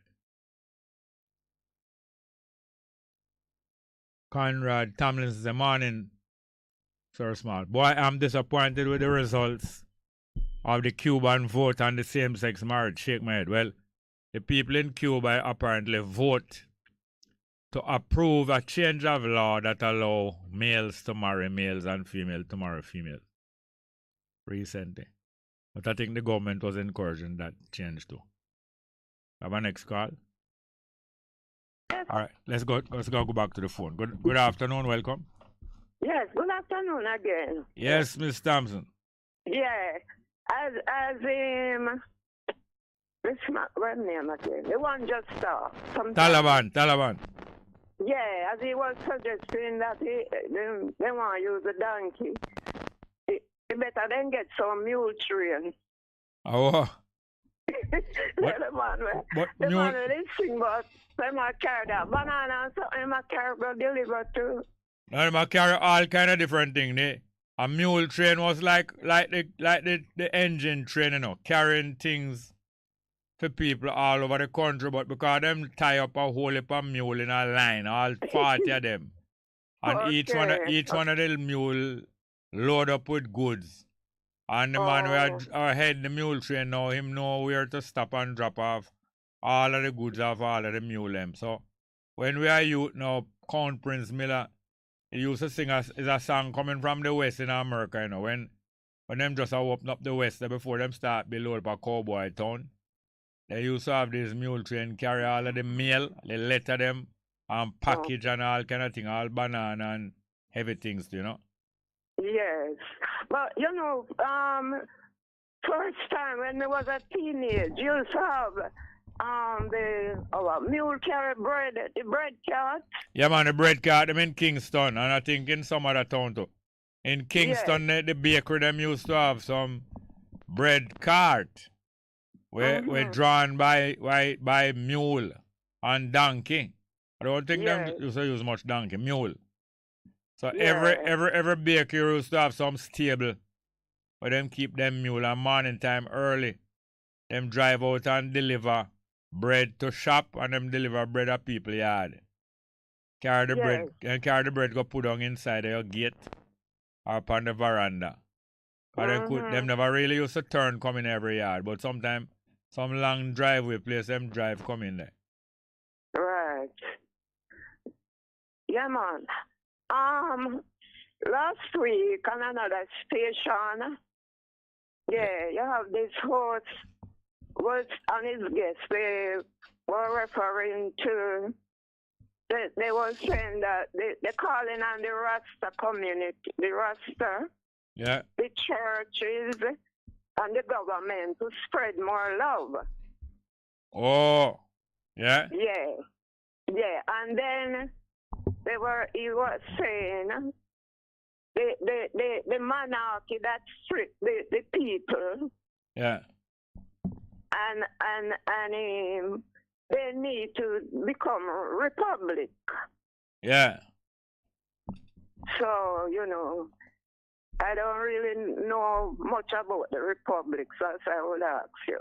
Conrad Tomlinson say, morning, Sir Smart. Boy, I'm disappointed with the results of the Cuban vote on the same-sex marriage. Shake my head. Well, the people in Cuba apparently vote to approve a change of law that allow males to marry males and females to marry females recently. But I think the government was encouraging that change too. Have a next call. All right, let's go back to the phone. Good afternoon, welcome. Yes, good afternoon again. Yes, Miss Thompson. Yeah, as what name again? The one just saw. Taliban. Yeah, as he was suggesting that they want to use a donkey. He better then get some mule train. Oh. The man will listen, but they might carry that banana and something, they might carry go deliver too. Now they might carry all kind of different things. A mule train was like the engine train, you know, carrying things for people all over the country, but because them tie up a whole heap of mule in a line, all 40 of them. And Okay. each one of the mule load up with goods. And the man who head the mule train now, him know where to stop and drop off all of the goods off all of the mule them. So when we are youth now, Count Prince Miller, he used to sing is a song coming from the West in America, you know, when them just open up the West before them start build up a cowboy town. They used to have this mule train carry all of the mail, they letter them and package and all kind of thing, all banana and heavy things, you know. Yes. But, you know, first time when I was a teenage, you used to have the mule carry bread, the bread cart. Yeah, man, the bread cart, them in Kingston, and I think in some other town too. In Kingston, the bakery, them used to have some bread cart. We're drawn by mule and donkey. I don't think them used to use much donkey, mule. So every bakery used to have some stable where them keep them mule and morning time early. Them drive out and deliver bread to shop and them deliver bread at people yard. Carry the bread go put on inside your gate or upon the veranda. Them never really used to turn come in every yard, but sometimes some long driveway place them drive come in there. Right. Yeah, man. Last week on another station, you have this host was on his guest. They were referring to, they were saying that they're calling on the Rasta community, the Rasta, the churches, and the government to spread more love. Oh, yeah? Yeah, and then he was saying the monarchy that stripped the people. Yeah. And they need to become a republic. Yeah. So, you know, I don't really know much about the republic, so I would ask you.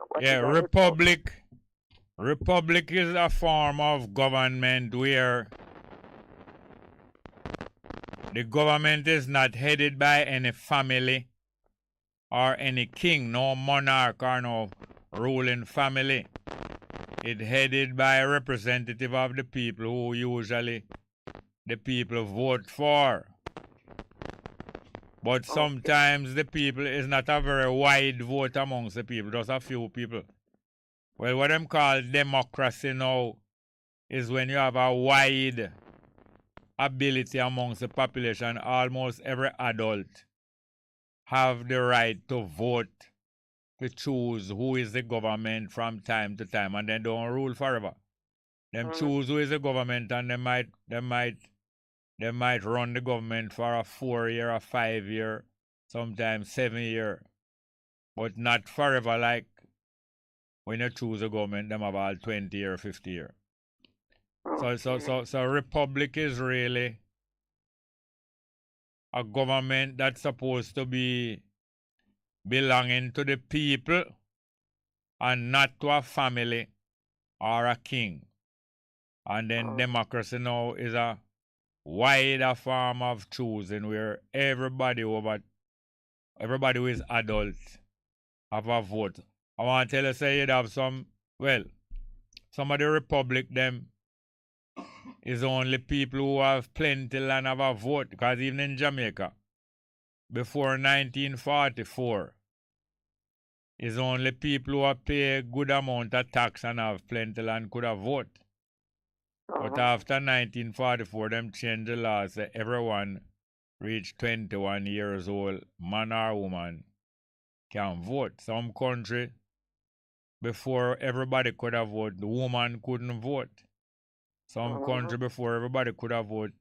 Republic is a form of government where the government is not headed by any family or any king, no monarch or no ruling family. It's headed by a representative of the people who usually the people vote for. But sometimes the people is not a very wide vote amongst the people, just a few people. Well, what them call democracy now is when you have a wide ability amongst the population. Almost every adult have the right to vote, to choose who is the government from time to time, and they don't rule forever. Them choose who is the government, and they might run the government for a 4-year, a 5-year, sometimes 7-year, but not forever. Like when you choose a government, them have all 20-year, 50-year. So republic is really a government that's supposed to be belonging to the people and not to a family or a king. And then democracy now is a wider form of choosing where everybody who is adult have a vote. I want to tell you, say you'd have some of the republic, them is only people who have plenty land have a vote. Because even in Jamaica, before 1944, is only people who have pay a good amount of tax and have plenty land could have vote. But after 1944, them changed the law, say everyone reached 21 years old, man or woman, can vote. Some country, before everybody could have voted, the woman couldn't vote. Some country, before everybody could have voted,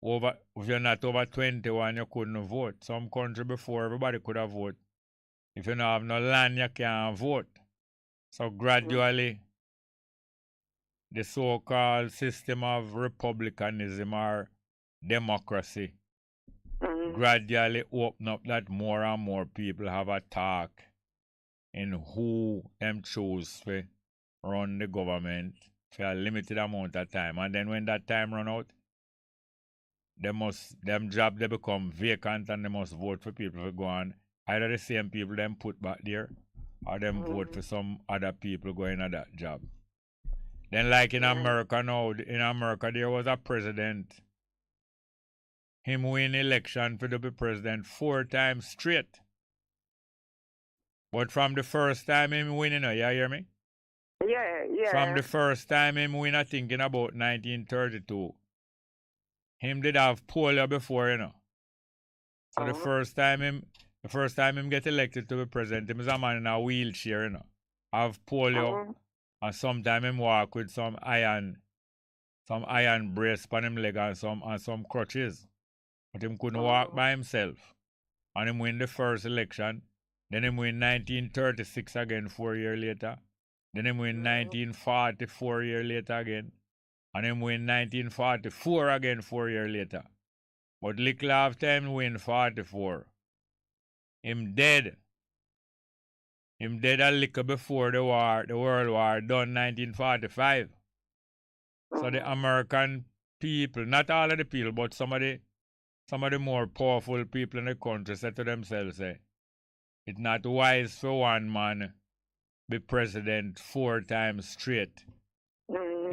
if you're not over 21, you couldn't vote. Some country, before everybody could have voted, if you don't have no land, you can't vote. So gradually, the so-called system of republicanism or democracy gradually open up that more and more people have a talk in who them choose to run the government for a limited amount of time. And then when that time run out, them job they become vacant and they must vote for people to go on. Either the same people them put back there or them vote for some other people going at that job. Then like in America now, in America there was a president. Him win election for to be president 4 times straight. But from the first time him winning, you hear me? Yeah. From the first time him win, I think in about 1932. Him did have polio before, you know. So the first time him get elected to be president, him is a man in a wheelchair, you know. Have polio. And sometimes him walk with some iron brace on him leg and some crutches. But him couldn't walk by himself. And him win the first election. Then him win 1936 again 4 years later. Then him win 1944 years later again. And him win 1944 again 4 years later. But little after him win 44. Him dead. Him dead a little before the World War done 1945. So the American people, not all of the people, but some of the more powerful people in the country said to themselves, it's not wise for one man be president 4 times straight.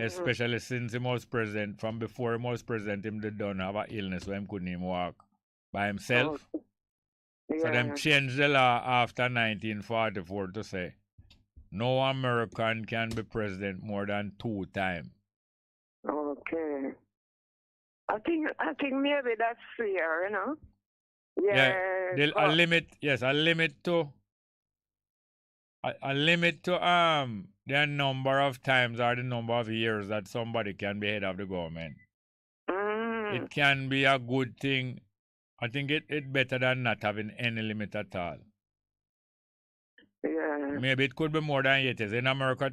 Especially since he was president, from before he was president, him did done have an illness where he couldn't even walk by himself. So them changed the law after 1944 to say no American can be president more than 2 times. Okay. I think maybe that's fair, you know. A limit to the number of times or the number of years that somebody can be head of the government. It can be a good thing. I think it's better than not having any limit at all. Yeah. Maybe it could be more than 8 years. In America,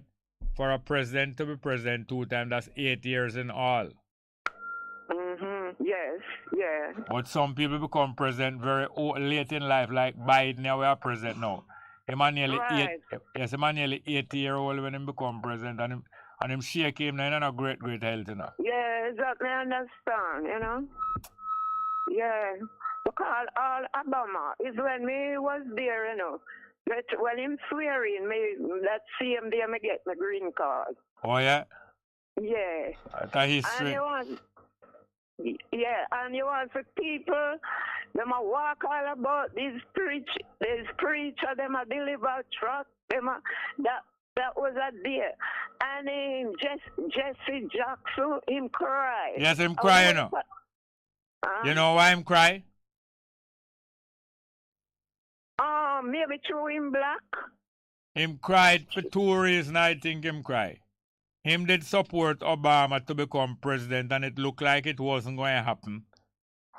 for a president to be president 2 times, that's 8 years in all. Yes, yeah. But some people become president very late in life, like Biden, now we are president now. Him a nearly 80-year-old when he become president, and him shake him now in a great health, you know. Yeah, exactly, I understand, you know. Yeah, because all Obama is when me was there, you know. But when him swearing me, that same day I get my green card. Oh, yeah? Yeah. That's history. Yeah, and you want for people, them a walk all about this preacher, them a deliver truck, them a, that was a day. And Jesse Jackson, him cry. Yes, him cry, you know. You know why him cry? Maybe through him black. Him cried for 2 reasons, I think him cry. Him did support Obama to become president, and it looked like it wasn't going to happen.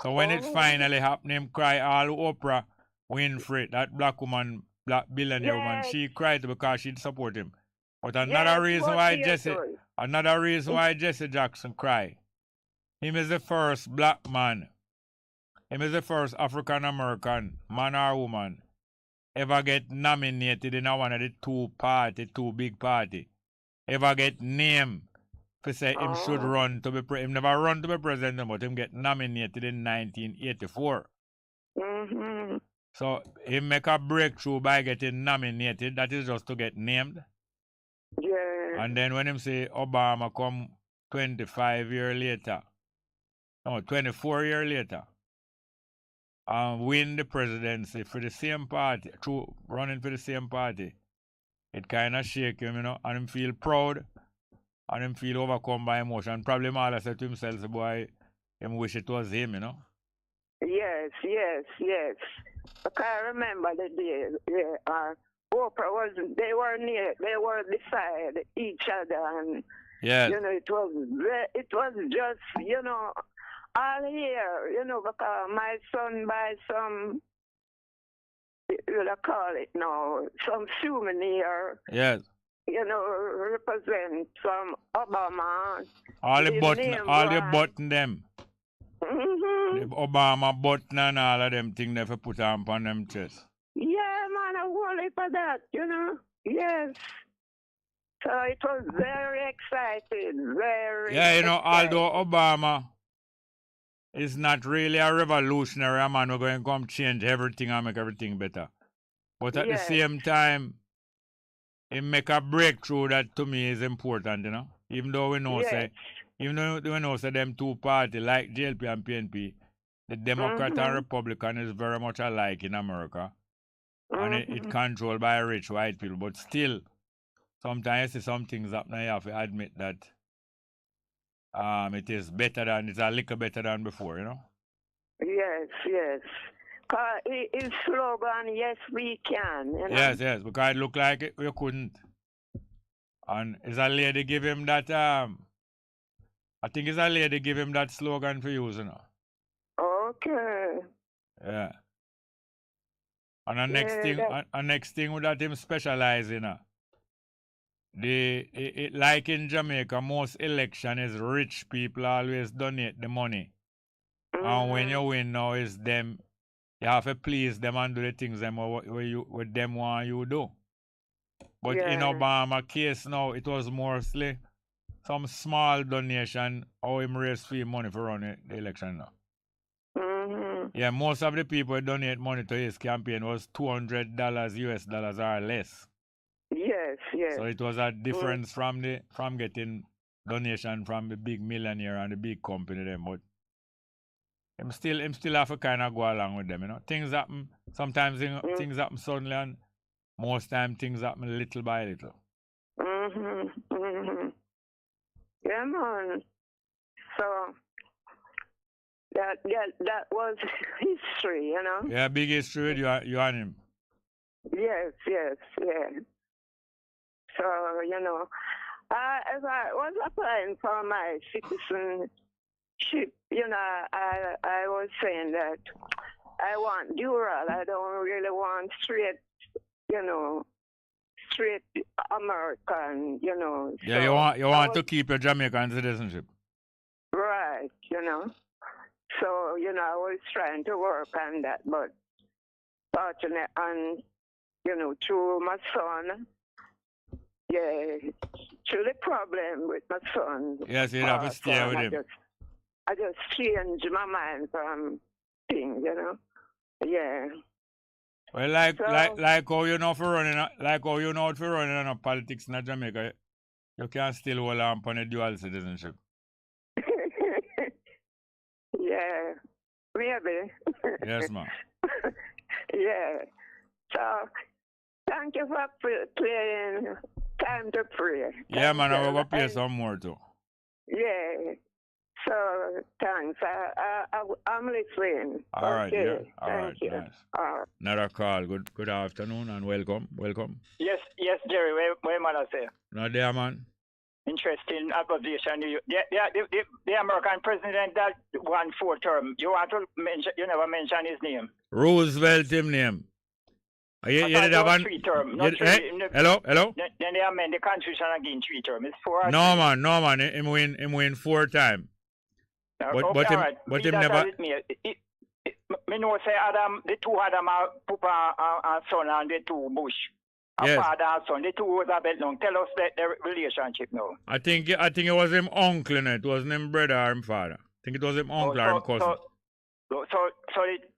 So when it finally happened, him cry all Oprah Winfrey, that black woman, black billionaire woman, she cried because she'd support him. But another reason why Jesse Jackson cry, him is the first black man, him is the first African American man or woman ever get nominated in one of the two big party. Ever get named to say him should run to be him never run to be president, but him get nominated in 1984. So him make a breakthrough by getting nominated. That is just to get named. Yeah. And then when him say Obama come 24 years later, and win the presidency for the same party, through running for the same party, it kind of shake him, you know, and him feel proud, and him feel overcome by emotion. Probably all said to himself, boy, him wish it was him, you know. Yes. Because I remember the day, Oprah they were beside each other, and you know, it was just, you know, all here, you know, because my son buy some, what I call it now, some souvenir. Yes. You know, represent some Obama. All the button them. The Obama button and all of them things they for put on them chest. Yeah, man, I want it for that, you know. Yes. So it was very exciting, very you know, exciting. although Obama is not really a revolutionary man who's going to come change everything and make everything better. But at the same time, he make a breakthrough that to me is important, you know. Even though we know say them two parties like JLP and PNP, the Democrat and Republican is very much alike in America. And it controlled by rich white people. But still, sometimes you see some things happening, you have to admit that it is it's a little better than before, you know? Yes. His slogan, yes, we can. You know? Yes, because it looked like we couldn't. And is a lady give him that, I think it's a lady give him that slogan for use, you know? Okay. Yeah. And the next thing with that him specialize in, like in Jamaica, most election is rich people always donate the money. And when you win now is them, you have to please them and do the things them what them want you do. But in Obama case now, it was mostly some small donation how him raise free money for running the election now. Yeah, most of the people who donate money to his campaign was $200 US dollars or less. Yes. So it was a difference from getting donation from the big millionaire and the big company them, but him still have to kind of go along with them, you know. Things happen. Sometimes things happen suddenly, and most time things happen little by little. Yeah, man. So that was history, you know. Yeah, big history with you and him. Yes. So, you know, as I was applying for my citizenship, you know, I was saying that I want dual. I don't really want straight, you know, straight American, you know. Yeah, so you want to keep your Jamaican citizenship. Right, you know. So, you know, I was trying to work on that, but fortunately, and, you know, through my son, through the problem with my son. Yes, you have to stay with him. I just changed my mind from things, you know. Yeah. Well, like how you know for running, on politics in Jamaica, you can still hold on to the dual citizenship. Yeah, maybe. Yes, ma'am. Yeah. So, thank you for playing Time to Pray. Yeah, man, I will play some more too. Yeah. So, thanks. I'm listening. All right, okay. yeah. All right, Thank you. nice. All right. Another call. Good afternoon and welcome. Yes, Jerry, where man I say? Not there, man. Interesting observation. The American president that won 4 term. You want to mention? You never mention his name. Roosevelt, him name. You did have one. 3 term. Hello. Then they amend the constitution again 3 term. It's 4. No man. Him win 4 times. But him never. Me know say Adam, the 2 Adam are Papa and son and the 2 Bush. Yes. Father and son, the 2 was a bit long. Tell us the relationship now. I think it was him uncle, and it wasn't him brother or him father. I think it was him uncle or him cousin. So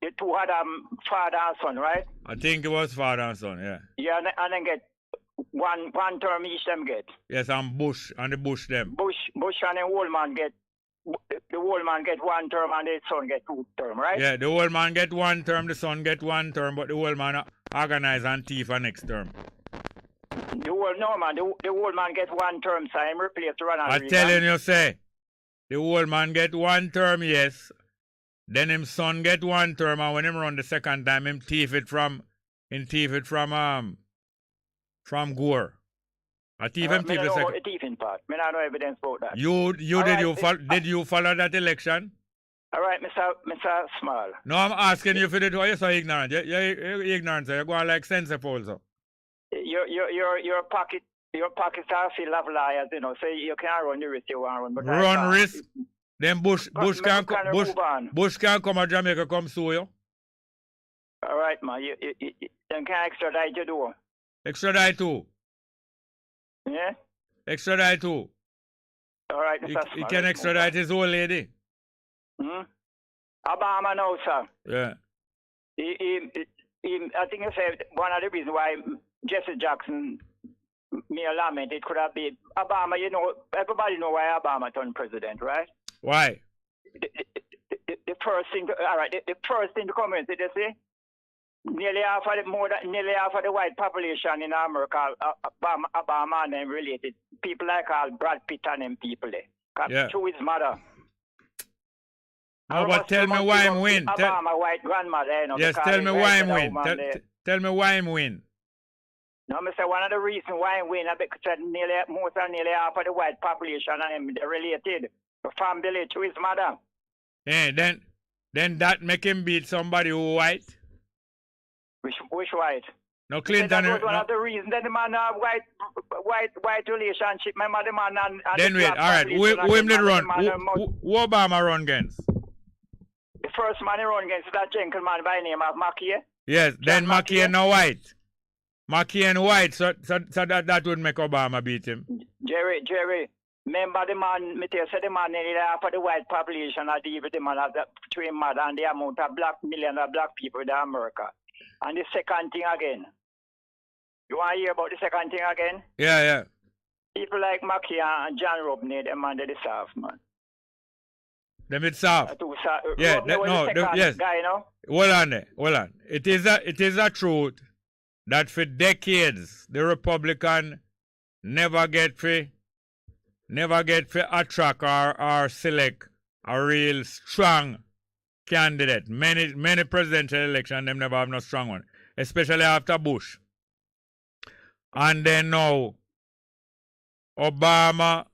the 2 Adam, father and son, right? I think it was father and son, yeah. Yeah, and then get one term each them get. Yes, and the Bush them. Bush and the old man get. The old man get 1 term and the son get 2 term, right? Yeah, the old man get 1 term, the son get 1 term, but the old man organize and thief for next term. The old man get 1 term, so I'm replaced Ronald I'm telling you, say, the old man get 1 term, yes. Then him son get 1 term, and when him run the second time, him thief it from Gore. I thief him thief the second. The thieving part. Me not know evidence about that. Did you follow that election? All right, Mr. Small. No, I'm asking you for it. Why you so ignorant? You're ignorant, so you're going like census also. Your pockets are full of liars, you know, so you can't run the risk you want to run. But run risk? Then Bush can come to Jamaica, come sue you. All right, man. You can extradite you do. Extradite too. Yeah? Extradite too. All right, Mr. He can extradite his old lady. Obama now, sir. Yeah. I think you said one of the reasons why Jesse Jackson made a lament, it could have been Obama. You know, everybody know why Obama turned president, right? Why? The first thing, the first thing to come in, did you see? Nearly half of the white population in America, Obama and them related. People like Brad Pitt and them people there. Yeah. Through his mother. No, but tell me why him win. Obama white grandmother, you know. Yes, tell me why him win. Tell me why him win. No, I say one of the reasons why him win is because nearly half of the white population and them related. From Billy to his mother. Yeah, then that make him beat somebody who white. Which white? No, Clinton. That was one of the reasons that the man have white relationship. Remember the man and then wait, all right. Who him did run? Who Obama run against? The first man he run against is that gentleman by the name of McKay. Yes, then McKay no white. McKay and white, so that would make Obama beat him. Jerry, remember the man, me tell you, the man nearly half of the white population are the man has between mad and the amount of million of black people in America. And the second thing again. You want to hear about the second thing again? Yeah. People like McKay and John Robney, them man, they soft, man. Them it's soft. Yeah, yes. Guy, you know? Hold on. It is a truth that for decades the Republican never get to attract or select a real strong candidate. Many presidential elections them never have no strong one, especially after Bush. And then now Obama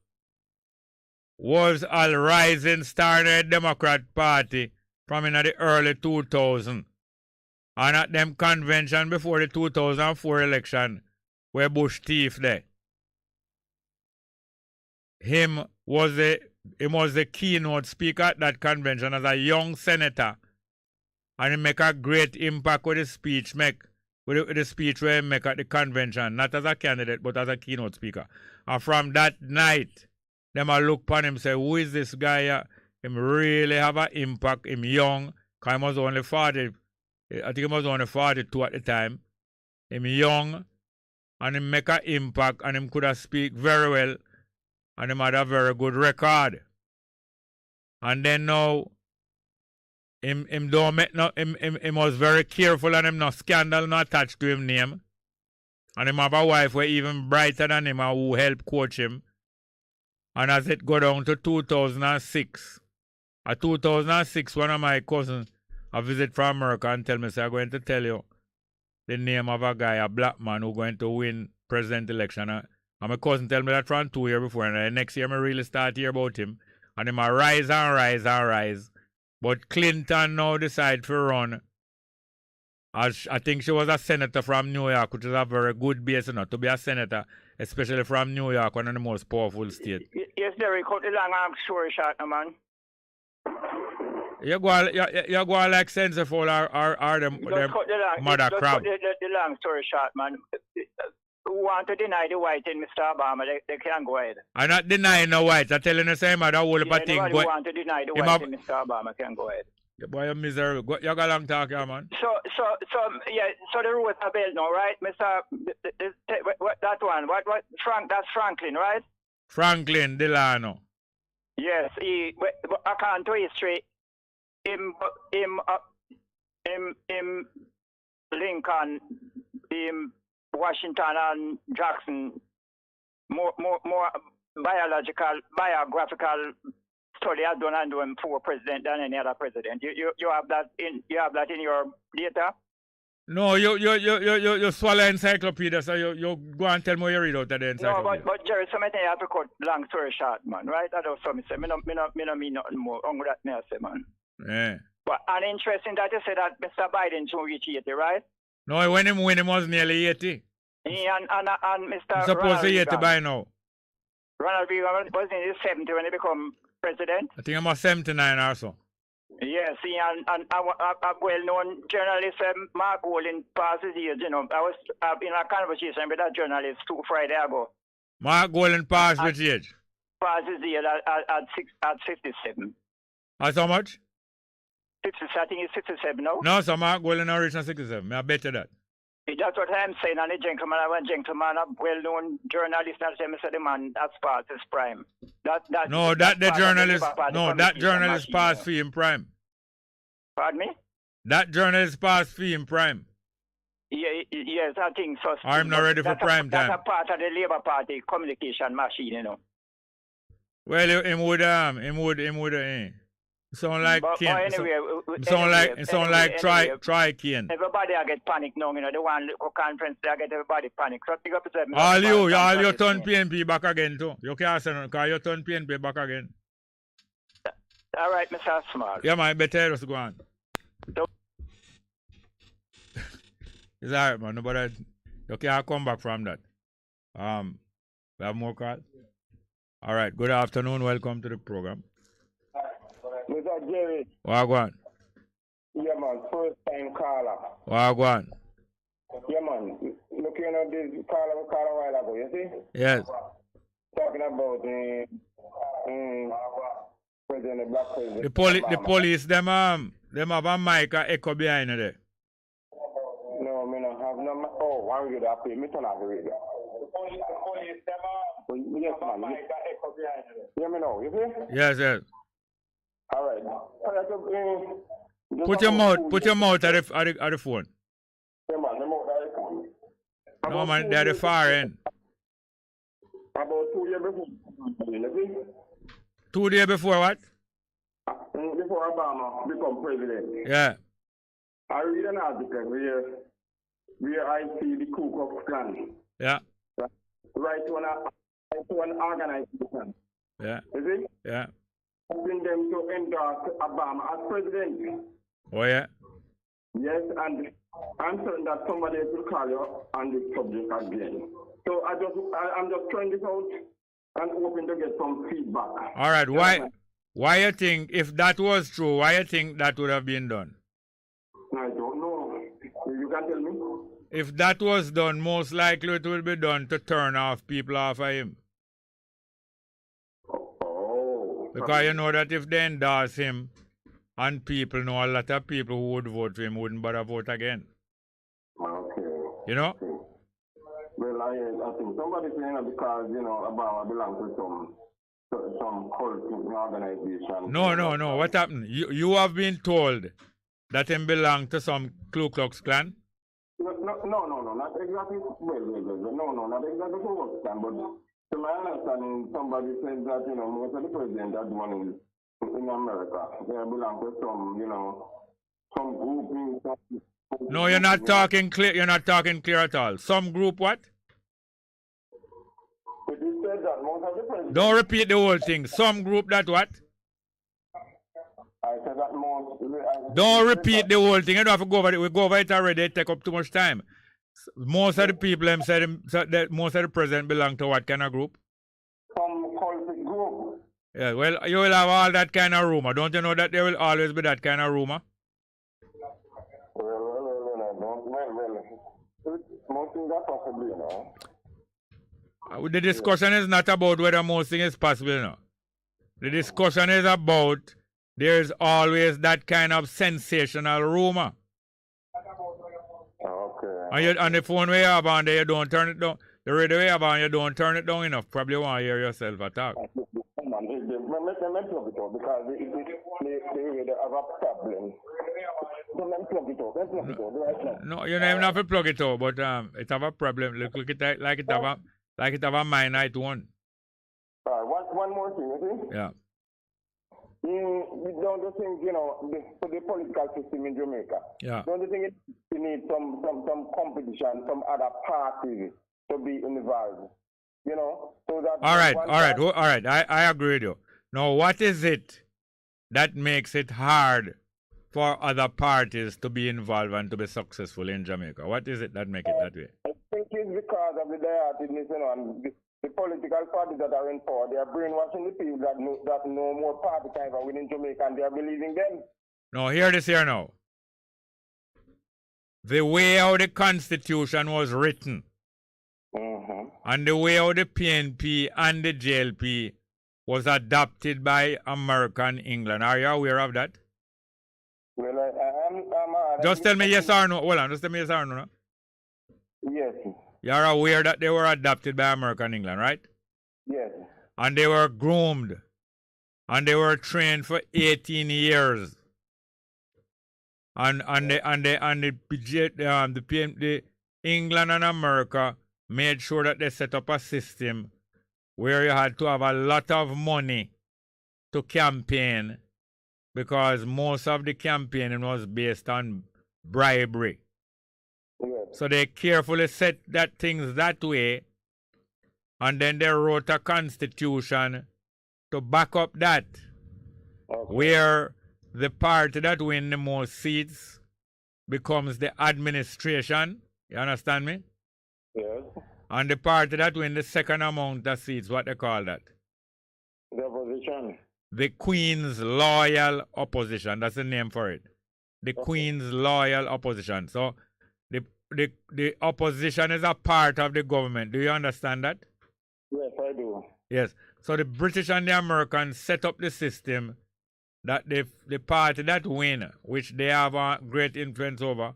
was a rising star in the Democrat Party from in the early 2000s. And at them convention before the 2004 election where Bush thief there. Him was the keynote speaker at that convention as a young senator. And he make a great impact with the speech with the speech where he make at the convention, not as a candidate, but as a keynote speaker. And from that night, them a look upon him and say, who is this guy? Him really have an impact. Him young, because he was only 40. I think he was only 42 at the time. Him young, and him make an impact, and him could have speak very well, and him had a very good record. And then now, him don't make no him was very careful and him no scandal not attached to him name. And him have a wife who even brighter than him and who help coach him. And as it go down to 2006, at 2006, one of my cousins a visit from America and tell me, say, I'm going to tell you the name of a guy, a black man who going to win president election. And my cousin tell me that from 2 years before. And the next year I really start to hear about him. And him a rise and rise and rise. But Clinton now decide to run. As I think she was a senator from New York, which is a very good base, to be a senator, especially from New York, one of the most powerful states. Yes, Derek, cut the long and story short, man. You go like sensible or them mother crab. Cut the long story short, man. Who want to deny the white in Mr. Obama, they can't go ahead. I'm not denying no white. I'm telling you, same mother whole thing. Anybody who want to deny the white in Mr. Obama can go ahead. Yeah, boy, you're miserable. You got a long talk here, man. So the rules are built now, right, Mr. That one, that's Franklin, right? Franklin Delano. Yes, according to history, him Lincoln, him Washington and Jackson, more biographical study has done and doing for president than any other president. You have that in your data? No, you swallow encyclopedia, so you go and tell me you read out of the encyclopedia. No, but Jerry, something you have to cut long story short, man, right? I don't say. Me no mean nothing more. Only that me I say, man. Yeah. But and interesting that you say that Mr. Biden soon reach 80, right? No, when him win, he was nearly 80. And Mr. He's supposed to 80 by now. Ronald Reagan was in his 70 when he become president. I think I'm a 79 or so. Yes, and a well-known journalist, Mark Golding, passes years. I was in a conversation with that journalist 2 Friday ago. Mark Golding passed which age? Passes years at 57. At how much? 50, I think he's 57 now. No, so Mark Golding not reach 67. I bet you that. That's what I'm saying. And the gentleman, a well-known journalist, and say the man that's past his prime. That journalist passed for him prime. Pardon me? That journalist passed for him prime. Yeah, yes, I think so. I'm not ready for prime time. That's a part of the Labour Party communication machine, Well, him would. Sound like Ken. Anyway, sound like try Ken. Everybody I get panic now, the one conference I get everybody panic. So pick up all you turn PNP back again too. You can't say no, because you turn PNP back again. All right, Mr. Small. Yeah, man, better just go on. It's alright, man. Nobody, you can't come back from that. We have more calls. All right. Good afternoon. Welcome to the program. Mr. Jerry. Wagwan. Yeah, man. First time caller. Wagwan. Yeah, man. Looking at this caller a while ago, you see? Yes. Talking about president, black president. The police, them have a mic and echo behind you there. No, me not have no mic. Oh, one radio up here. Me turn off the radio. The police, them yes, man. Mic and echo behind you there. Hear me now, you see? Yes. All right. Put your mouth at the phone. Yeah, man, the mouth at the phone. No, man, they're the far end. About 2 years before. 2 days before what? Before Obama become president. Yeah. I read an article where I see the Ku Klux Klan. Yeah. Right to an organization. Yeah. Is it? Yeah. Asking them to endorse Obama as president. Oh, yeah? Yes, and I'm certain that somebody will call you on this subject again. So I'm just trying this out and hoping to get some feedback. All right. Why you think, if that was true, why you think that would have been done? I don't know. You can tell me. If that was done, most likely it will be done to turn off people off of him. Because you know that if they endorse him, and people know a lot of people who would vote for him wouldn't bother vote again. Okay. You know? Okay. Well, I think somebody saying that because, Obama belongs to some cult organization. No. What happened? You have been told that him belong to some Ku Klux Klan? No, not exactly. No, not exactly Ku Klux Klan, but to my understanding, somebody said that, most of the president that one in America, they belong to some, some group. No, you're not talking clear. You're not talking clear at all. Some group what? But he said that most of the president. Don't repeat the whole thing. Some group that what? I said that most. Don't repeat the whole thing. You don't have to go over it. We go over it already. It take up too much time. Most of the people said that most of the president belong to what kind of group? Some cultic group. Yeah, well, you will have all that kind of rumor. Don't you know that there will always be that kind of rumor? Most things are possible, The discussion is not about whether most things is possible, The discussion is about there's always that kind of sensational rumor. Okay. And the phone way you have on there, you don't turn it down. The radio way you have on, you don't turn it down enough. Probably want to hear yourself attack. Because they have a problem. No, you don't even have to plug it out, but it have a problem. Look it like it have a minor one. One more thing, you see? Yeah. Don't you think, the political system in Jamaica? Yeah. Don't you think you need some competition, some other parties to be involved? So that. All right. I agree with you. Now, what is it that makes it hard for other parties to be involved and to be successful in Jamaica? What is it that makes it that way? I think it's because of the diehardness, and the political parties that are in power. They are brainwashing the people that know more party kind of within Jamaica, and they are believing them. No, hear this here now. The way how the Constitution was written, and the way how the PNP and the JLP was adopted by America and England. Are you aware of that? Well, I'm just tell me yes or no. Hold on, just tell me yes or no. No? Yes. You are aware that they were adopted by America and England, right? Yes. And they were groomed. And they were trained for 18 years. And the England and America made sure that they set up a system where you had to have a lot of money to campaign, because most of the campaigning was based on bribery. Yes. So they carefully set that things that way, and then they wrote a constitution to back up that, where the party that wins the most seats becomes the administration. You understand me? Yes. And the party that wins the second amount of seats, what they call that? The opposition. The Queen's Loyal Opposition. That's the name for it. The Queen's Loyal Opposition. So the opposition is a part of the government. Do you understand that? Yes, I do. Yes. So the British and the Americans set up the system that the party that win, which they have a great influence over,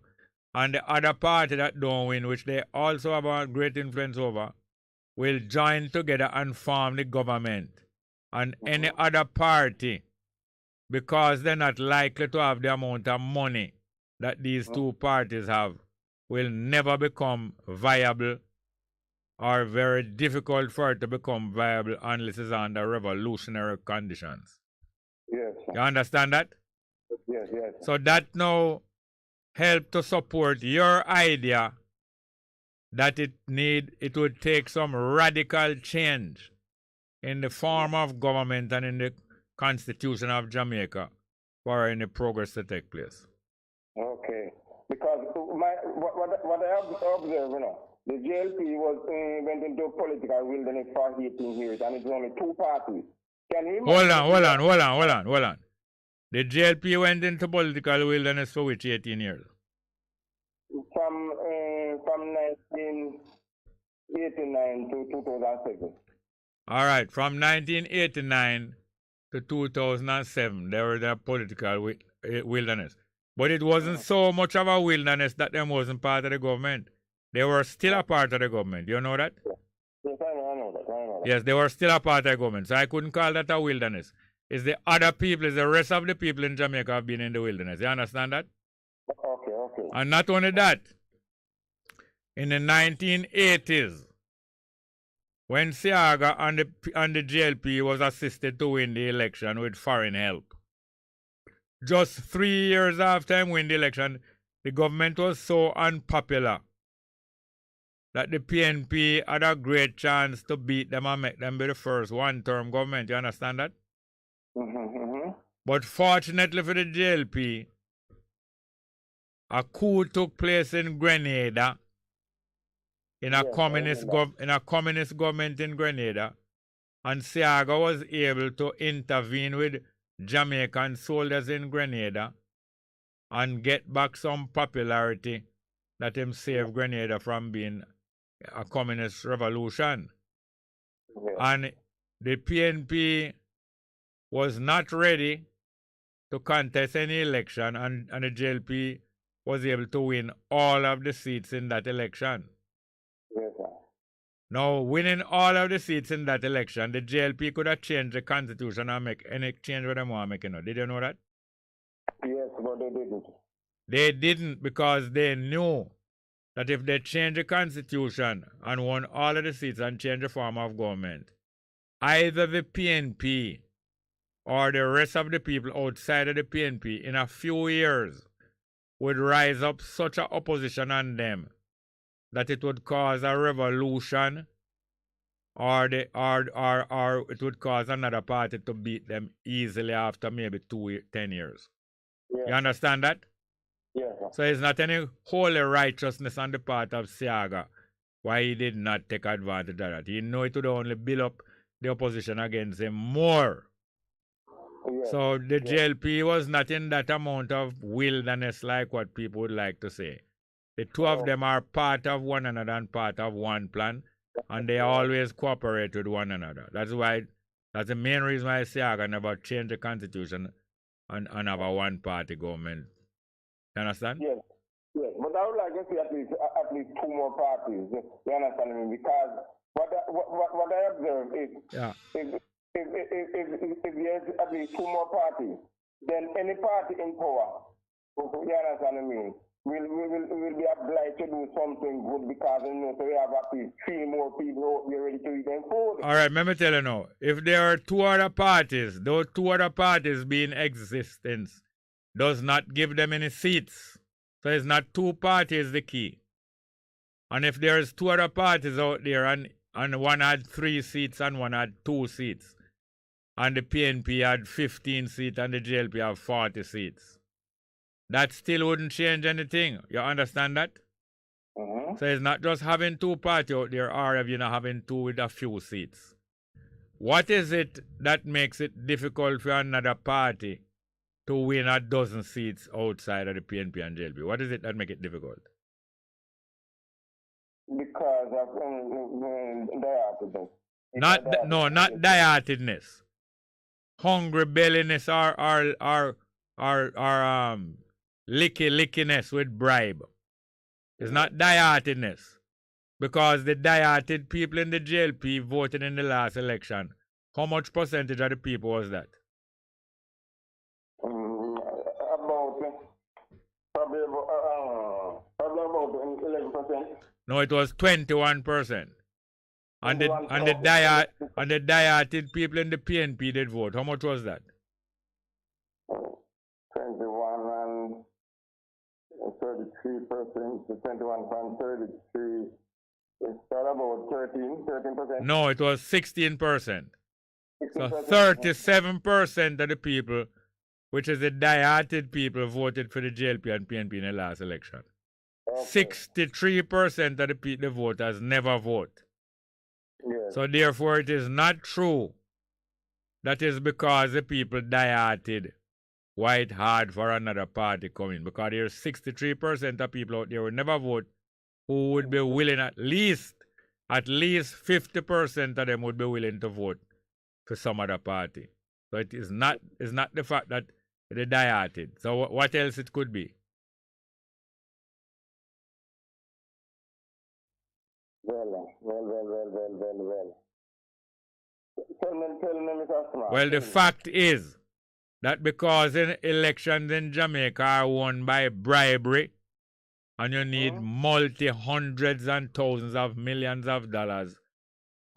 and the other party that don't win, which they also have a great influence over, will join together and form the government. And any other party, because they're not likely to have the amount of money that these two parties have, will never become viable, or very difficult for it to become viable unless it's under revolutionary conditions. Yes. You understand that? Yes. So that now help to support your idea that it would take some radical change in the form of government and in the Constitution of Jamaica for any progress to take place. Okay. Because what I have observed, the JLP went into political wilderness for 18 years, and it's only two parties. Can you imagine? Hold on. The JLP went into political wilderness for which 18 years? From 1989 to 2007. All right, from 1989 to 2007, they were in a political wilderness. But it wasn't so much of a wilderness that they wasn't part of the government. They were still a part of the government. You know that? Yes, I know. know that. Yes, they were still a part of the government. So I couldn't call that a wilderness. It's the other people, it's the rest of the people in Jamaica have been in the wilderness. You understand that? Okay. And not only that, in the 1980s, when Siaga and the JLP was assisted to win the election with foreign help, just 3 years after him win the election, the government was so unpopular that the PNP had a great chance to beat them and make them be the first one-term government. You understand that? But fortunately for the JLP, a coup took place in Grenada, in a communist government in Grenada, and Siaga was able to intervene with Jamaican soldiers in Grenada and get back some popularity that him saved Grenada from being a communist revolution. And the PNP was not ready to contest any election, and the JLP was able to win all of the seats in that election. Yes, sir. Now, winning all of the seats in that election, the JLP could have changed the constitution and make any change what they want to make. You know. Did you know that? Yes, but they didn't. They didn't, because they knew that if they change the constitution and won all of the seats and change the form of government, either the PNP or the rest of the people outside of the PNP in a few years would rise up such an opposition on them that it would cause a revolution, or it would cause another party to beat them easily after maybe 10 years. Yes. You understand that? Yes, sir. So it's not any holy righteousness on the part of Siaga why he did not take advantage of that. He knew it would only build up the opposition against him more. Yes. So the JLP was not in that amount of wilderness like what people would like to say. The two of them are part of one another and part of one plan, and they always cooperate with one another. That's the main reason why Siaga never changed the constitution and have a one-party government. You understand? Yes. But I would like to see at least two more parties. You understand me? Because what I observe is if there's at least two more parties, then any party in power, you understand me, will be obliged to do something good, because so we have at least 3 more people who are ready to eat them food. All right, let me tell you now. If there are 2 other parties, those 2 other parties being in existence does not give them any seats. So it's not 2 parties the key. And if there's 2 other parties out there and one had 3 seats and one had 2 seats, and the PNP had 15 seats and the JLP have 40 seats, that still wouldn't change anything. You understand that? So it's not just having 2 parties out there, or if you're not having 2 with a few seats. What is it that makes it difficult for another party to win a dozen seats outside of the PNP and JLP? What is it that makes it difficult? Because of diehardedness. Not diehardedness. Hungry belliness or lickiness with bribe. It's not diehardedness. Because the diehearted people in the JLP voted in the last election. How much percentage of the people was that? Probably about 11%. No, it was 21%. And the diehearted people in the PNP did vote. How much was that? 21 and 33%. 21.33. It's about 13%. No, it was 16%. So 37% of the people, which is the diehearted people, voted for the JLP and PNP in the last election. 63% of the voters never vote. Yes. So therefore it is not true that is because the people diehearted why it's hard for another party coming, because there's 63% of people out there who never vote who would be willing, at least 50% of them would be willing to vote for some other party. So it's not the fact that they diehearted. So what else it could be? Well. Tell me, Mr. Smart. Well, the fact is that because elections in Jamaica are won by bribery, and you need multi-hundreds and thousands of millions of dollars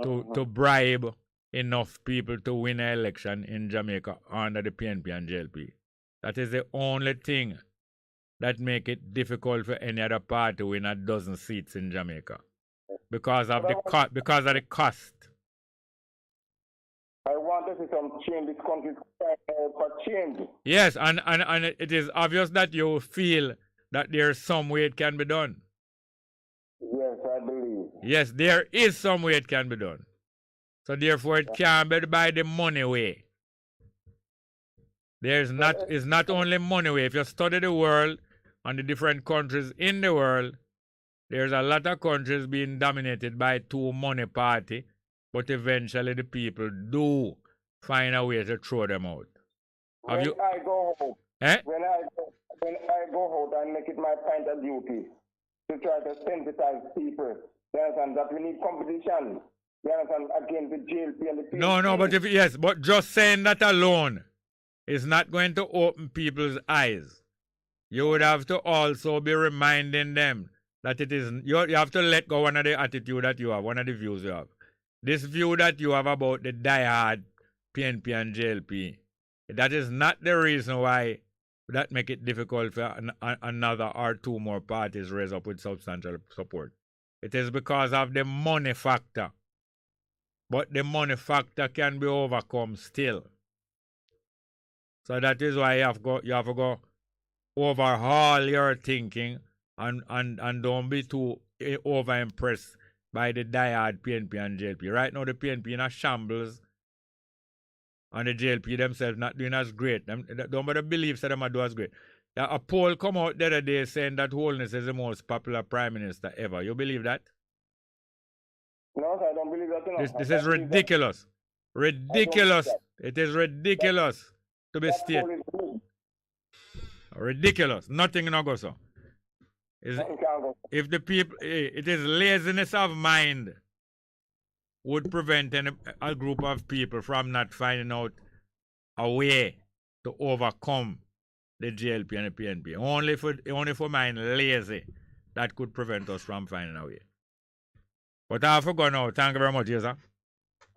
to bribe enough people to win an election in Jamaica under the PNP and JLP. That is the only thing that make it difficult for any other party to win a dozen seats in Jamaica. Because of the cost. I want to see some change. This country for change. Yes, and it is obvious that you feel that there's some way it can be done. Yes, I believe. Yes, there is some way it can be done. So therefore it can't be by the money way. It's not only money way. If you study the world and the different countries in the world, there's a lot of countries being dominated by two money party, but eventually the people do find a way to throw them out. When I go home, when I go out, I make it my point of duty to try to sensitize people. You understand that we need competition. You understand, against the JLP and the PNP. No, but just saying that alone is not going to open people's eyes. You would have to also be reminding them that it is, you have to let go one of the attitude that you have, one of the views you have. This view that you have about the diehard PNP and JLP, that is not the reason why that make it difficult for another or two more parties raise up with substantial support. It is because of the money factor. But the money factor can be overcome still. So that is why you have to go overhaul your thinking and don't be too over impressed by the diehard PNP and JLP. Right now the PNP in a shambles and the JLP themselves not doing as great. Don't bother believe that them are do as great. A poll come out the other day saying that Holness is the most popular prime minister ever. You believe that? No, I don't believe that. No. This is ridiculous. Ridiculous. It is ridiculous to be stated. Ridiculous. Nothing no go so. If the people, it is laziness of mind would prevent a group of people from not finding out a way to overcome the JLP and the PNP. Only for mind lazy that could prevent us from finding a way. But I forgot now. Thank you very much, yes, sir.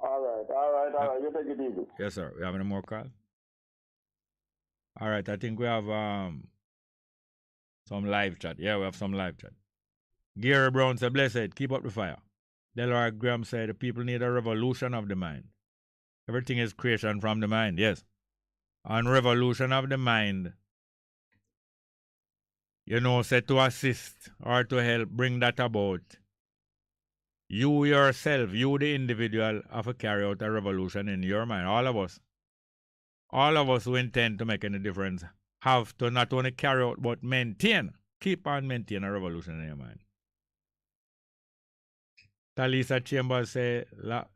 All right. You take it easy. Yes, sir. We have any more call? All right, I think we have some live chat. Yeah, we have some live chat. Gary Brown said, blessed, keep up the fire. Delroy Graham said, the people need a revolution of the mind. Everything is creation from the mind, yes. And revolution of the mind, said to assist or to help bring that about. You yourself, you the individual, have to carry out a revolution in your mind. All of us who intend to make any difference have to not only carry out but keep on maintaining a revolution in your mind. Talisa Chambers say,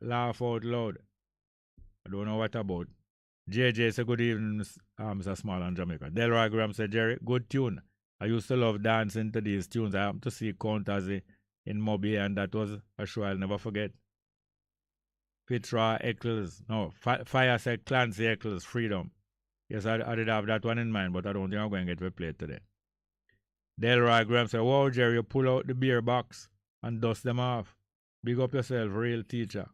laugh out loud. I don't know what about. JJ say, good evening, Mr. Small and Jamaica. Delroy Graham said, Jerry, good tune. I used to love dancing to these tunes. I happen to see Counters in Moby, and that was a show I'll never forget. Fitra Eccles, no, Fire said Clancy Eccles, Freedom. Yes, I did have that one in mind, but I don't think I'm going to get replayed today. Delroy Graham said, wow, Jerry, you pull out the beer box and dust them off. Big up yourself, real teacher.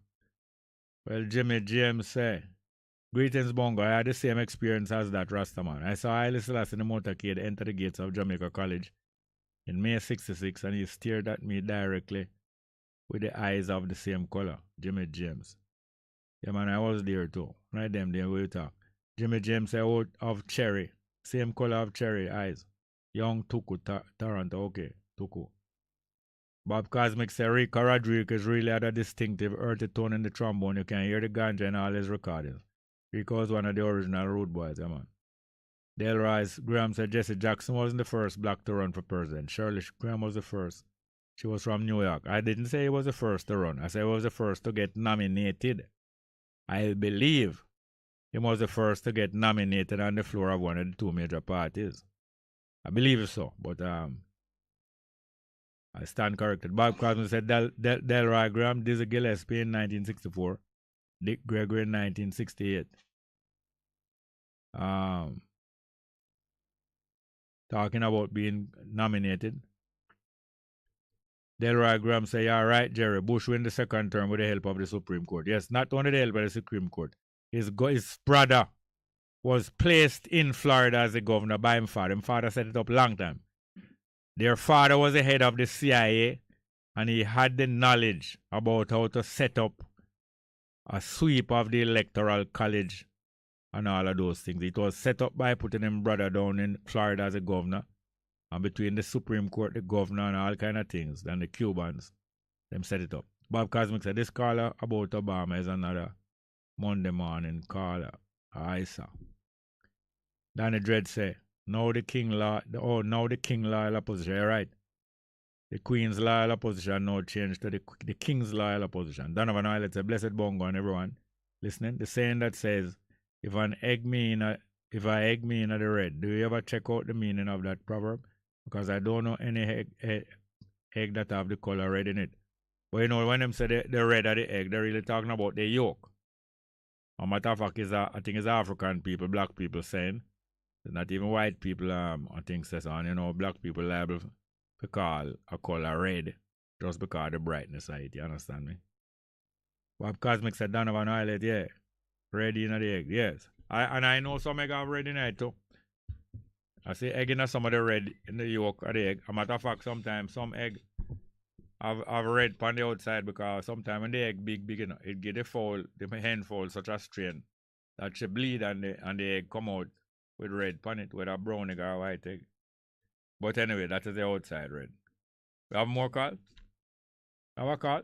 Well, Jimmy James said, greetings, Bongo. I had the same experience as that Rastaman. I saw Haile Selassie in the motorcade enter the gates of Jamaica College in May 66, and he stared at me directly with the eyes of the same color. Jimmy James. Yeah, man, I was there too. Right them there we talk. Jimmy James said, out of cherry. Same color of cherry eyes. Young Tuku, Toronto. Okay, Tuku. Bob Cosmic said, Rico Rodriguez really had a distinctive earthy tone in the trombone. You can hear the ganja in all his recordings. Rico was one of the original Rude Boys, yeah, man. Delroy Graham said, Jesse Jackson wasn't the first black to run for president. Shirley Graham was the first. She was from New York. I didn't say he was the first to run. I said he was the first to get nominated. I believe he was the first to get nominated on the floor of one of the two major parties. I believe so, but I stand corrected. Bob Cosmo said Delroy Graham, Dizzy Gillespie in 1964. Dick Gregory in 1968. Talking about being nominated. Delroy Graham say, "All right, Jerry, Bush win the second term with the help of the Supreme Court." Yes, not only the help of the Supreme Court. His brother was placed in Florida as a governor by his father. His father set it up a long time. Their father was the head of the CIA, and he had the knowledge about how to set up a sweep of the electoral college and all of those things. It was set up by putting his brother down in Florida as a governor, and between the Supreme Court, the governor, and all kind of things, then the Cubans, them set it up. Bob Cosmic said, "This caller about Obama is another Monday morning caller." I saw. Danny Dredd say, now the king loyal opposition. You're right. The queen's loyal opposition now changed to the king's loyal opposition. Donovan Islet say, "Blessed Bongo and everyone listening." The saying that says, if I egg me in at the red, do you ever check out the meaning of that proverb? Because I don't know any egg that have the color red in it. But you know, when them say the red of the egg, they're really talking about the yolk. A matter of fact, I think it's African people, black people saying. It's not even white people, I think says on, you know, black people liable to call a color red just because of the brightness of it, you understand me? Bob Cosmic said, "Donovan Islet, yeah. Red in the egg, yes." I know some egg have red in it too. I see egg in some of the red in the yolk of the egg. A matter of fact, sometimes some egg have red on the outside because sometimes when the egg big, you know, it get the hen fold such a strain that she bleed and the egg come out with red on it, whether brown egg or white egg. But anyway, that is the outside red. We have more call? Have a call?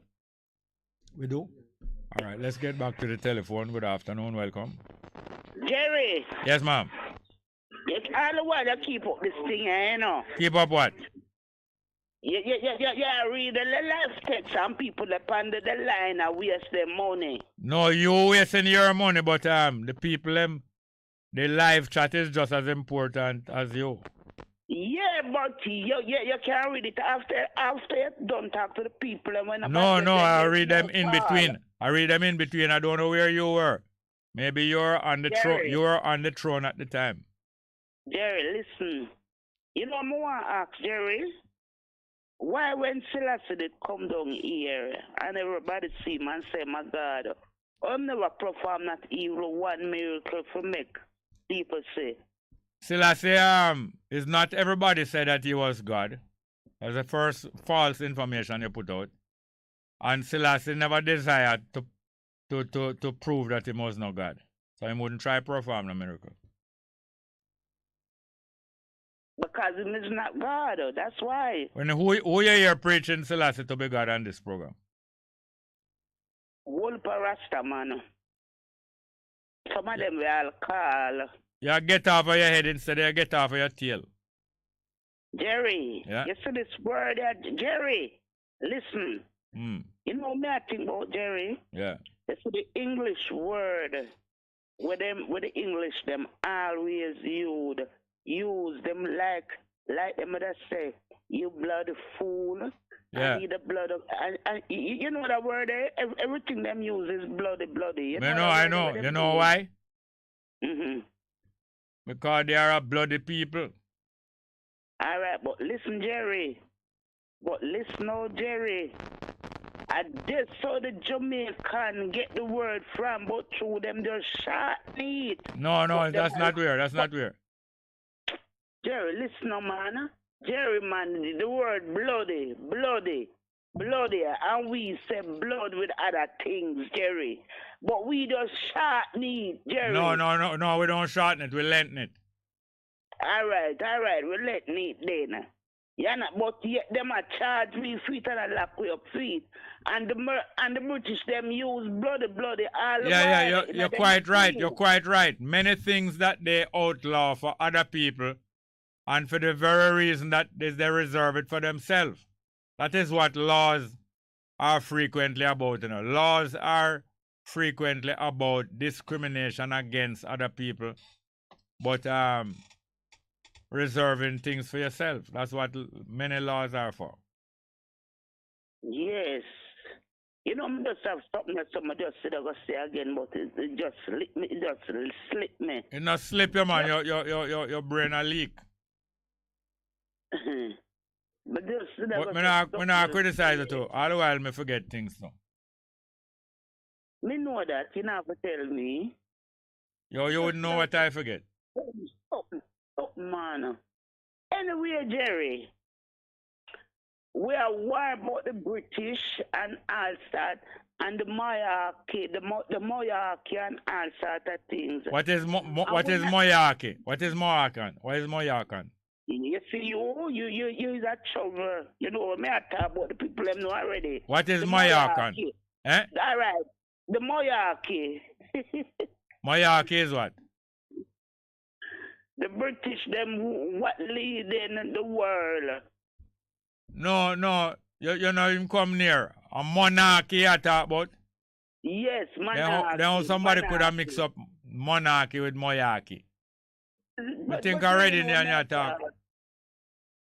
We do? All right, let's get back to the telephone. Good afternoon, welcome. Jerry. Yes, ma'am. It's all the while to keep up this thing, you know. Keep up what? Yeah, read the left text and people that under the line and waste their money. No, you wasting your money, but the people, the live chat is just as important as you. Yeah, but you can't read it after you done talk to the people. And when No, I read them in between. I don't know where you were. Maybe you were on the throne. You were on the throne at the time. Jerry, listen. You know, I want to ask Jerry, why when Selassie did come down here and everybody see him and say, "My God, I never perform not even one miracle for make people say." Selassie, is not everybody said that he was God. That's the first false information you put out. And Selassie never desired to prove that he was not God. So he wouldn't try to perform the miracle. Because he is not God, that's why. Who you hear preaching Selassie to be God on this program? Wolpa Rasta, man. Some of them we all call. You get off of your head instead of you get off of your tail. Jerry, you see this word there? Jerry, listen. You know me I think about Jerry? Yeah. You see the English word with the English them always use them like them that say, "You bloody fool." Yeah. I need the blood of and you know that word there? Everything them use is bloody. I know. You know why? Mm-hmm. Because they are a bloody people. All right, but listen, Jerry. I did so the Jamaican get the word from, but through them just shot me. No, that's not where. Jerry, listen, man. Jerry, man, the word bloody, and we say blood with other things, Jerry. But we just shorten it, Jerry. No, we don't shorten it, we lengthen it. All right, we lengthen it then. Yeah, but yet them a charge me feet and a lock we up feet. And the British them use bloody all Yeah, you're quite right. Many things that they outlaw for other people, and for the very reason that they reserve it for themselves. That is what laws are frequently about. Laws are frequently about discrimination against other people, but reserving things for yourself. That's what many laws are for. Yes. You know, I just have something that somebody just said I go say again, but it just slip me. It just slip me. It not slip you, man. Your brain a leak. But me not criticize it too. All the while, me forget things now. Me know that. You not have to tell me. You wouldn't know what I forget. Oh, man. Anyway, Jerry, we are worried about the British and all that, and the monarchy, the monarchy and all sort of things. What is monarchy? What is monarchy? What is monarchy? You see, you is a trouble. You know, me I talk about the people them know already. What is monarchy? Eh? All right, the monarchy. Monarchy is what? The British, them what leading the world. No, you know him come near. A monarchy you talk about? Yes, monarchy. Then somebody could have mixed up monarchy with monarchy. I think already in your talk.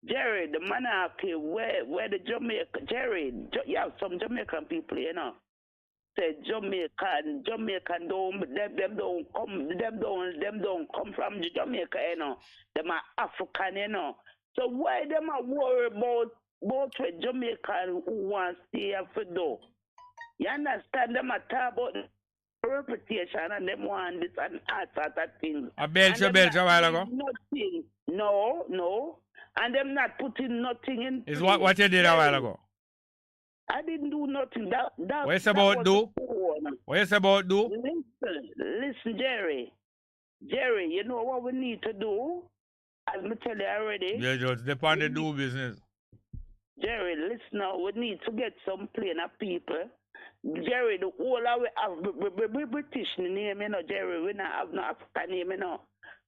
Jerry, the monarchy, where the Jamaican, Jerry, you have some Jamaican people, you know. Say Jamaican don't come from Jamaica, you know. Them are African, you know. So why them are worried about what Jamaican who wants to stay for do? You understand? Them are talk about reputation and them want this and all sort of things. A Belgium a while ago? Nothing. No. And them not putting nothing in. Is what you did a while ago? I didn't do nothing. What is about do? What is about do? Listen, Jerry. Jerry, you know what we need to do? As I tell you already. Yeah, just depend on the do business. Jerry, listen now. We need to get some plain of people. Jerry, the whole of we have British name, you know, Jerry. We not have no African name, you know.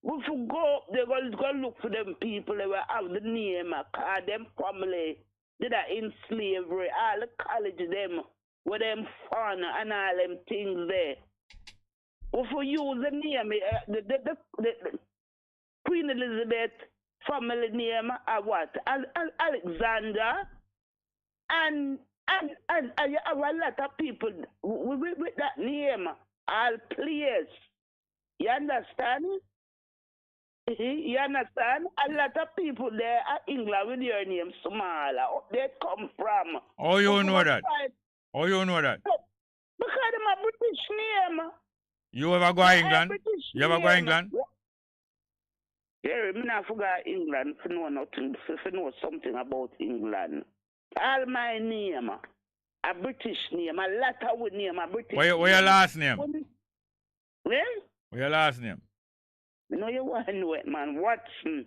We should go up there, go look for them people that will have the name, call them family. They are in slavery, all the college them, with them fun and all them things there. We should use the name, the Queen Elizabeth family name, what? Alexander, and you have a lot of people with that name, all players. You understand? You understand? A lot of people there at England with your name smaller. They come from. Oh, you know that? Oh, you know that? Because them a British name. You ever go to England? You ever go to England? Yeah, I not forgot England to know nothing, to know something about England. All my name, a British name, a lot of name, a British name. What your last name? Well? What your last name? No, you want to know it, man. Watson.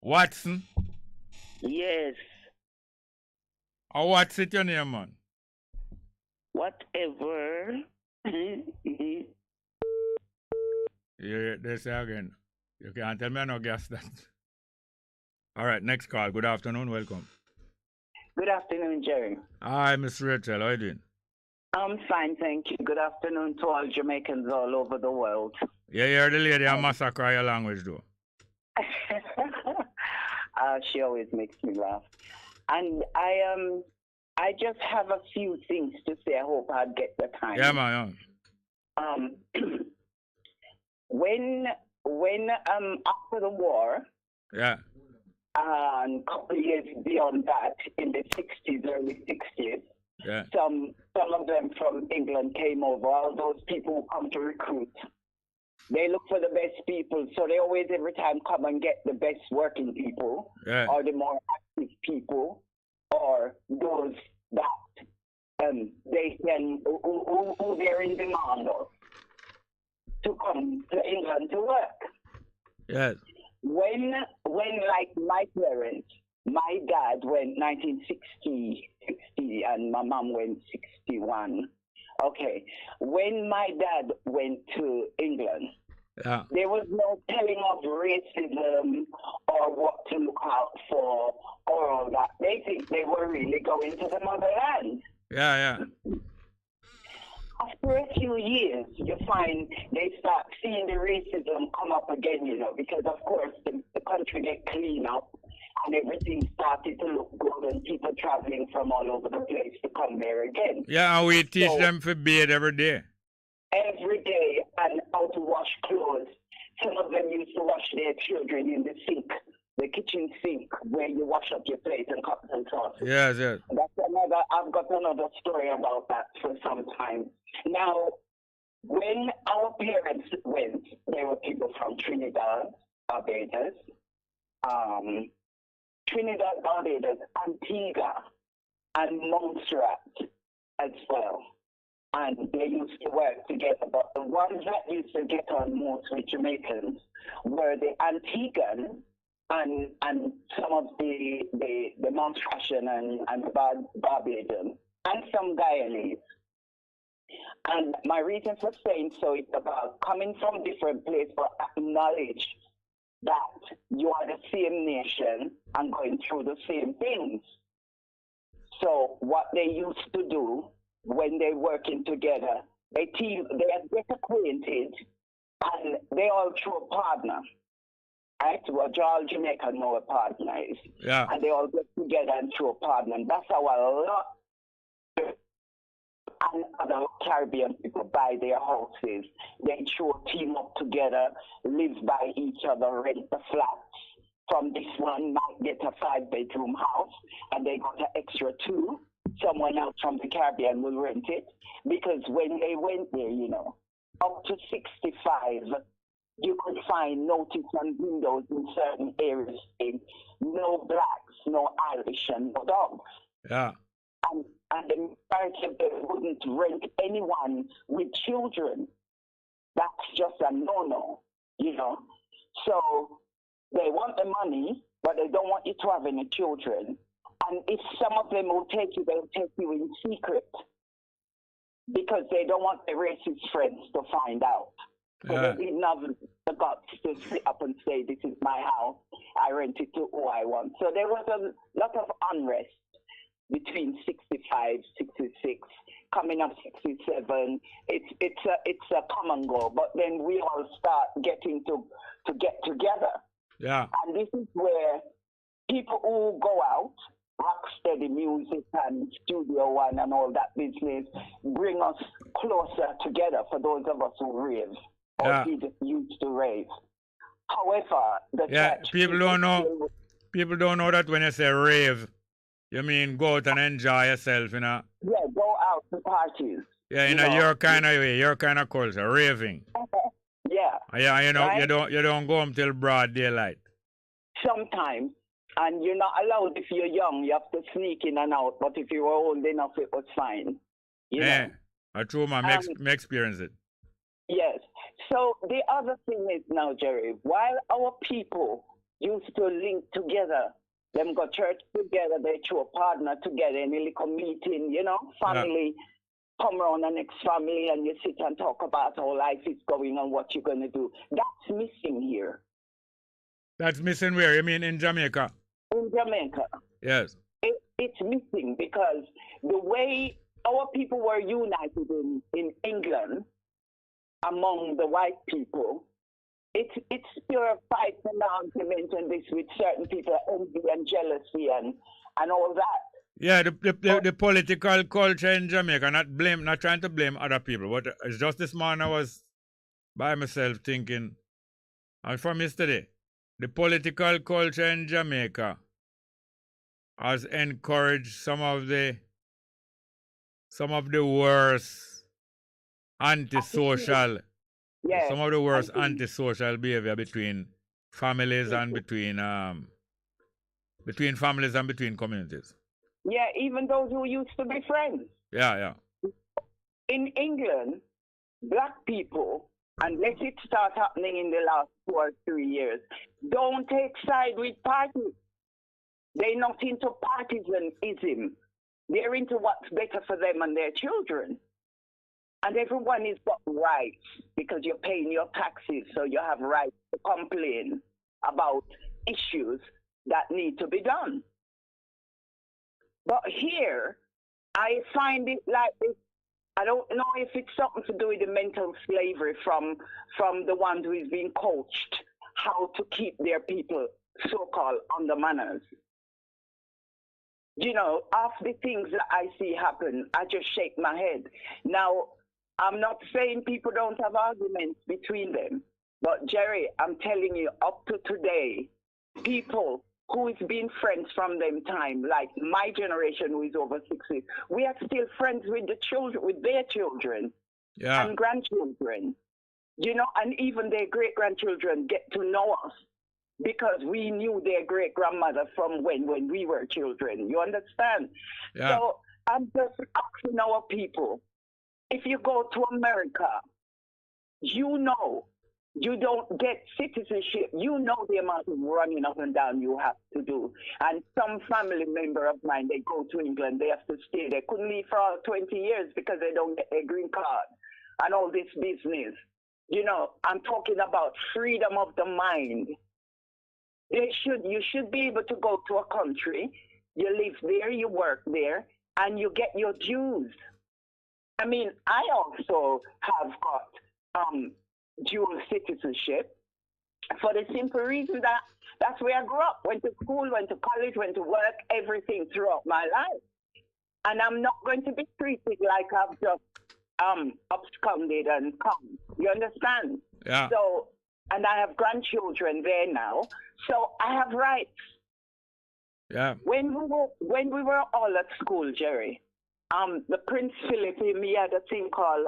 Watson? Yes. Oh, what's it your name, man? Whatever. Yeah, they say again. You can't tell me I no guess that. All right, next call. Good afternoon. Welcome. Good afternoon, Jerry. Hi, Miss Rachel. How are you doing? I'm fine, thank you. Good afternoon to all Jamaicans all over the world. Yeah, you're the lady I massacre your language, though. She always makes me laugh. And I just have a few things to say. I hope I'll get the time. Yeah, man. When after the war, yeah, and a couple of years beyond that, in the 60s, early 60s, yeah, some of them from England came over. All those people who come to recruit, they look for the best people, so they always every time come and get the best working people, yeah, or the more active people, or those that they can who they're in demand of to come to England to work. Yes. When like my parents, my dad went 1960, and my mom went 61. Okay. When my dad went to England, yeah, there was no telling of racism or what to look out for or all that. They think they were really going to the motherland. Yeah. After a few years, you find they start seeing the racism come up again, because of course the country get clean up and everything started to look good, and people traveling from all over the place to come there again. Yeah, and we teach them to bathe every day. Every day, and how to wash clothes. Some of them used to wash their children in the sink, the kitchen sink, where you wash up your plate and cups and sauces. Yes, yes. I've got another story about that for some time. Now, when our parents went, there were people from Trinidad, Barbados, Antigua, and Montserrat as well. And they used to work together. But the ones that used to get on most with Jamaicans were the Antiguan and some of the Montserratian and Barbadian, and some Guyanese. And my reason for saying so is about coming from different places, but acknowledge that you are the same nation and going through the same things. So what they used to do when they're working together, they get acquainted, and they all through a partner. Right? What all Jamaican know a partner is. Yeah. And they all get together and through a partner. And that's how a lot and other Caribbean people buy their houses. They team up together, live by each other, rent the flats. From this one might get a 5-bedroom house, and they got an extra 2. Someone else from the Caribbean will rent it. Because when they went there, up to 65, you could find notice on windows in certain areas saying no blacks, no Irish, and no dogs. Yeah. And the majority of them wouldn't rent anyone with children. That's just a no-no, So they want the money, but they don't want you to have any children. And if some of them will take you, they'll take you in secret because they don't want their racist friends to find out. So they didn't have the guts to sit up and say, this is my house, I rent it to who I want. So there was a lot of unrest between 65, 66, coming up 67. It's a come and go, but then we all start getting to get together. Yeah. And this is where people who go out, rock steady music and Studio One and all that business, bring us closer together for those of us who rave. Or used to rave. However, people don't know. People don't know that when you say rave, you mean go out and enjoy yourself, Yeah, go out to parties. Yeah, your kind of way, your kind of culture, raving. Yeah. Yeah, right? you don't go home till broad daylight. Sometimes, and you're not allowed if you're young. You have to sneak in and out. But if you were old enough, it was fine. Yeah, true, man. Me experience it. Yes. So the other thing is now, Jerry, while our people used to link together, them go church together, they throw a partner together in a little meeting, family, come around the next family and you sit and talk about how life is going and what you're going to do. That's missing here. That's missing where? You mean in Jamaica? In Jamaica. Yes. It's missing because the way our people were united in England, among the white people, it's pure fight and argument and this with certain people, envy and jealousy and all that. Yeah, the political culture in Jamaica, not trying to blame other people, but it's just this morning I was by myself thinking, and from yesterday, the political culture in Jamaica has encouraged some of the worst antisocial, some of the worst antisocial behavior between families and between families and between communities. Yeah, even those who used to be friends. Yeah. In England, black people, unless it starts happening in the last 2 or 3 years, don't take side with parties. They're not into partisanism. They're into what's better for them and their children. And everyone has got rights because you're paying your taxes, so you have rights to complain about issues that need to be done. But here, I find it like this. I don't know if it's something to do with the mental slavery from the ones who's been coached how to keep their people so-called under manners. You know, half the things that I see happen, I just shake my head. Now, I'm not saying people don't have arguments between them, but Jerry, I'm telling you, up to today, people who has been friends from them time, like my generation who is over 60, we are still friends with the children, with their children and grandchildren, you know, and even their great-grandchildren get to know us because we knew their great-grandmother from when we were children. You understand? Yeah. So I'm just asking our people, if you go to America, you know, you don't get citizenship. You know the amount of running up and down you have to do. And some family member of mine, they go to England, they have to stay. They couldn't leave for 20 years because they don't get a green card and all this business. You know, I'm talking about freedom of the mind. You should be able to go to a country, you live there, you work there, and you get your dues. I mean, I also have got dual citizenship for the simple reason that that's where I grew up, went to school, went to college, went to work, everything throughout my life. And I'm not going to be treated like I've just absconded and come. You understand? Yeah. So, and I have grandchildren there now, so I have rights. Yeah. When we were all at school, Jerry, the Prince Philip, he had a thing called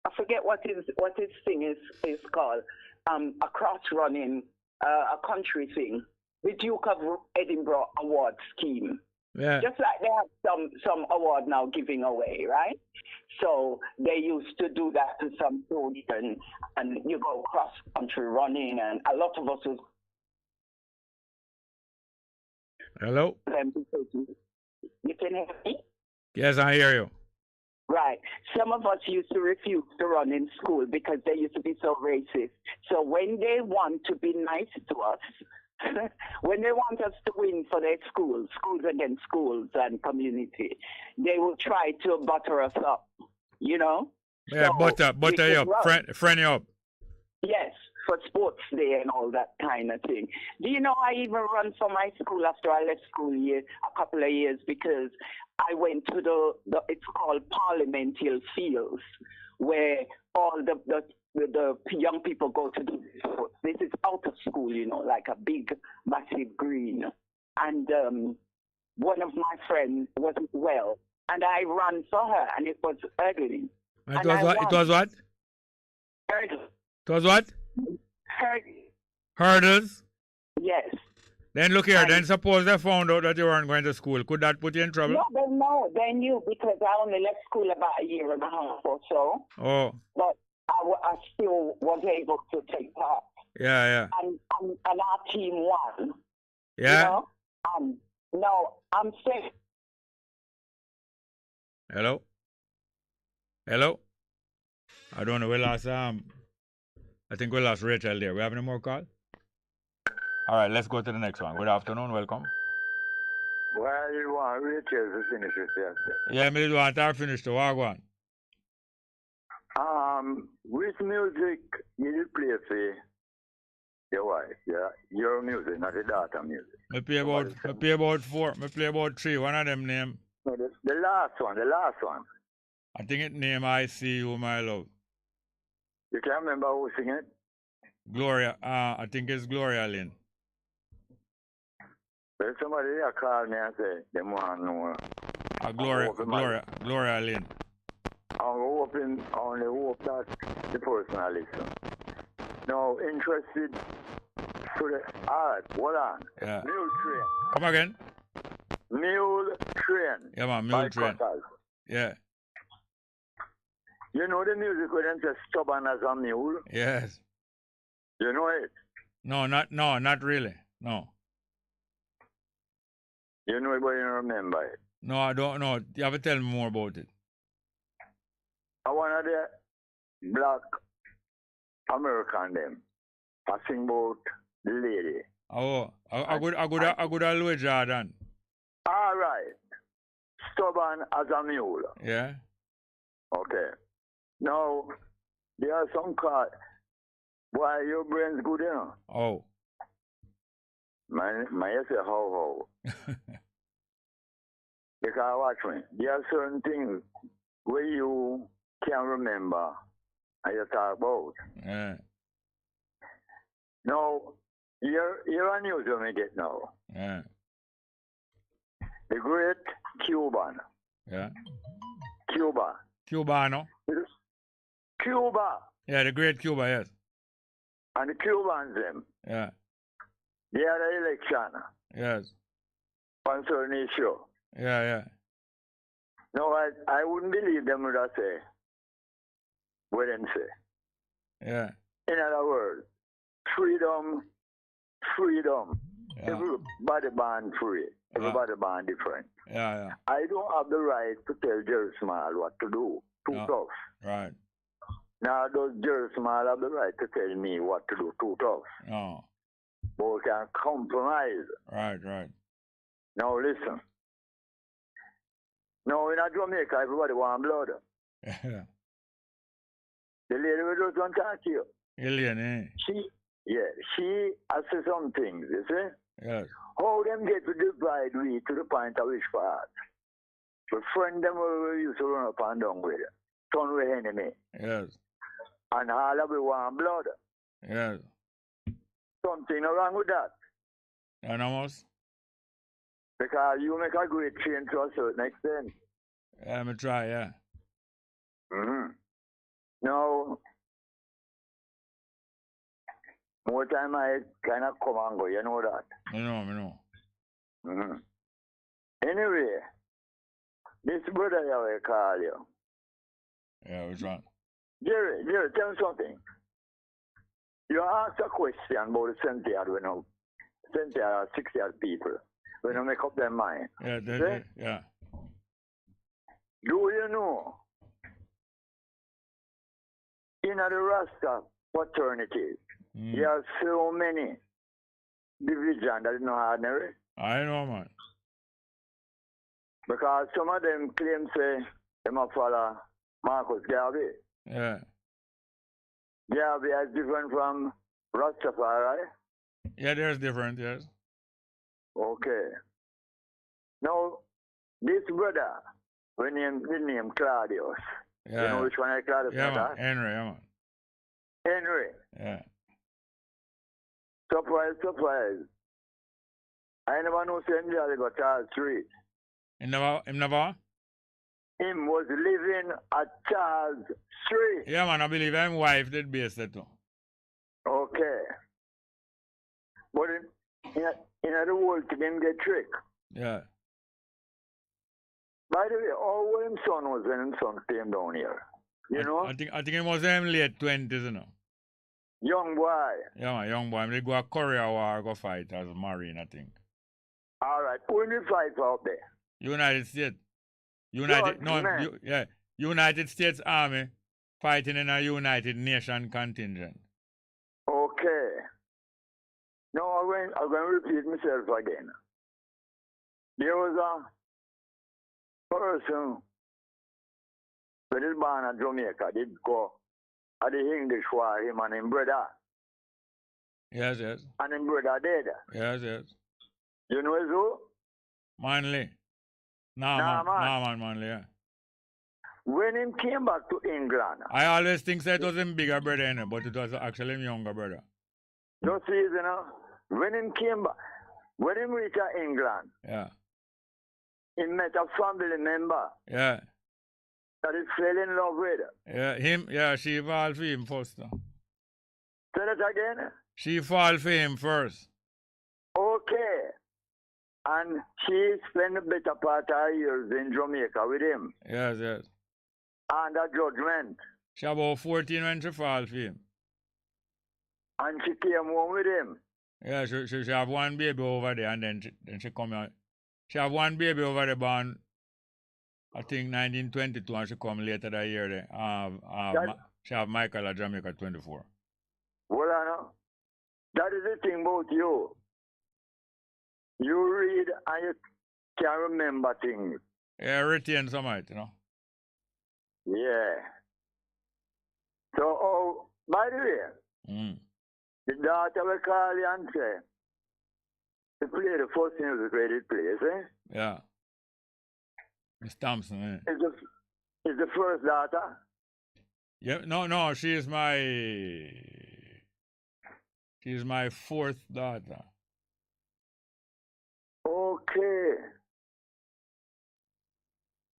I forget what his thing is called, a cross running, a country thing, the Duke of Edinburgh award scheme. Yeah. Just like they have some award now giving away, right? So they used to do that to some children, and you go cross country running, and a lot of us was. Hello? You can hear me? Yes, I hear you. Right. Some of us used to refuse to run in school because they used to be so racist. So when they want to be nice to us, when they want us to win for their schools against schools and community, they will try to butter us up, you know? Yeah, so butter you up, friend you up. Yes, for sports day and all that kind of thing. Do you know I even run for my school after I left school a couple of years because I went to the it's called Parliament Hill Fields, where all the young people go to do sports. This is out of school, you know, like a big, massive green. And one of my friends wasn't well, and I ran for her, and it was ugly. It was what? It was what? Hurdles. It was what? Hurdles? Yes. Then look here, then suppose they found out that you weren't going to school. Could that put you in trouble? No, they knew because I only left school about a year and a half or so. Oh. But I still was able to take part. Yeah. And our team won. Yeah? You know? No, I'm saying. Hello? I don't know, we lost, I think we lost Rachel there. We have any more call? All right, let's go to the next one. Good afternoon, welcome. Why you want Rachel to finish with you? Yeah, I did want her to finish the one. Which music you play for your wife? Yeah, your music, not the daughter music. I play about four. I play about three. One of them name. No, the last one. I think it name I See You, My Love. You can't remember who sing it? Gloria, I think it's Gloria Lynn. There's somebody here call me and say, they want to know. Gloria Lynn. I only hope that the person I listen. Now, interested to the art. Hold on. Yeah. Mule Train. Come again? Mule Train. Yeah, man, Mule Train. Cutters. Yeah. You know the music where they say stubborn as a mule? Yes. You know it? No, not really. No. You know it, but you don't remember it? No, I don't know. You have to tell me more about it. I one of the black American them. I sing about the lady. Oh, I good Louis Jordan. All right. Stubborn as a mule. Yeah. Okay. Now, there are some cards. Why your brain's good, you know? Oh. Man, I say how. Because watch me, there are certain things where you can remember and you talk about. Yeah. Now, you're on news when we get now. Yeah. The great Cuban. Yeah. Cuba. Cubano. Cuba. Yeah, the great Cuba, yes. And the Cubans, them. Yeah. They had an election. Yes. On certain issue. Yeah, yeah. No, I wouldn't believe them would have say what them say. Yeah. In other words, freedom. Yeah. Everybody born free. Everybody born different. Yeah, yeah. I don't have the right to tell Jerry Small what to do. Too tough. Right. Now does Jerry Small have the right to tell me what to do? Too tough. No. But we can compromise. Right, right. Now listen. Now in Jamaica, everybody want blood. Yeah. The lady will just want to talk to you. Alien, eh? She has said some things, you see? Yes. How them get to divide we to the point of which part? The friend them we used to run up and down with. Turn with enemy. Yes. And all of we want blood. Yes. Something wrong with that. And almost? Because you make a great change to a certain extent. Yeah, I'm going to try, yeah. Mm-hmm. Now, more time I kind of come and go, you know that? I know. Mm-hmm. Anyway, this brother I will call you. Yeah, which one? Jerry, tell me something. You asked a question about the Cynthia, Cynthia 60 people, when you make up their mind. Yeah, yeah. Do you know, in the Rasta fraternity, there are so many divisions that is not ordinary? I know, man. Because some of them claim, say, they must follow Marcus Garvey. Yeah. Garvey is different from Rastafari. Yeah, there's different, yes. Okay. Now, this brother, when his name Claudius, yeah. You know which one I Claudius? Yeah, man. Henry, yeah, man. Henry. Yeah. Surprise. I never know St. John got Charles Street. Him never? Him was living at Charles Street. Yeah, man, I believe him wife did base that too. Okay. But in the world, he didn't get tricked. Yeah. By the way, how his son was when his son came down here? You know? I think it was him late 20s, you know. Young boy. Yeah, man, young boy. They go a Korea war, go fight as a Marine, I think. All right. Who did you fight out there? United States. United States Army fighting in a United Nation contingent. Okay. Now I'm going to repeat myself again. There was a person who is born in Jamaica, did go at the English war, him and his brother. Yes. And his brother dead. Yes. You know who? Manley. Man, Manley, yeah. When he came back to England. I always think that it was his bigger brother, but it was actually his younger brother. Don't see it, you know. When he came back, when he reached England. Yeah. He met a family member. Yeah. That he fell in love with. Yeah, she fall for him first. Say that again? She fall for him first. Okay. And she spent the better part of her years in Jamaica with him. Yes. Under judgment. She about 14 when she fall for him. And she came home with him. Yeah, she have one baby over there and then she come out. She have one baby over there born, I think 1922, and she come later that year there. She have Michael at Jamaica 24. Well, I know. That is the thing about you. You read and you can remember things. Yeah, retain some of it, you know. Yeah. So, by the way, the daughter will call you and say, He played the first music where he plays, eh? Yeah. Miss Thompson, eh? Is the first daughter? Yeah, no, she's my fourth daughter. Okay.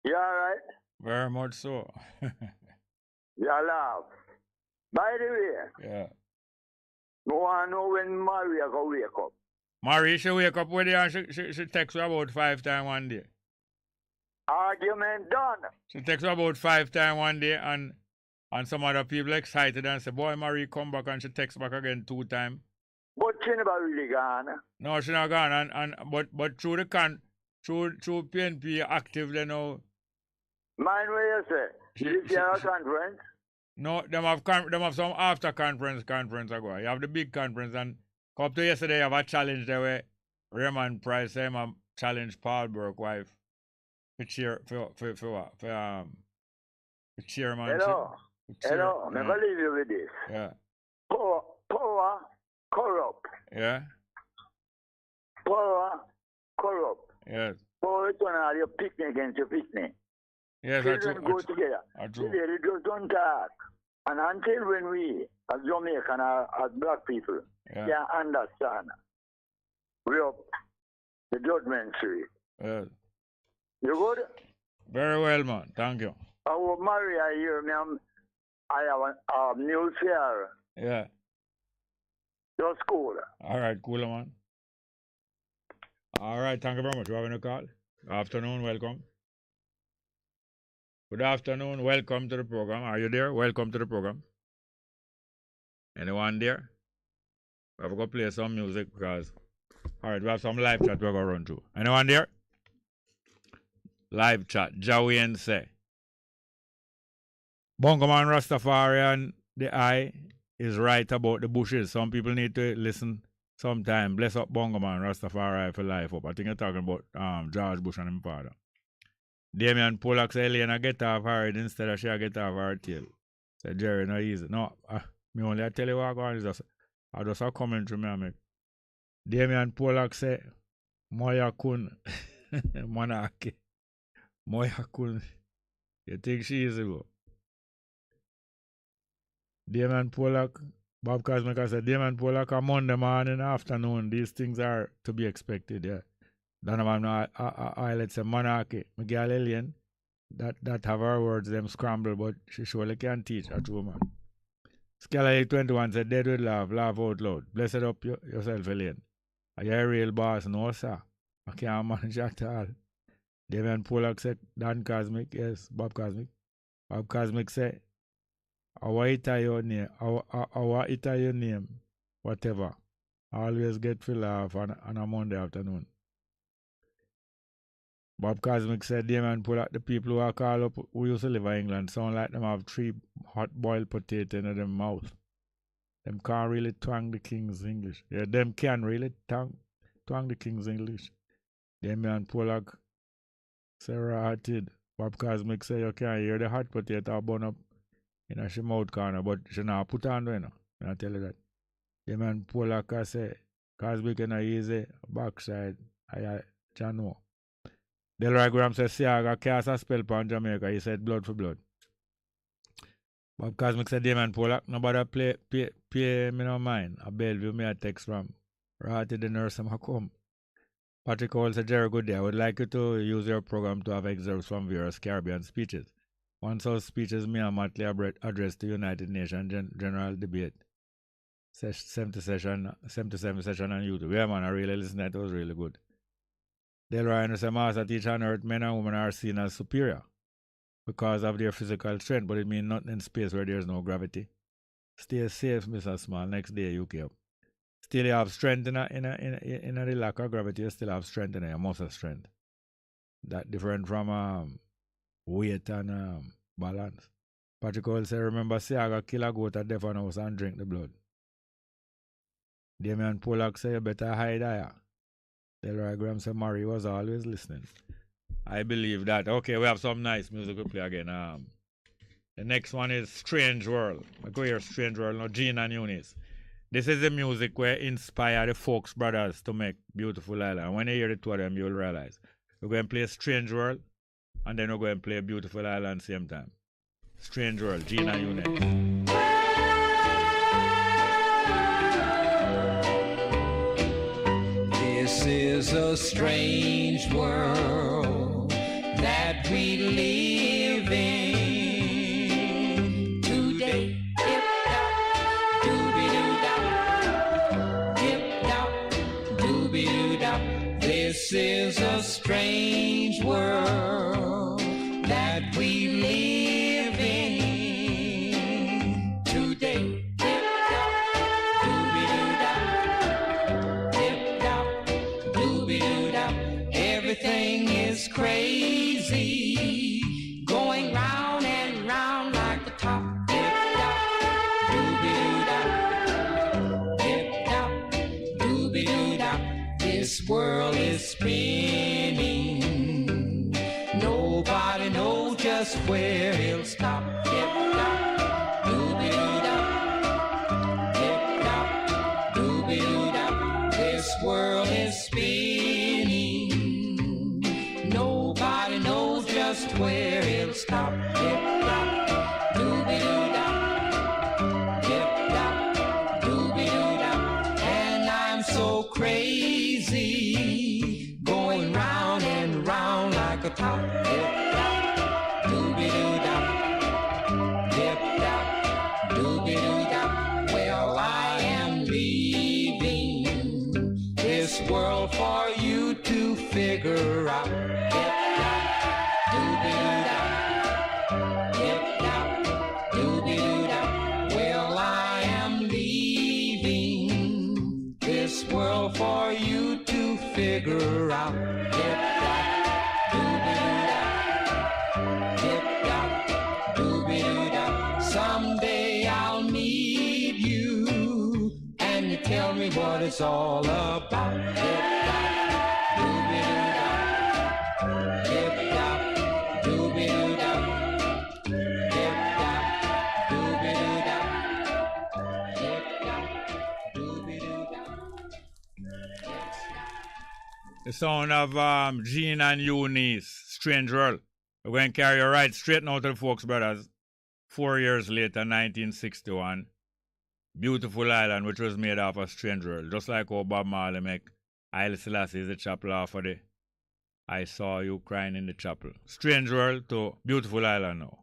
You alright? Very much so. You laugh. By the way, Yeah. I want to know when Maria go wake up. Marie, she wake up with you and she texts you about 5 times one day. Argument done. She texts you about 5 times one day and some other people excited and say, boy, Marie come back, and she texts back again 2 times. But she never really gone. No, she not gone. But through through PNP active they know. Mind what you say? This year conference? No, them have some after conference ago. You have the big conference, and up to yesterday you have a challenge there where Raymond Price say him challenge Paul Burke wife for chairman. Hello. I'm gonna leave you with this. Yeah. Power corrupt. Yeah. Power corrupt. Yes. Power turn out your picnic against your picnic. Yes, Children go together. Today they just don't talk. And until when we, as Jamaican, as black people, can understand, we up the judgment tree. Yes. You good? Very well, man. Thank you. I will marry here, I have a news here. Yeah. Just cool. All right, cool, man. All right, thank you very much for having a call. Afternoon, welcome. Good afternoon, welcome to the program. Are you there? Welcome to the program. Anyone there? We're going to play some music because, all right, we have some live chat we're going to run through. Anyone there? Live chat. Joey and say. Bongo Man Rastafari and the eye is right about the bushes. Some people need to listen sometime. Bless up Bongo Man Rastafari for life up. I think you're talking about George Bush and his father. Damian Pollack say Elena get off her head instead of she get off her tail. Say Jerry, no easy. No, me only I tell you what going is just a commentary me I make. Damian Pollack say Moya Kun Monarchy. Moya Kun. You think she is go? Damian Pollack, Bob Cosmic said Damian Pollack on Monday morning afternoon. These things are to be expected, yeah. Donovan, let's say Monarchy, Miguel Alien, that have her words, them scramble, but she surely can teach a true man. Scala 21 said, dead with laugh out loud. Bless it up yourself, Alien. Are you a real boss? No, sir. I can't manage at all. Damian Pollack said, Dan Cosmic, yes, Bob Cosmic. Bob Cosmic said, our your name, whatever. Always get to laugh on a Monday afternoon. Bob Cosmic said, Damian Pollack, the people who are called up who used to live in England sound like them have 3 hot boiled potatoes in their mouth. Them can't really twang the King's English. Yeah, them can really twang the King's English. Damian Pollack say rotted. Bob Cosmic say you can't hear the hot potato burn up in her mouth corner, but she not put on there, no. I tell you that. Damian Pollack say, Cosmic in a easy backside. I know. Delroy Graham says, Siaga cast a spell upon Jamaica. He said, blood for blood. Bob Cosmic said, Damian Pollack, nobody pay me no mind. A Bellevue me a text from Ratty the nurse him come. Patrick Hall said, Jerry, good day. I would like you to use your program to have excerpts from various Caribbean speeches. One such speeches me and Matley addressed to United Nations General Debate. 77 session on YouTube. Yeah, man, I really listened. That was really good. Delroy said, Master teacher on earth, men and women are seen as superior because of their physical strength, but it means nothing in space where there is no gravity. Stay safe, Mr. Small. Next day, you up. Still, you have strength in the lack of gravity. You still have strength in your muscle strength. That different from weight and balance. Patrick Hall said, remember, Siaga kill a goat at death on house and drink the blood. Damian Pollack said, you better hide there. Delroy Graham said, Murray was always listening. I believe that. Okay, we have some nice music to play again. The next one is Strange World. I go here, Strange World. Now, Gene and Eunice. This is the music where inspire the Folks Brothers to make Beautiful Island. When you hear the two of them, you'll realize. We're going to play Strange World, and then we're going to play Beautiful Island same time. Strange World, Gina Unit. This is a strange world that we live in today. This is a strange world that we live in today. Everything is crazy, going round and round like the top. This world is spinning. Nobody knows just where it'll stop. This world is spinning. Nobody knows just where it'll stop. And I'm so crazy, going round and round like a top. Well, I am leaving this world for you to figure out. Well, I am leaving this world for you to figure out. Someday I'll meet you and you tell me what it's all about. The sound of Gene and Eunice, Strange World. We're going to carry you right straight now to the Folks Brothers. 4 years later, 1961. Beautiful Island, which was made off of Strange World. Just like how Bob Marley make Haile Selassie the chapel off of the I Saw You Crying in the Chapel. Strange World to Beautiful Island now.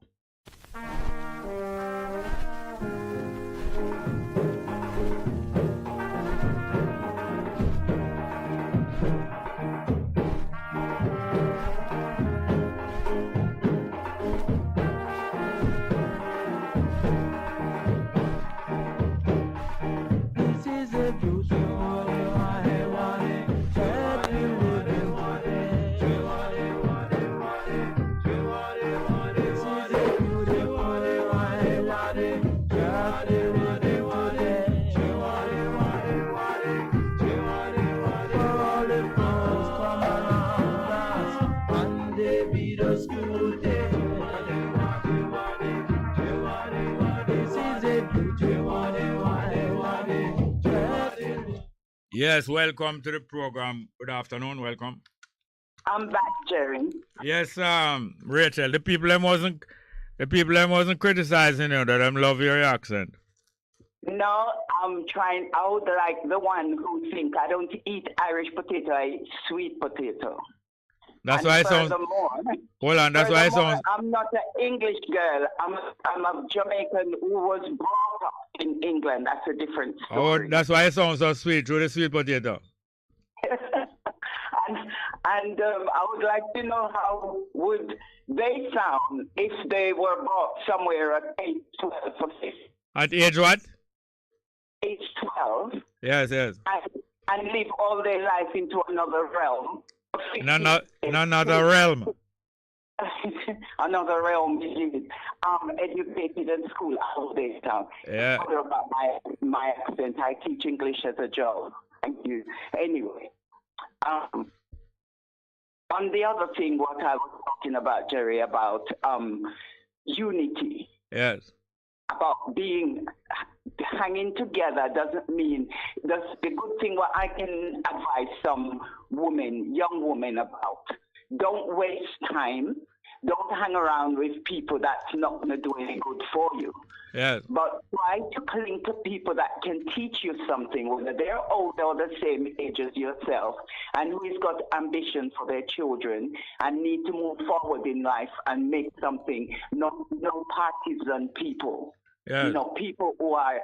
Yes, welcome to the program. Good afternoon, welcome. I'm back, Jerry. Yes, Rachel, the people them wasn't criticizing you that them love your accent. No, I'm trying out like the one who think I don't eat Irish potato, I eat sweet potato. That's and why I sound. Hold on, that's why I sound. I'm not an English girl. I'm a Jamaican who was brought up in England. That's a different story. Oh, that's why it sounds so sweet through the sweet potato. and I would like to know how would they sound if they were brought somewhere at age 12 or 15. At age what? Age 12. Yes. And live all their life into another realm. Another realm. Another realm, educated in school all day time. Yeah. About my accent. I teach English as a job. Thank you. Anyway, on the other thing, what I was talking about, Jerry, about unity. Yes. About being hanging together doesn't mean that's the good thing. What I can advise some women, young women, about: don't waste time. Don't hang around with people that's not going to do any good for you. Yes. But try to cling to people that can teach you something, whether they're older or the same age as yourself, and who's got ambition for their children and need to move forward in life and make something. No partisan people. Yes. You know, people who are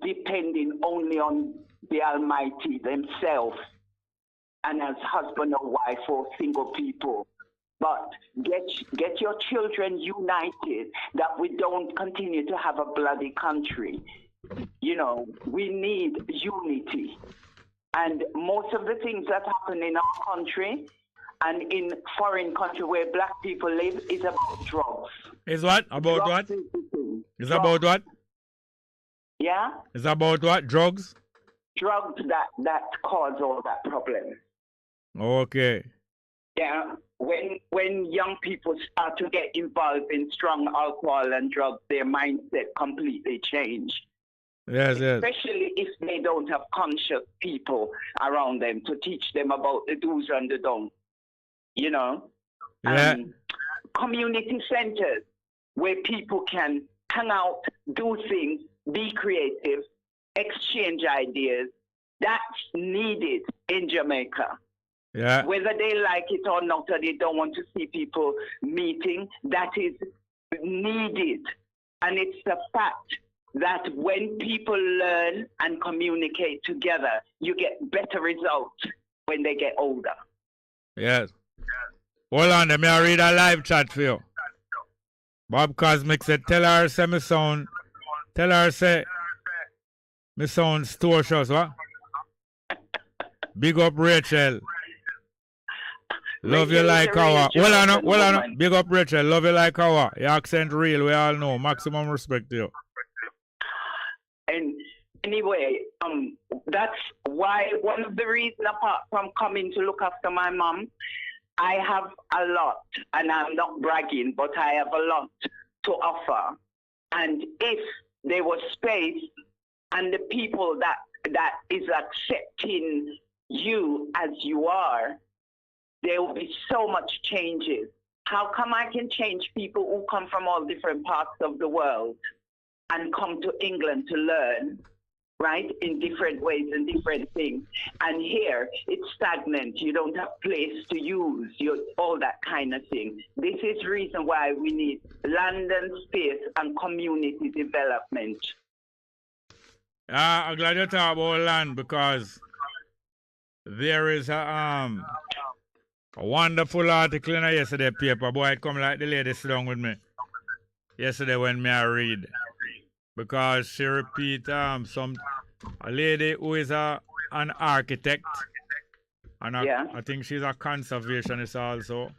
depending only on the Almighty themselves, and as husband or wife or single people. But get your children united, that we don't continue to have a bloody country. You know, we need unity. And most of the things that happen in our country and in foreign country where black people live is about drugs. Is what? About drugs what? Is about what? Yeah? Is about what? Drugs? Drugs that cause all that problem. Okay. Yeah, when young people start to get involved in strong alcohol and drugs, their mindset completely change. Yes, yes. Especially if they don't have conscious people around them to teach them about the do's and the don'ts. You know? Yeah. Community centers where people can hang out, do things, be creative, exchange ideas. That's needed in Jamaica. Yeah. Whether they like it or not, or they don't want to see people meeting, that is needed. And it's a fact that when people learn and communicate together, you get better results when they get older. Yes. Hold on, let me read a live chat for you. Bob Cosmic said, tell her say me sound tortious, what? Big up Rachel. Love you like our. Hold on. Big up Rachel. Love you like our. Your accent real, we all know. Maximum respect to you. And anyway, that's why one of the reasons, apart from coming to look after my mom, I have a lot, and I'm not bragging, but I have a lot to offer. And if there was space and the people that is accepting you as you are, there will be so much changes. How come I can change people who come from all different parts of the world and come to England to learn, right, in different ways and different things? And here, it's stagnant. You don't have place to use, all that kind of thing. This is the reason why we need land and space and community development. I'm glad you talk about land, because there is a wonderful article in yesterday's paper. Boy, it come like the lady sit down with me yesterday when I read, because she repeat a lady who is an architect, and I think she's a conservationist also.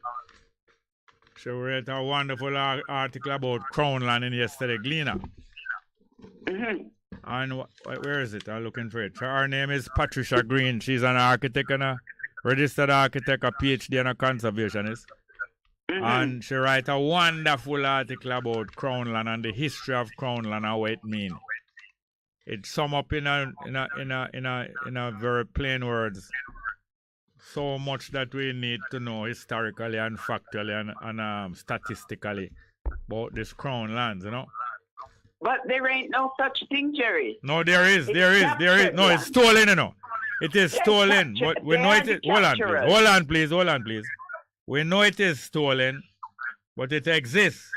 She wrote a wonderful article about Crown land in yesterday Gleaner. And where is it? I'm looking for it. Her name is Patricia Green. She's an architect and a registered architect, a PhD and a conservationist. And she write a wonderful article about Crown land and the history of Crown land and what it means. It sum up in a very plain words so much that we need to know historically and factually and statistically about this Crown lands, you know. But there ain't no such thing, Jerry. No, there is. No, it's stolen, you know. It is stolen. But we know it is. Hold on, please. We know it is stolen, but it exists.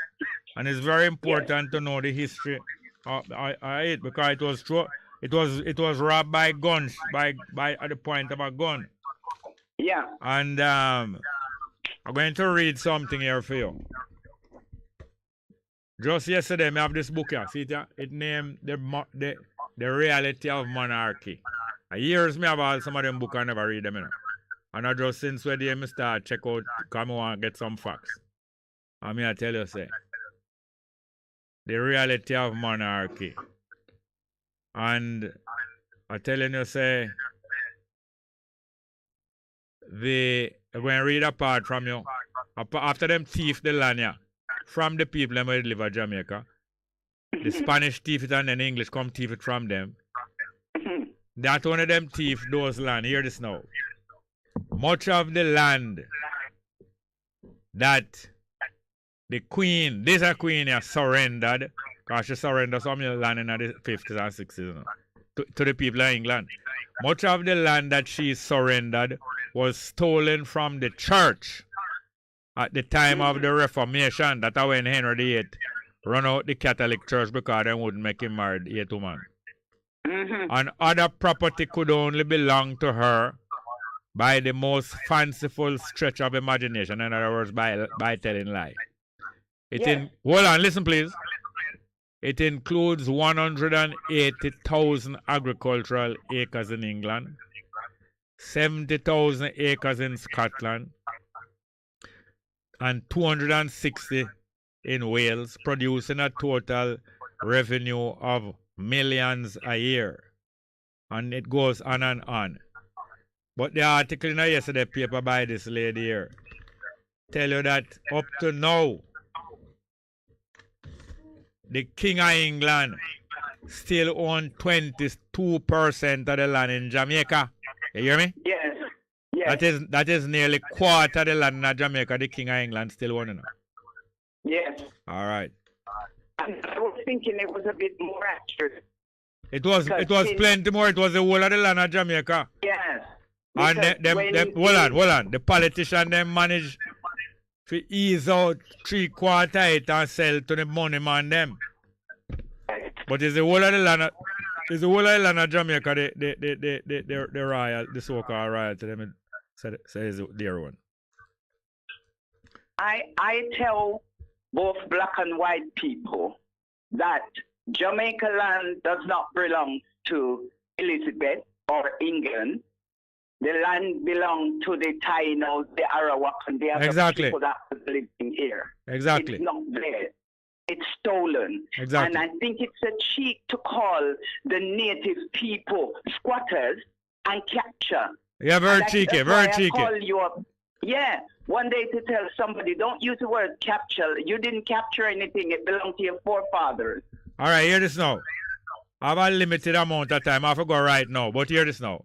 And it's very important to know the history of it, because it was robbed by guns, by at the point of a gun. Yeah. And I'm going to read something here for you. Just yesterday, I have this book here. See it? It named the Reality of Monarchy. Years me have all some of them books, I never read them, you know. And I just since when I start check out, come on, get some facts. I mean, I tell you, say, the Reality of Monarchy. And I telling you, say, when I read a part from you, after them thief the land, yeah, from the people that live in Jamaica, The Spanish thief it and then the English come thief it from them. That one of them thief those land. Hear this now. Much of the land that the queen, this a queen here, surrendered, because she surrendered some of the land in the 50s and 60s, you know, to the people of England. Much of the land that she surrendered was stolen from the church at the time of the Reformation. That's when Henry VIII run out the Catholic Church because they wouldn't make him married 8 women. And other property could only belong to her by the most fanciful stretch of imagination. In other words, by telling lie. Hold on, listen please. It includes 180,000 agricultural acres in England, 70,000 acres in Scotland, and 260 in Wales, producing a total revenue of millions a year. And it goes on and on. But the article in yesterday's paper by this lady here tell you that up to now, the King of England still owns 22% of the land in Jamaica. You hear me? Yes. Yes. That is nearly quarter of the land in Jamaica the King of England still owns. Yes. All right. And I was thinking it was a bit more accurate. It was plenty more. It was the whole of the land of Jamaica. Yes. And hold on. The politician them manage to ease out 3/4 it and sell to the money man them. But it's the whole of the land. It's the whole of the land of Jamaica. The royal, the so-called royal to them says their one. I tell both black and white people that Jamaica land does not belong to Elizabeth or England. The land belongs to the Tainos, the Arawak, and the other people that are living here. Exactly. It's not there. It's stolen. Exactly. And I think it's a cheat to call the native people squatters and capture. Yeah, very cheeky, very cheeky. I call you up. Yeah, one day to tell somebody, don't use the word capture. You didn't capture anything. It belonged to your forefathers. All right, hear this now. I have a limited amount of time. I have to go right now, but hear this now.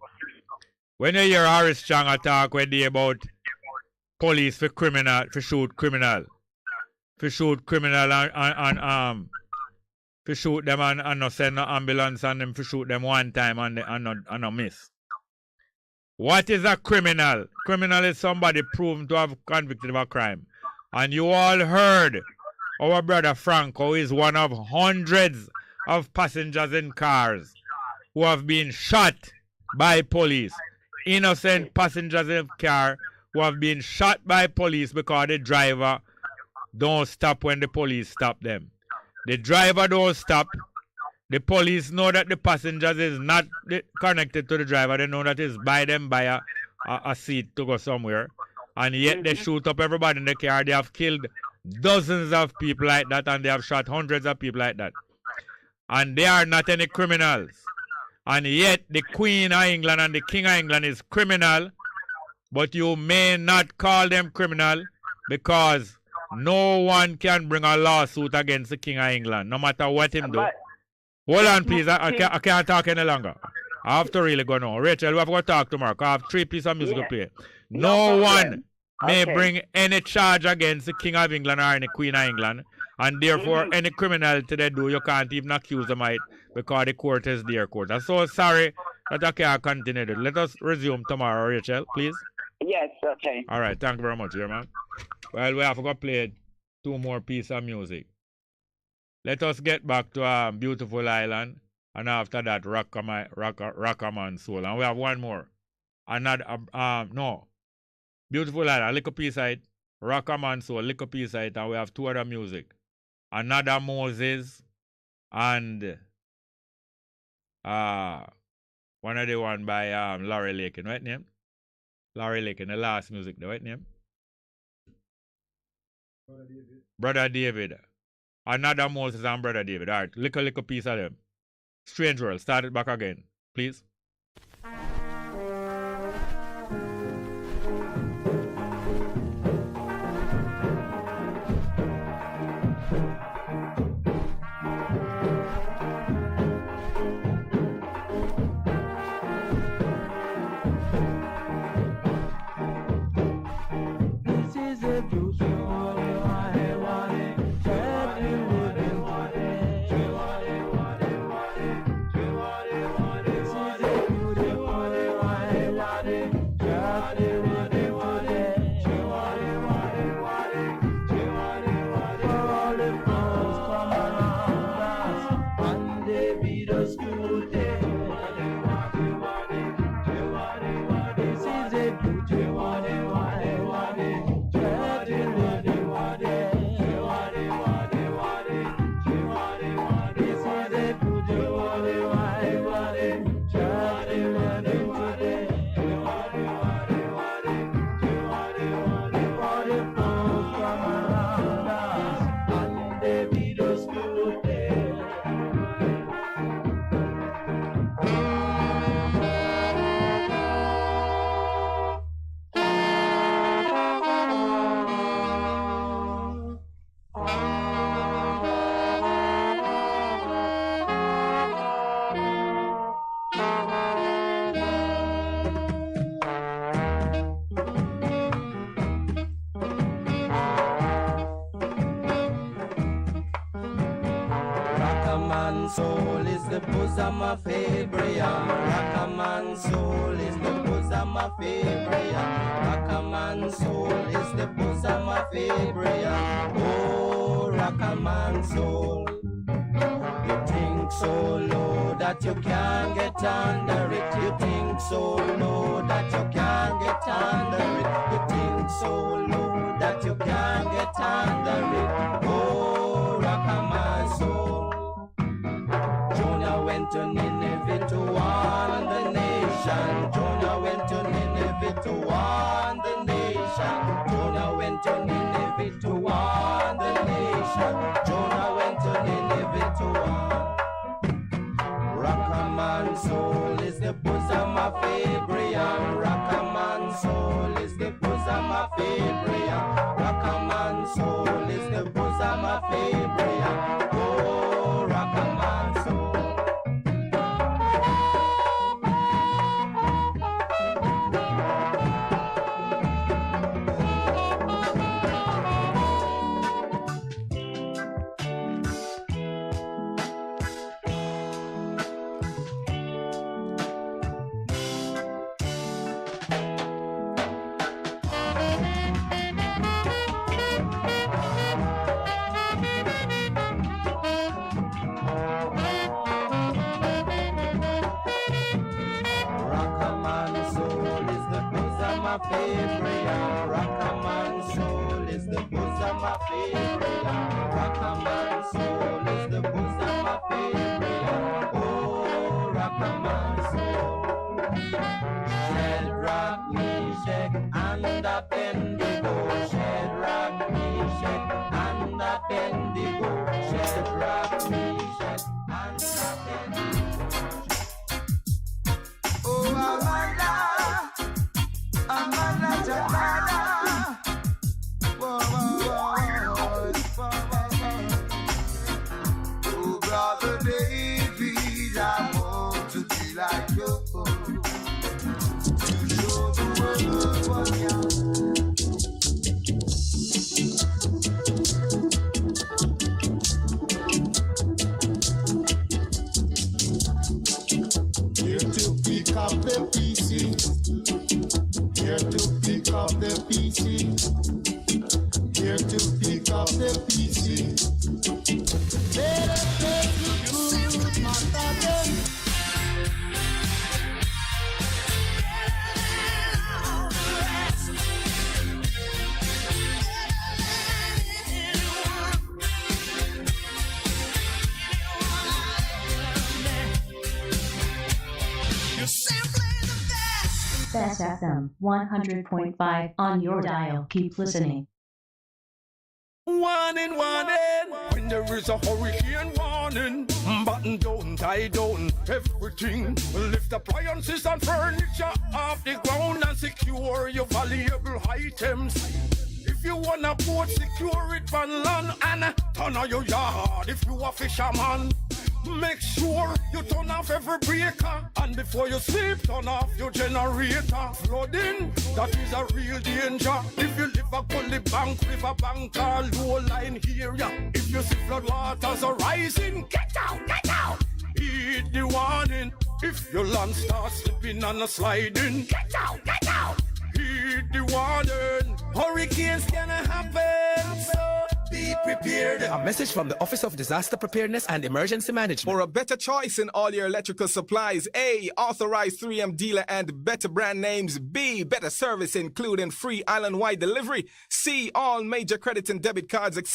When you hear Harris Chang talk when they about police for criminal, for shoot criminal and for shoot them and not send no ambulance and them for shoot them one time and not miss. What is a criminal? Criminal is somebody proven to have convicted of a crime. And you all heard our brother Franco is one of hundreds of passengers in cars who have been shot by police. Innocent passengers in car who have been shot by police because the driver don't stop when the police stop them. The driver don't stop. The police know that the passengers is not connected to the driver. They know that it's by them by a seat to go somewhere. And yet they shoot up everybody in the car. They have killed dozens of people like that and they have shot hundreds of people like that. And they are not any criminals. And yet the Queen of England and the King of England is criminal, but you may not call them criminal because no one can bring a lawsuit against the King of England, no matter what him do. Hold on, please. I can't talk any longer. I have to really go now. Rachel, we have to talk tomorrow. I have 3 pieces of music to play. No one may bring any charge against the King of England or any Queen of England. And therefore, any criminality they do, you can't even accuse them of it because the court is their court. I'm so sorry that I can't continue it. Let us resume tomorrow, Rachel, please. Yes, okay. All right, thank you very much, dear man. Well, we have to go play 2 more pieces of music. Let us get back to Beautiful Island, and after that, Rockaman Soul. And we have one more. Another, Beautiful Island, little piece of it. Rockaman Soul, little piece of it, and we have 2 other music. Another Moses, and one of the one by Laurie Lakin, right name? Laurie Lakin, the last music, the right name? Brother David. Another Moses and Brother David. All right, little piece of them. Strange World, start it back again, please. Rockaman soul is the bosom of Abraham. Rockaman soul is the bosom of Abraham. Rockaman soul is the bosom of Abraham. Oh, Rockaman soul. You think so low that you can't get under it. You think so low that you can't get under it. You think so low that you can't get under it. Oh, Rockaman soul. Jonah went to Nineveh to warn the nation. Jonah went to Nineveh to warn the nation. Jonah went to Nineveh to warn the nation. Jonah went to Nineveh to warn. Rockaman soul is the bosom of Abraham. Rockaman soul is the bosom of Abraham. Rockaman soul is the bosom of Abraham. Oh, Rockaman soul. Abraham, Rockaman soul is the bosom of Abraham. Rockaman soul is the bosom of Abraham. Oh, Rockaman soul. Shadrach, Meshach, and Abednego. Shadrach, Meshach, and Abednego. Shadrach, Meshach, and Abednego. Oh, Amanda. Amanda Jamada. Whoa, whoa, whoa, oh, brother David, I want to be like you. To show the world what you here to pick up the pieces. Here to pick up the pieces. Here to pick up the pieces. Let us take the good, Master. Bess FM 100.5 on your dial. Keep listening. Warning, warning, when there is a hurricane warning, button down, tie down, everything. Lift appliances and furniture off the ground and secure your valuable items. If you wanna boat, secure it on land and turn on your yard if you a fisherman. Make sure you turn off every breaker, and before you sleep, turn off your generator. Flooding, that is a real danger. If you live a gully bank, river bank, or low line area, if you see flood waters are rising, get out, get out. Heed the warning. If your land starts slipping and sliding, get out, get out. Heed the warning. Hurricanes can happen, so be prepared. A message from the Office of Disaster Preparedness and Emergency Management. For a better choice in all your electrical supplies, A, authorized 3M dealer and better brand names. B, better service including free island-wide delivery. C, all major credit and debit cards except